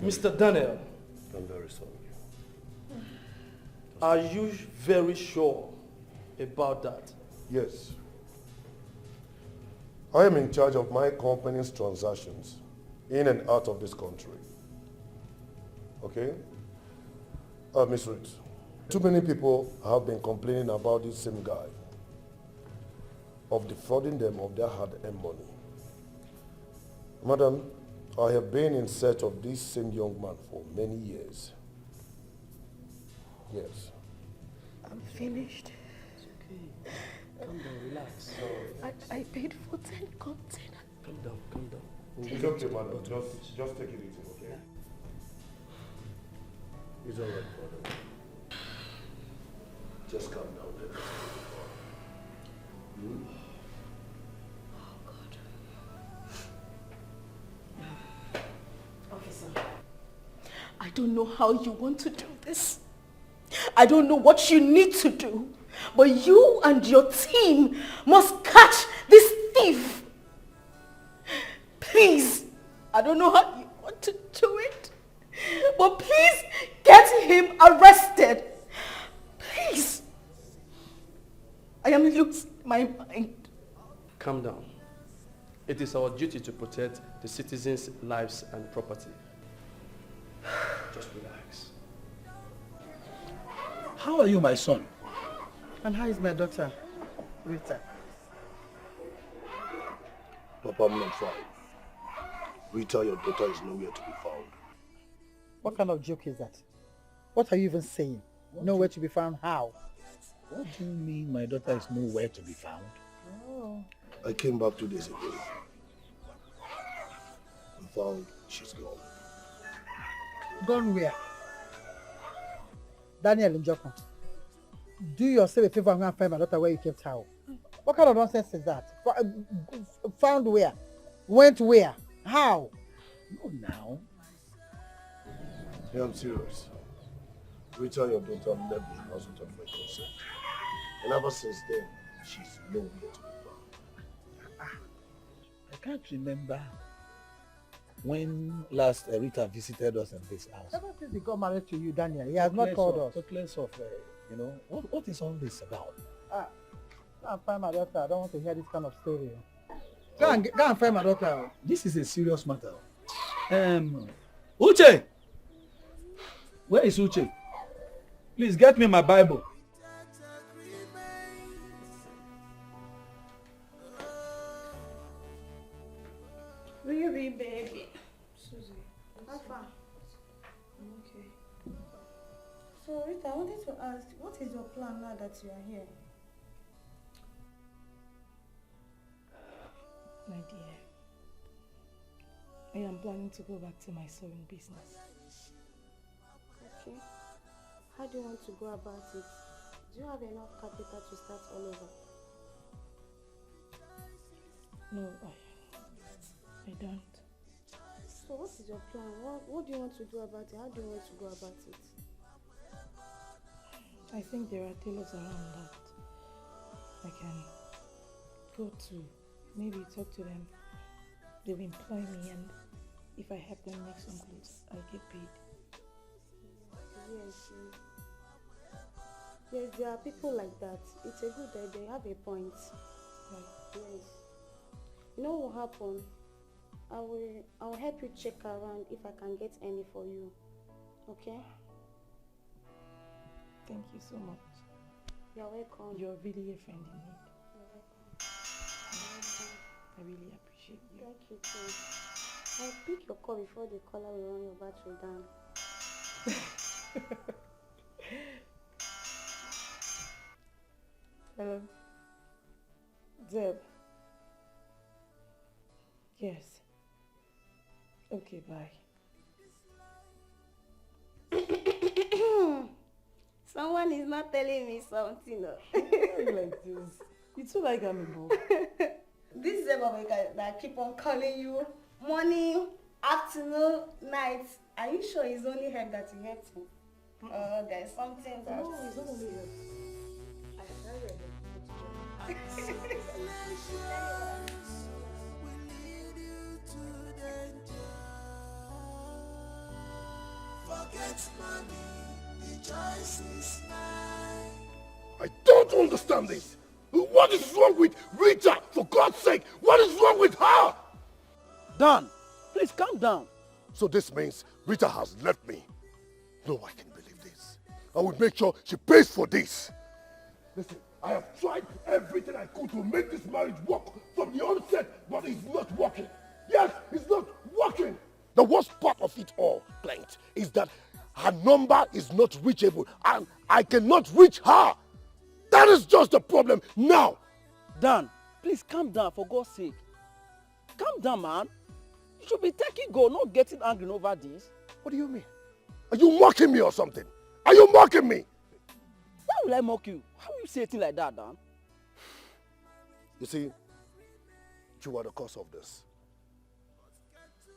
Mr. Daniel. I'm very sorry. Are you very sure about that? Yes. I am in charge of my company's transactions in and out of this country. Okay? Miss Ruth, too many people have been complaining about this same guy, of defrauding them of their hard-earned money. Madam, I have been in search of this same young man for many years. Yes. I'm finished. It's okay. Calm down, relax. I paid for 10 containers. Calm down. It's okay, madam. Just take it easy, okay? It's all right, madam. Just calm down there. Officer. I don't know how you want to do this. I don't know what you need to do. But you and your team must catch this thief. Please. I don't know how you want to do it. But please get him arrested. Please. I am losing my mind. Calm down. It is our duty to protect the citizens' lives and property. Just relax. How are you, my son? And how is my daughter, Rita? Papa, I'm not fine. Rita, your daughter is nowhere to be found. What kind of joke is that? What are you even saying? Nowhere to be found how? What do you mean my daughter is nowhere to be found? Oh. I came back 2 days ago and found she's gone. Gone where? Daniel Njoko, do yourself a favor and go and find my daughter where you kept her. What kind of nonsense is that? Found where? Went where? How? No, now. Yeah, I'm serious. Rita, your daughter, left the house without my consent. And ever since then, she's nowhere to be found. I can't remember when last Rita visited us in this house. Ever since he got married to you, Daniel, he has not called us. Talk less of, what is all this about? Go and find my daughter. I don't want to hear this kind of story. Go and find my daughter. This is a serious matter. Uche! Where is Uche? Please get me my Bible. Really, baby. Susie, how far? Okay. So, Rita, I wanted to ask, what is your plan now that you are here? My dear, I am planning to go back to my sewing business. Okay. How do you want to go about it? Do you have enough capital to start all over? No, I don't. So what is your plan? What do you want to do about it? How do you want to go about it? I think there are tailors around that I can go to, maybe talk to them. They'll employ me, and if I help them make some clothes, I'll get paid. Yes, yes, there are people like that. It's a good idea. They have a point. Right. Yes. You know what will happen? I will help you check around if I can get any for you. Okay? Thank you so much. You're welcome. You're really a friend in need. You're welcome. I really appreciate you. Thank you too. I'll pick your call before the caller will run your battery down. Hello? Zeb? Yes. Okay, bye. Someone is not telling me something. No? Why you like this? You too like amiibo. This is a that keep on calling you morning, afternoon, night. Are you sure it's only head that you hate him? There's something that... No, it's not only head. I heard it. Forget money, the choice is mine. I don't understand this. What is wrong with Rita? For God's sake, what is wrong with her? Dan, please calm down. So this means Rita has left me. No, I can believe this. I will make sure she pays for this. Listen, I have tried everything I could to make this marriage work from the onset, but it's not working. Yes, it's not working. The worst part of it all, Clint, is that her number is not reachable and I cannot reach her. That is just the problem now. Dan, please calm down for God's sake. Calm down, man. You should be taking go, not getting angry over this. What do you mean? Are you mocking me or something? Are you mocking me? Why will I mock you? How will you say a thing like that, Dan? You see, you are the cause of this.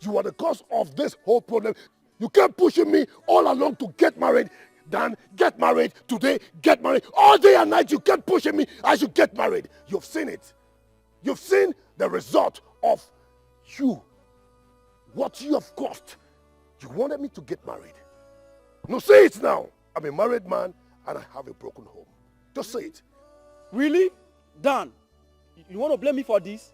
You are the cause of this whole problem. You kept pushing me all along to get married. Dan, get married. Today, get married. All day and night you kept pushing me I should get married. You've seen it. You've seen the result of you. What you have caused. You wanted me to get married. No, say it now. I'm a married man and I have a broken home. Just say it. Really? Dan, you want to blame me for this?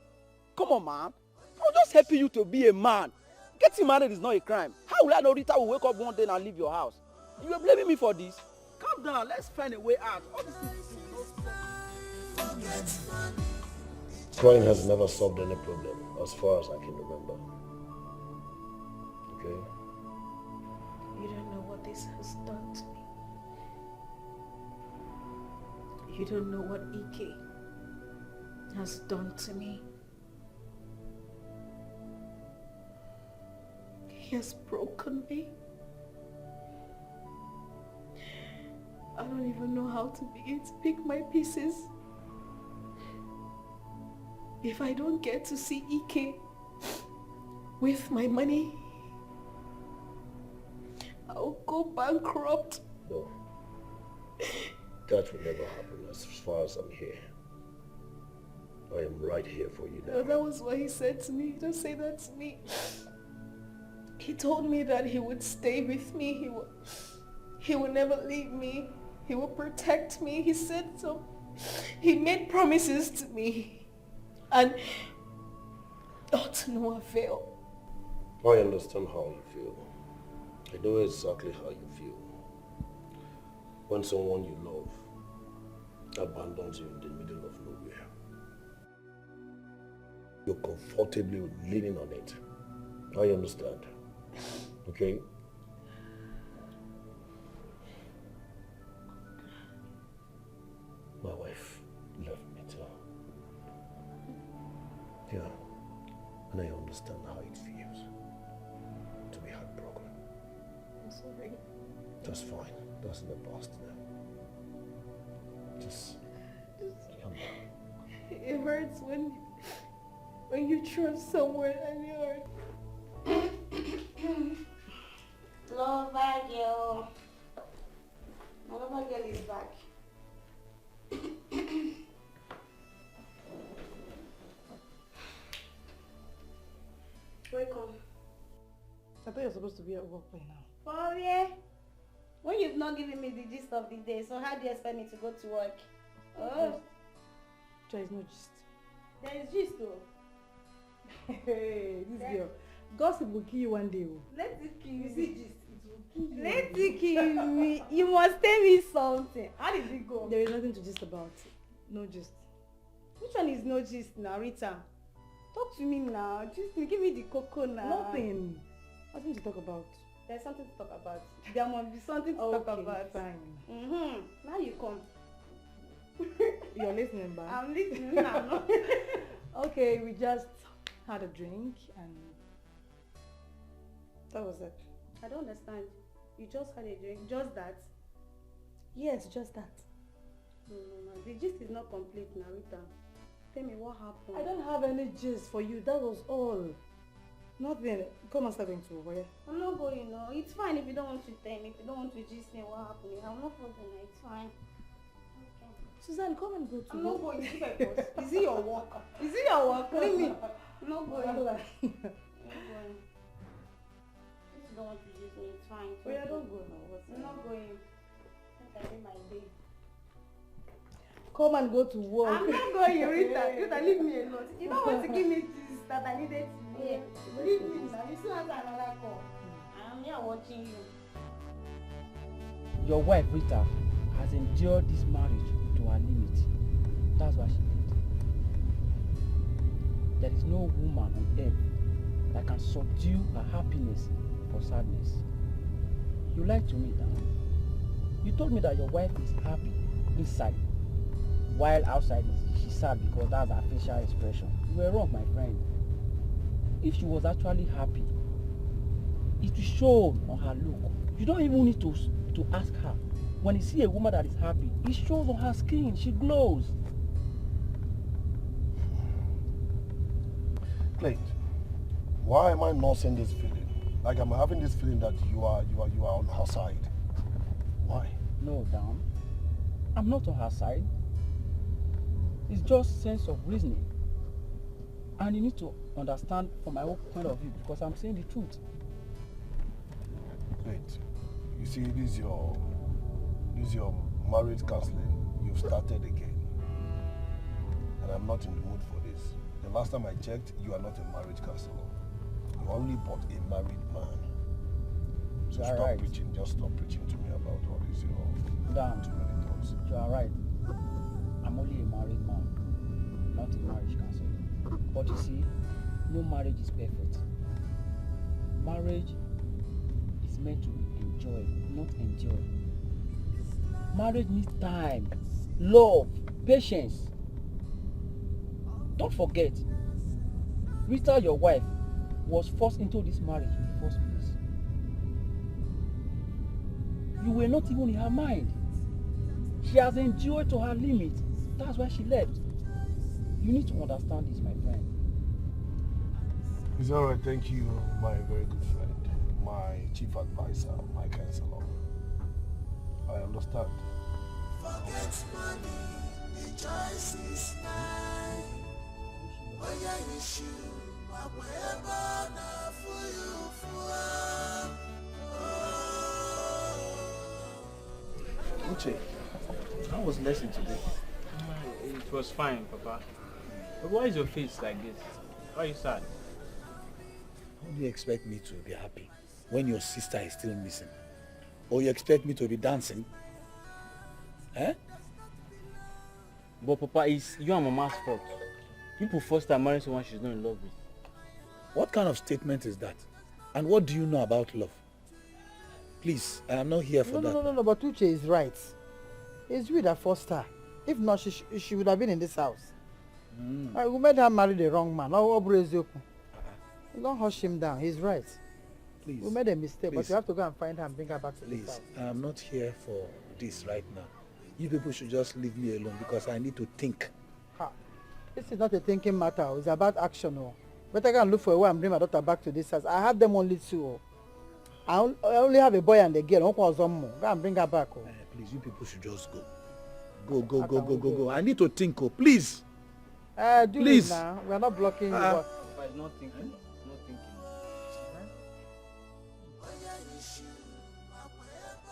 Come on, man. I'm just helping you to be a man. Getting married is not a crime. How will I know Rita will wake up one day and leave your house? You are blaming me for this? Calm down. Let's find a way out. All these things. Crying has never solved any problem, as far as I can remember. Okay? You don't know what this has done to me. You don't know what Ike has done to me. He has broken me. I don't even know how to begin to pick my pieces. If I don't get to see Ike with my money, I'll go bankrupt. No. That will never happen as far as I'm here. I am right here for you now. No, that was what he said to me. Don't say that to me. He told me that he would stay with me. He will never leave me. He will protect me. He said so. He made promises to me. And all to no avail. I understand how you feel. I know exactly how you feel. When someone you love abandons you in the middle of nowhere. You're comfortably leaning on it. I understand. Okay? My wife left me too. Yeah. And I understand how it feels to be heartbroken. I'm sorry. That's fine. That's in the past now. Just calm down. It hurts when When you trust someone and you're... Lover girl. My lover girl is back. Welcome. I thought you were supposed to be at work by now. For real? When you've not given me the gist of the day, so how do you expect me to go to work? Oh. There is no gist. There is gist though. Hey, this girl. Gossip will kill you one day. Let it kill you. See gist, it will kill you. Let it kill me. You must tell me something. How did it go? There is nothing to gist about. No gist. Which one is no gist now, Rita? Talk to me now. Just give me the cocoa now. Nothing. Nothing to talk about. There's something to talk about. There must be something to talk about. Fine. Now you come. You're listening, ba? I'm listening now. Okay, we just had a drink and that was it. I don't understand. You just had a drink. Just that? Yes, just that. No. The gist is not complete, Narita. Tell me what happened. I don't have any gist for you. That was all. Nothing. Come and start going to work. I'm not going, no. It's fine if you don't want to tell me. If you don't want to gist me what happened. I'm not going. It's fine. Okay. Suzanne, come and go to I'm work. not going. Is it your work? Is it your work? Leave me. I'm not going. I'm not going. If you don't want to gist me, it's fine. Oh, yeah, don't go now. I'm not going. I think I did my day. Come and go to work. I'm not going, Rita. Rita, leave me alone. You don't want to give me this that I needed to hear. Leave me now. You still answer another call. I'm here watching you. Your wife, Rita, has endured this marriage to her limit. That's what she did. There is no woman on earth that can subdue her happiness for sadness. You lied to me, Dan. You told me that your wife is happy inside, while outside she's sad because that's her facial expression. You were wrong, my friend. If she was actually happy, it will show on her look. You don't even need to ask her. When you see a woman that is happy, it shows on her skin. She glows. Clint, why am I not seeing this feeling? Like I'm having this feeling that you are on her side. Why? No, Dan. I'm not on her side. It's just sense of reasoning. And you need to understand from my own point of view because I'm saying the truth. Wait, you see, this is your marriage counseling. You've started again. And I'm not in the mood for this. The last time I checked, you are not a marriage counselor. You only bought a married man. So stop preaching. Just stop preaching to me about all this, Dan, too many thoughts. You are right. I'm only a married man, not a marriage counselor. But you see, no marriage is perfect. Marriage is meant to be enjoyed, not endured. Marriage needs time, love, patience. Don't forget, Rita, your wife, was forced into this marriage in the first place. You were not even in her mind. She has endured to her limit. That's why she left. You need to understand this, my friend. It's alright, thank you, my very good friend, my chief advisor, my counselor. I understand. Forget money, the choice is mine. Oh yeah, you should. Whatever now for you for. Uche, how was lesson today? It was fine, Papa. But why is your face like this? Why are you sad? How do you expect me to be happy when your sister is still missing? Or you expect me to be dancing? Eh? But Papa, it's you and Mama's fault. People forced her marrying someone she's not in love with. What kind of statement is that? And what do you know about love? Please, I am not here for that. No, but Uche is right. It's you that forced her. If not, she would have been in this house. We made her marry the wrong man. You don't hush him down. He's right. Please. We made a mistake, but you have to go and find her and bring her back to this house. Please, I am not here for this right now. You people should just leave me alone because I need to think. This is not a thinking matter. It's about action. Oh. Better go and look for a way and bring my daughter back to this house. I have them only two. Oh. I only have a boy and a girl. Go and bring her back. Oh. Please, you people should just go. Go. I need to think. Oh, please. Please. Now. We are not blocking you. Papa is not thinking.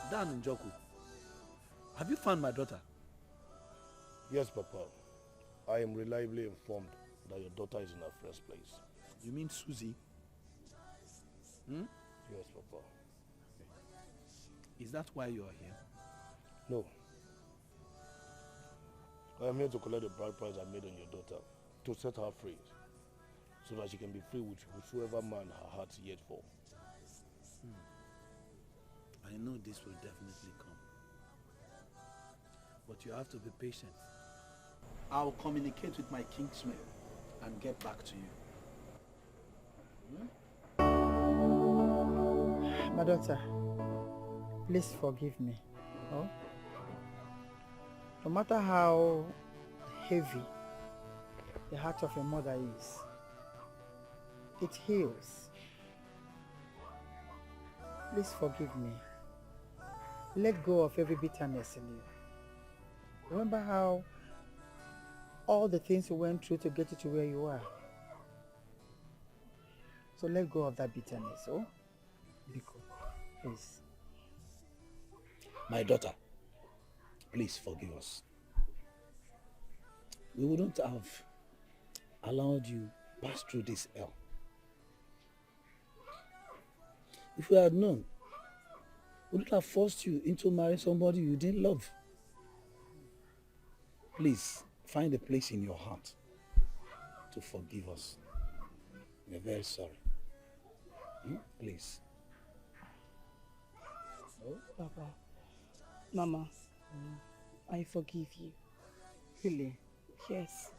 Dan Njoku, have you found my daughter? Yes, Papa. I am reliably informed that your daughter is in her friend's place. You mean Susie? Yes, Papa. Is that why you are here? No. I am here to collect the bride price I made on your daughter, to set her free, so that she can be free with whosoever man her heart yet for. I know this will definitely come. But you have to be patient. I'll communicate with my kingsmen and get back to you. My daughter, please forgive me. Oh? No matter how heavy the heart of a mother is, it heals. Please forgive me. Let go of every bitterness in you. Remember how all the things you went through to get you to where you are. So let go of that bitterness, oh? Biko, please. My daughter, please forgive us. We wouldn't have allowed you pass through this hell. If we had known, we would have forced you into marrying somebody you didn't love. Please, find a place in your heart to forgive us. We're very sorry. Please. Oh, Papa. Mama, I forgive you. Really? Yes.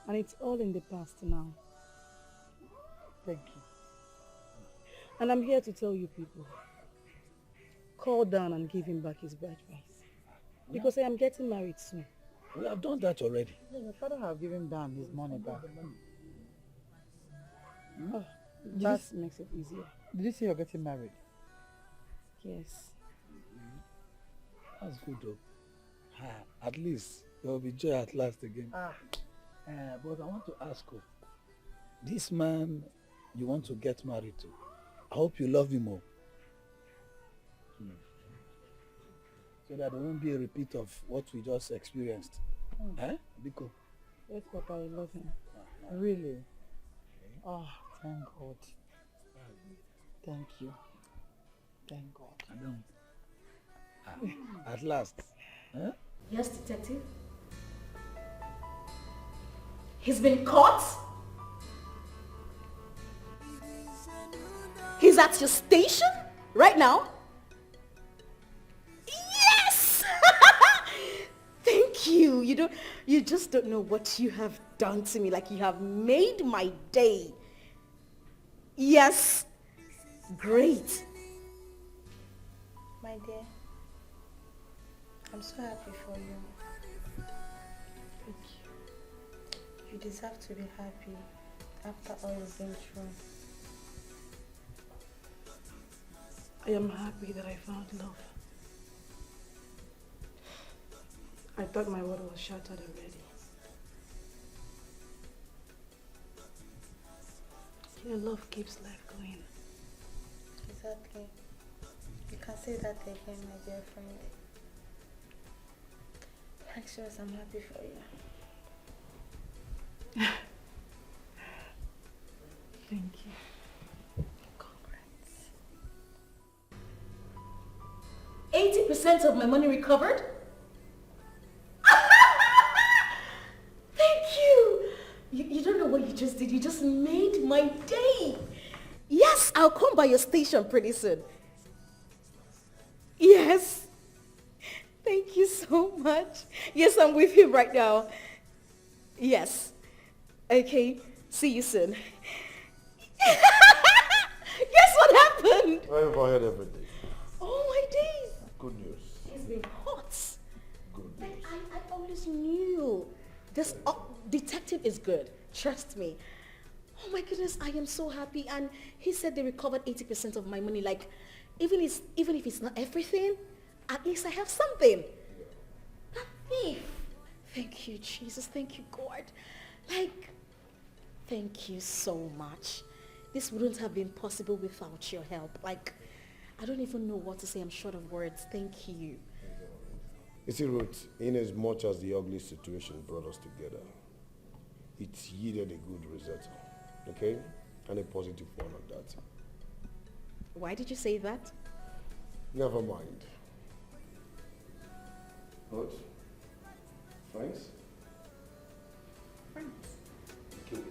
And it's all in the past now. Thank you. And I'm here to tell you people, call down and give him back his bride price. Because I am getting married soon. We have done that already. Yeah, your father have given down his money back. Oh, that makes it easier. Did you say you're getting married? Yes. That's good though. At least there will be joy at last again. But I want to ask you, this man you want to get married to, I hope you love him more. So that there won't be a repeat of what we just experienced. Biko? Yes, Papa, I love him. Really? Oh, thank God. Thank you. Thank God. At last. Yes, detective. He's been caught. He's at your station right now. Yes! Thank you. You just don't know what you have done to me. Like, you have made my day. Yes. Great. My dear, I'm so happy for you. Thank you. You deserve to be happy after all you've been through. I am happy that I found love. I thought my world was shattered already. Your love keeps life going. Exactly. You can say that again, my dear friend. Thanks, yours, I'm happy for you. Thank you. Congrats. 80% of my money recovered? Thank you. You don't know what you just did. You just made my day. Yes, I'll come by your station pretty soon. Yes. Thank you so much. Yes, I'm with him right now. Yes. Okay, see you soon. Guess what happened? I've heard everything. Oh my days. Good news. He's been hot. Good news. I always knew this detective is good. Trust me. Oh my goodness, I am so happy. And he said they recovered 80% of my money. Like, even if it's not everything, at least I have something. A thief. Thank you, Jesus. Thank you, God. Like, thank you so much. This wouldn't have been possible without your help. Like, I don't even know what to say. I'm short of words. Thank you. You see, Ruth, in as much as the ugly situation brought us together, it yielded a good result, okay? And a positive one at that. Why did you say that? Never mind. What? Thanks? Thanks. Okay.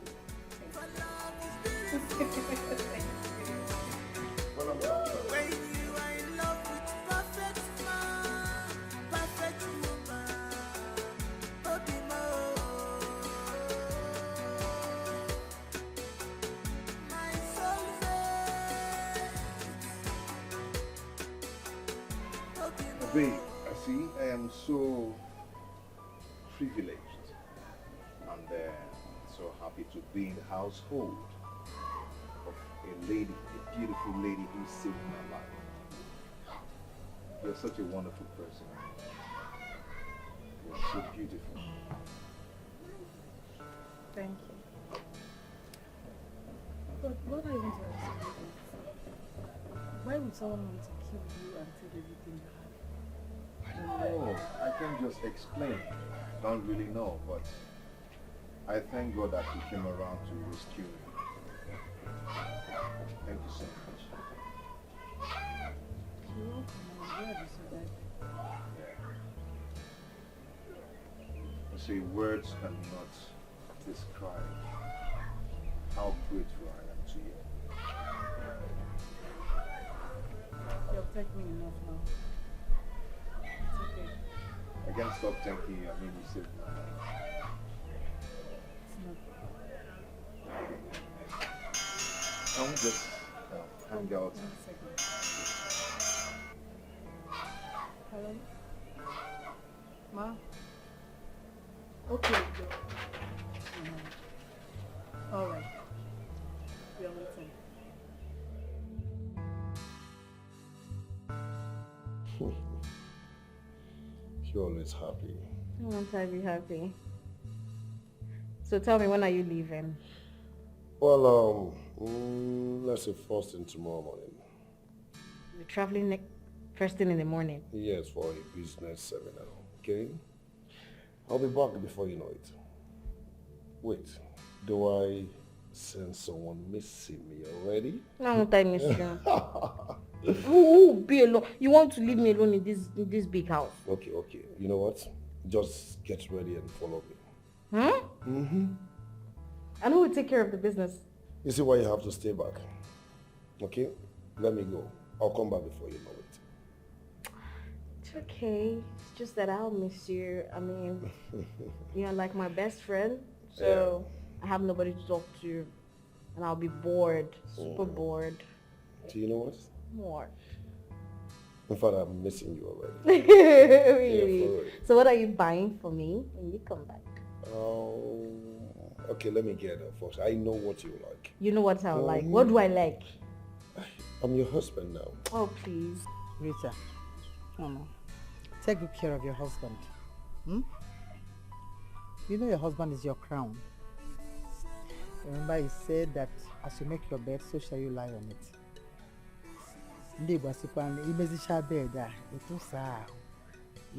When you are in love with perfect man, perfect woman, my soulmate. Babe, I see, I am so privileged and so happy to be in the household of a lady, a beautiful lady who saved my life. You're such a wonderful person. You're so beautiful. Thank you. But what I want to ask you is, why would someone want to kill you and take everything you have? I don't know. I can't just explain. I don't really know, but I thank God that you came around to rescue me. Thank you so much. You're welcome. I'm glad you said that. You see, words cannot describe how grateful I am to you. You've taken me enough now. It's okay. I can't stop thanking you. I mean, you saved my life. It's not. I will just hang out. 1 second. Hello? Ma? Okay, go. All right. We are waiting. You're always happy. Won't I be happy? So tell me, when are you leaving? Well, let's say first thing tomorrow morning. You're traveling first thing in the morning? Yes, for a business seminar, okay? I'll be back before you know it. Wait, do I sense someone missing me already? No, won't I miss you? Who be alone? You want to leave me alone in this big house? Okay. You know what? Just get ready and follow me. Huh? Mm-hmm. And who will take care of the business? You see why you have to stay back. Okay? Let me go. I'll come back before you know it. It's okay. It's just that I'll miss you. I mean, you're like my best friend. So I have nobody to talk to. And I'll be bored. Super bored. Do you know what? More. In fact, I'm missing you already. Really? Yeah, for real. So what are you buying for me when you come back? Oh, okay, let me get that first. I know what you like. You know what I like. What do I like? I'm your husband now. Oh, please. Rita, Mama, take good care of your husband. You know your husband is your crown. Remember he said that as you make your bed, so shall you lie on it. You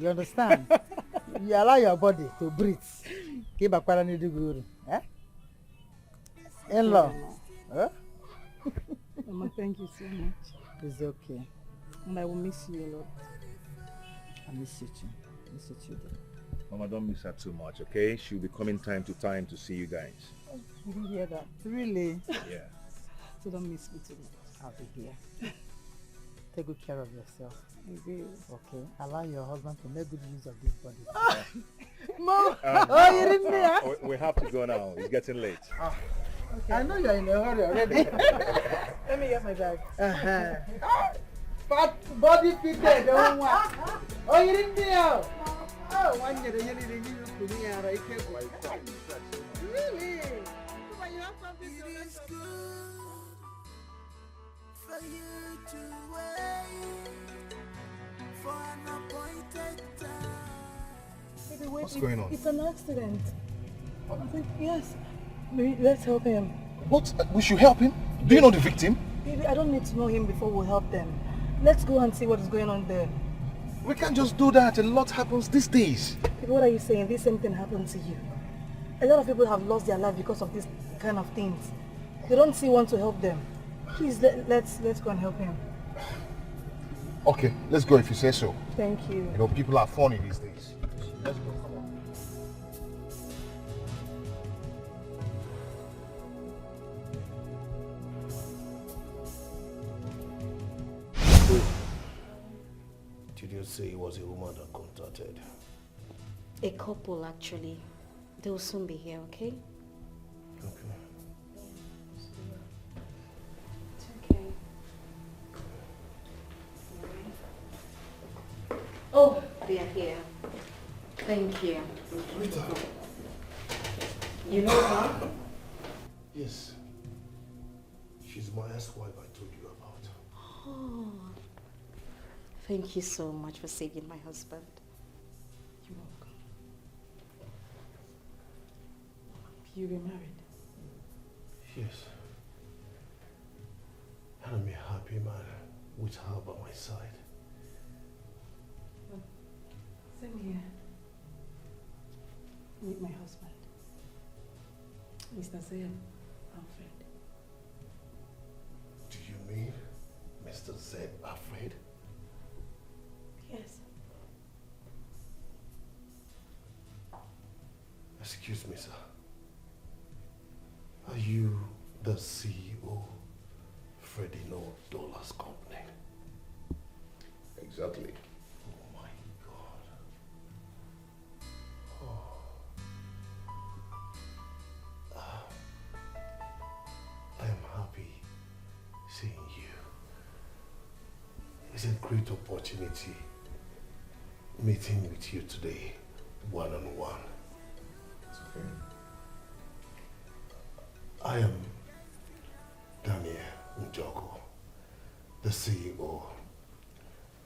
understand? You allow your body to breathe. In-law. Huh? Mama, thank you so much. It's okay. And I will miss you a lot. I miss you too. Miss you too. Mama, don't miss her too much, okay? She'll be coming time to time to see you guys. You didn't hear that? Really? Yeah. So don't miss me too much. I'll be here. Take good care of yourself. I will. Okay. Allow your husband to make good use of this body. Mom! Oh, you didn't hear? We have to go now. It's getting late. Okay. I know you're in a hurry already. Let me get my bag. Fat body fitted. Oh, you didn't hear? Oh, one year you need to give you Really? But you have something to It is good for you to wait for an appointed time. Baby, wait, What's going on? It's an accident. I think, yes. Maybe let's help him. What? We should help him? Do you know the victim? Baby, I don't need to know him before we'll help them. Let's go and see what is going on there. We can't just do that. A lot happens these days. Baby, what are you saying? This same thing happened to you. A lot of people have lost their life because of this kind of things. They don't see one to help them. Please, let's go and help him. Okay, let's go if you say so. Thank you. You know, people are funny these days. Let's go. Come on. Did you say it was a woman that contacted? A couple, actually. They'll soon be here, okay? Okay. Oh, they are here. Thank you. Rita. You know her? Yes. She's my ex-wife I told you about. Oh. Thank you so much for saving my husband. You're welcome. You remarried? Yes. And I'm a happy man with her by my side. Same here. Meet my husband, Mr. Zeb Alfred. Do you mean Mr. Zeb Alfred? Yes. Excuse me, sir. Are you the CEO Freddie No Dollars Company? Exactly. Oh my God. Oh. I am happy seeing you. It's a great opportunity meeting with you today, one-on-one. It's okay. I am Daniel Njogo, the CEO,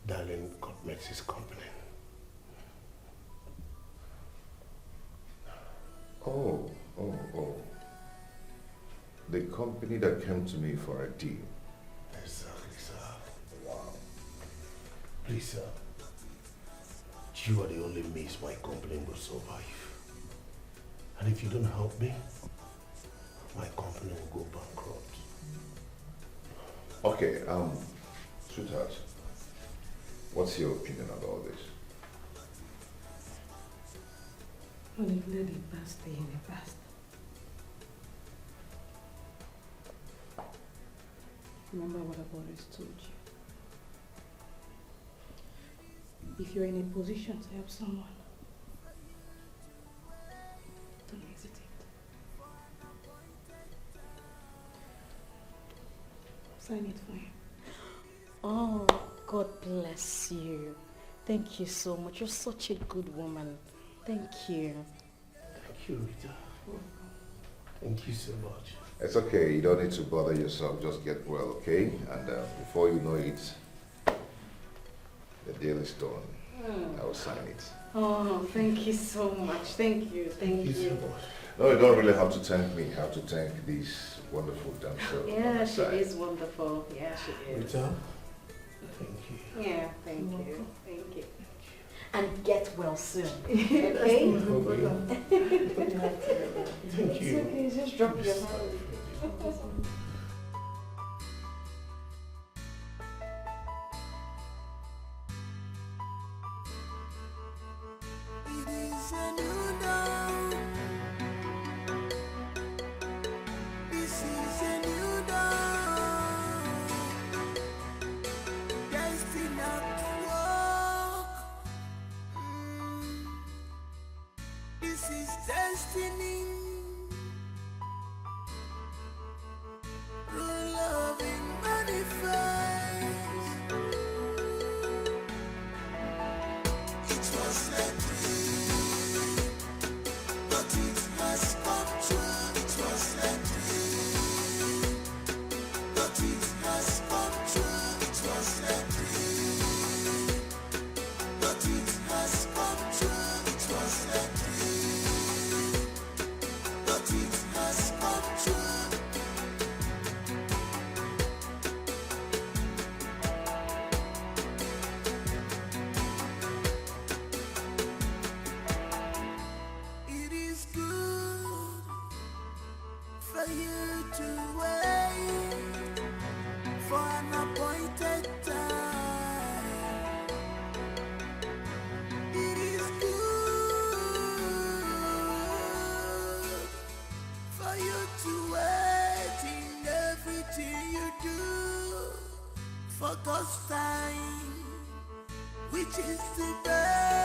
Darling Cosmetics Company. Oh. The company that came to me for a deal. Exactly, sir. Wow. Please, sir. You are the only means my company will survive. And if you don't help me, my company will go bankrupt. Okay, sweetheart, what's your opinion about this? Well, if let the past stay in the past. Remember what I've always told you. If you're in a position to help someone, don't hesitate. Sign it for him. Oh, God bless you. Thank you so much. You're such a good woman. Thank you. Thank you, Rita. Thank you so much. It's okay, you don't need to bother yourself, just get well, okay? And before you know it, the deal is done. I will sign it. Oh, thank you so much. Thank you. Thank you. so much. No, you don't really have to thank me. You have to thank these wonderful dancers. Yeah, she is wonderful. Yeah, she is. Rita, thank you. Yeah, thank you. Thank you. And get well soon. Okay? Okay? Thank you. It's okay, just drop your hand. It is a new dawn. This is a new dawn. Destiny at work. This is destiny. True loving manifest. It was a dream, but it has come true. which is the best.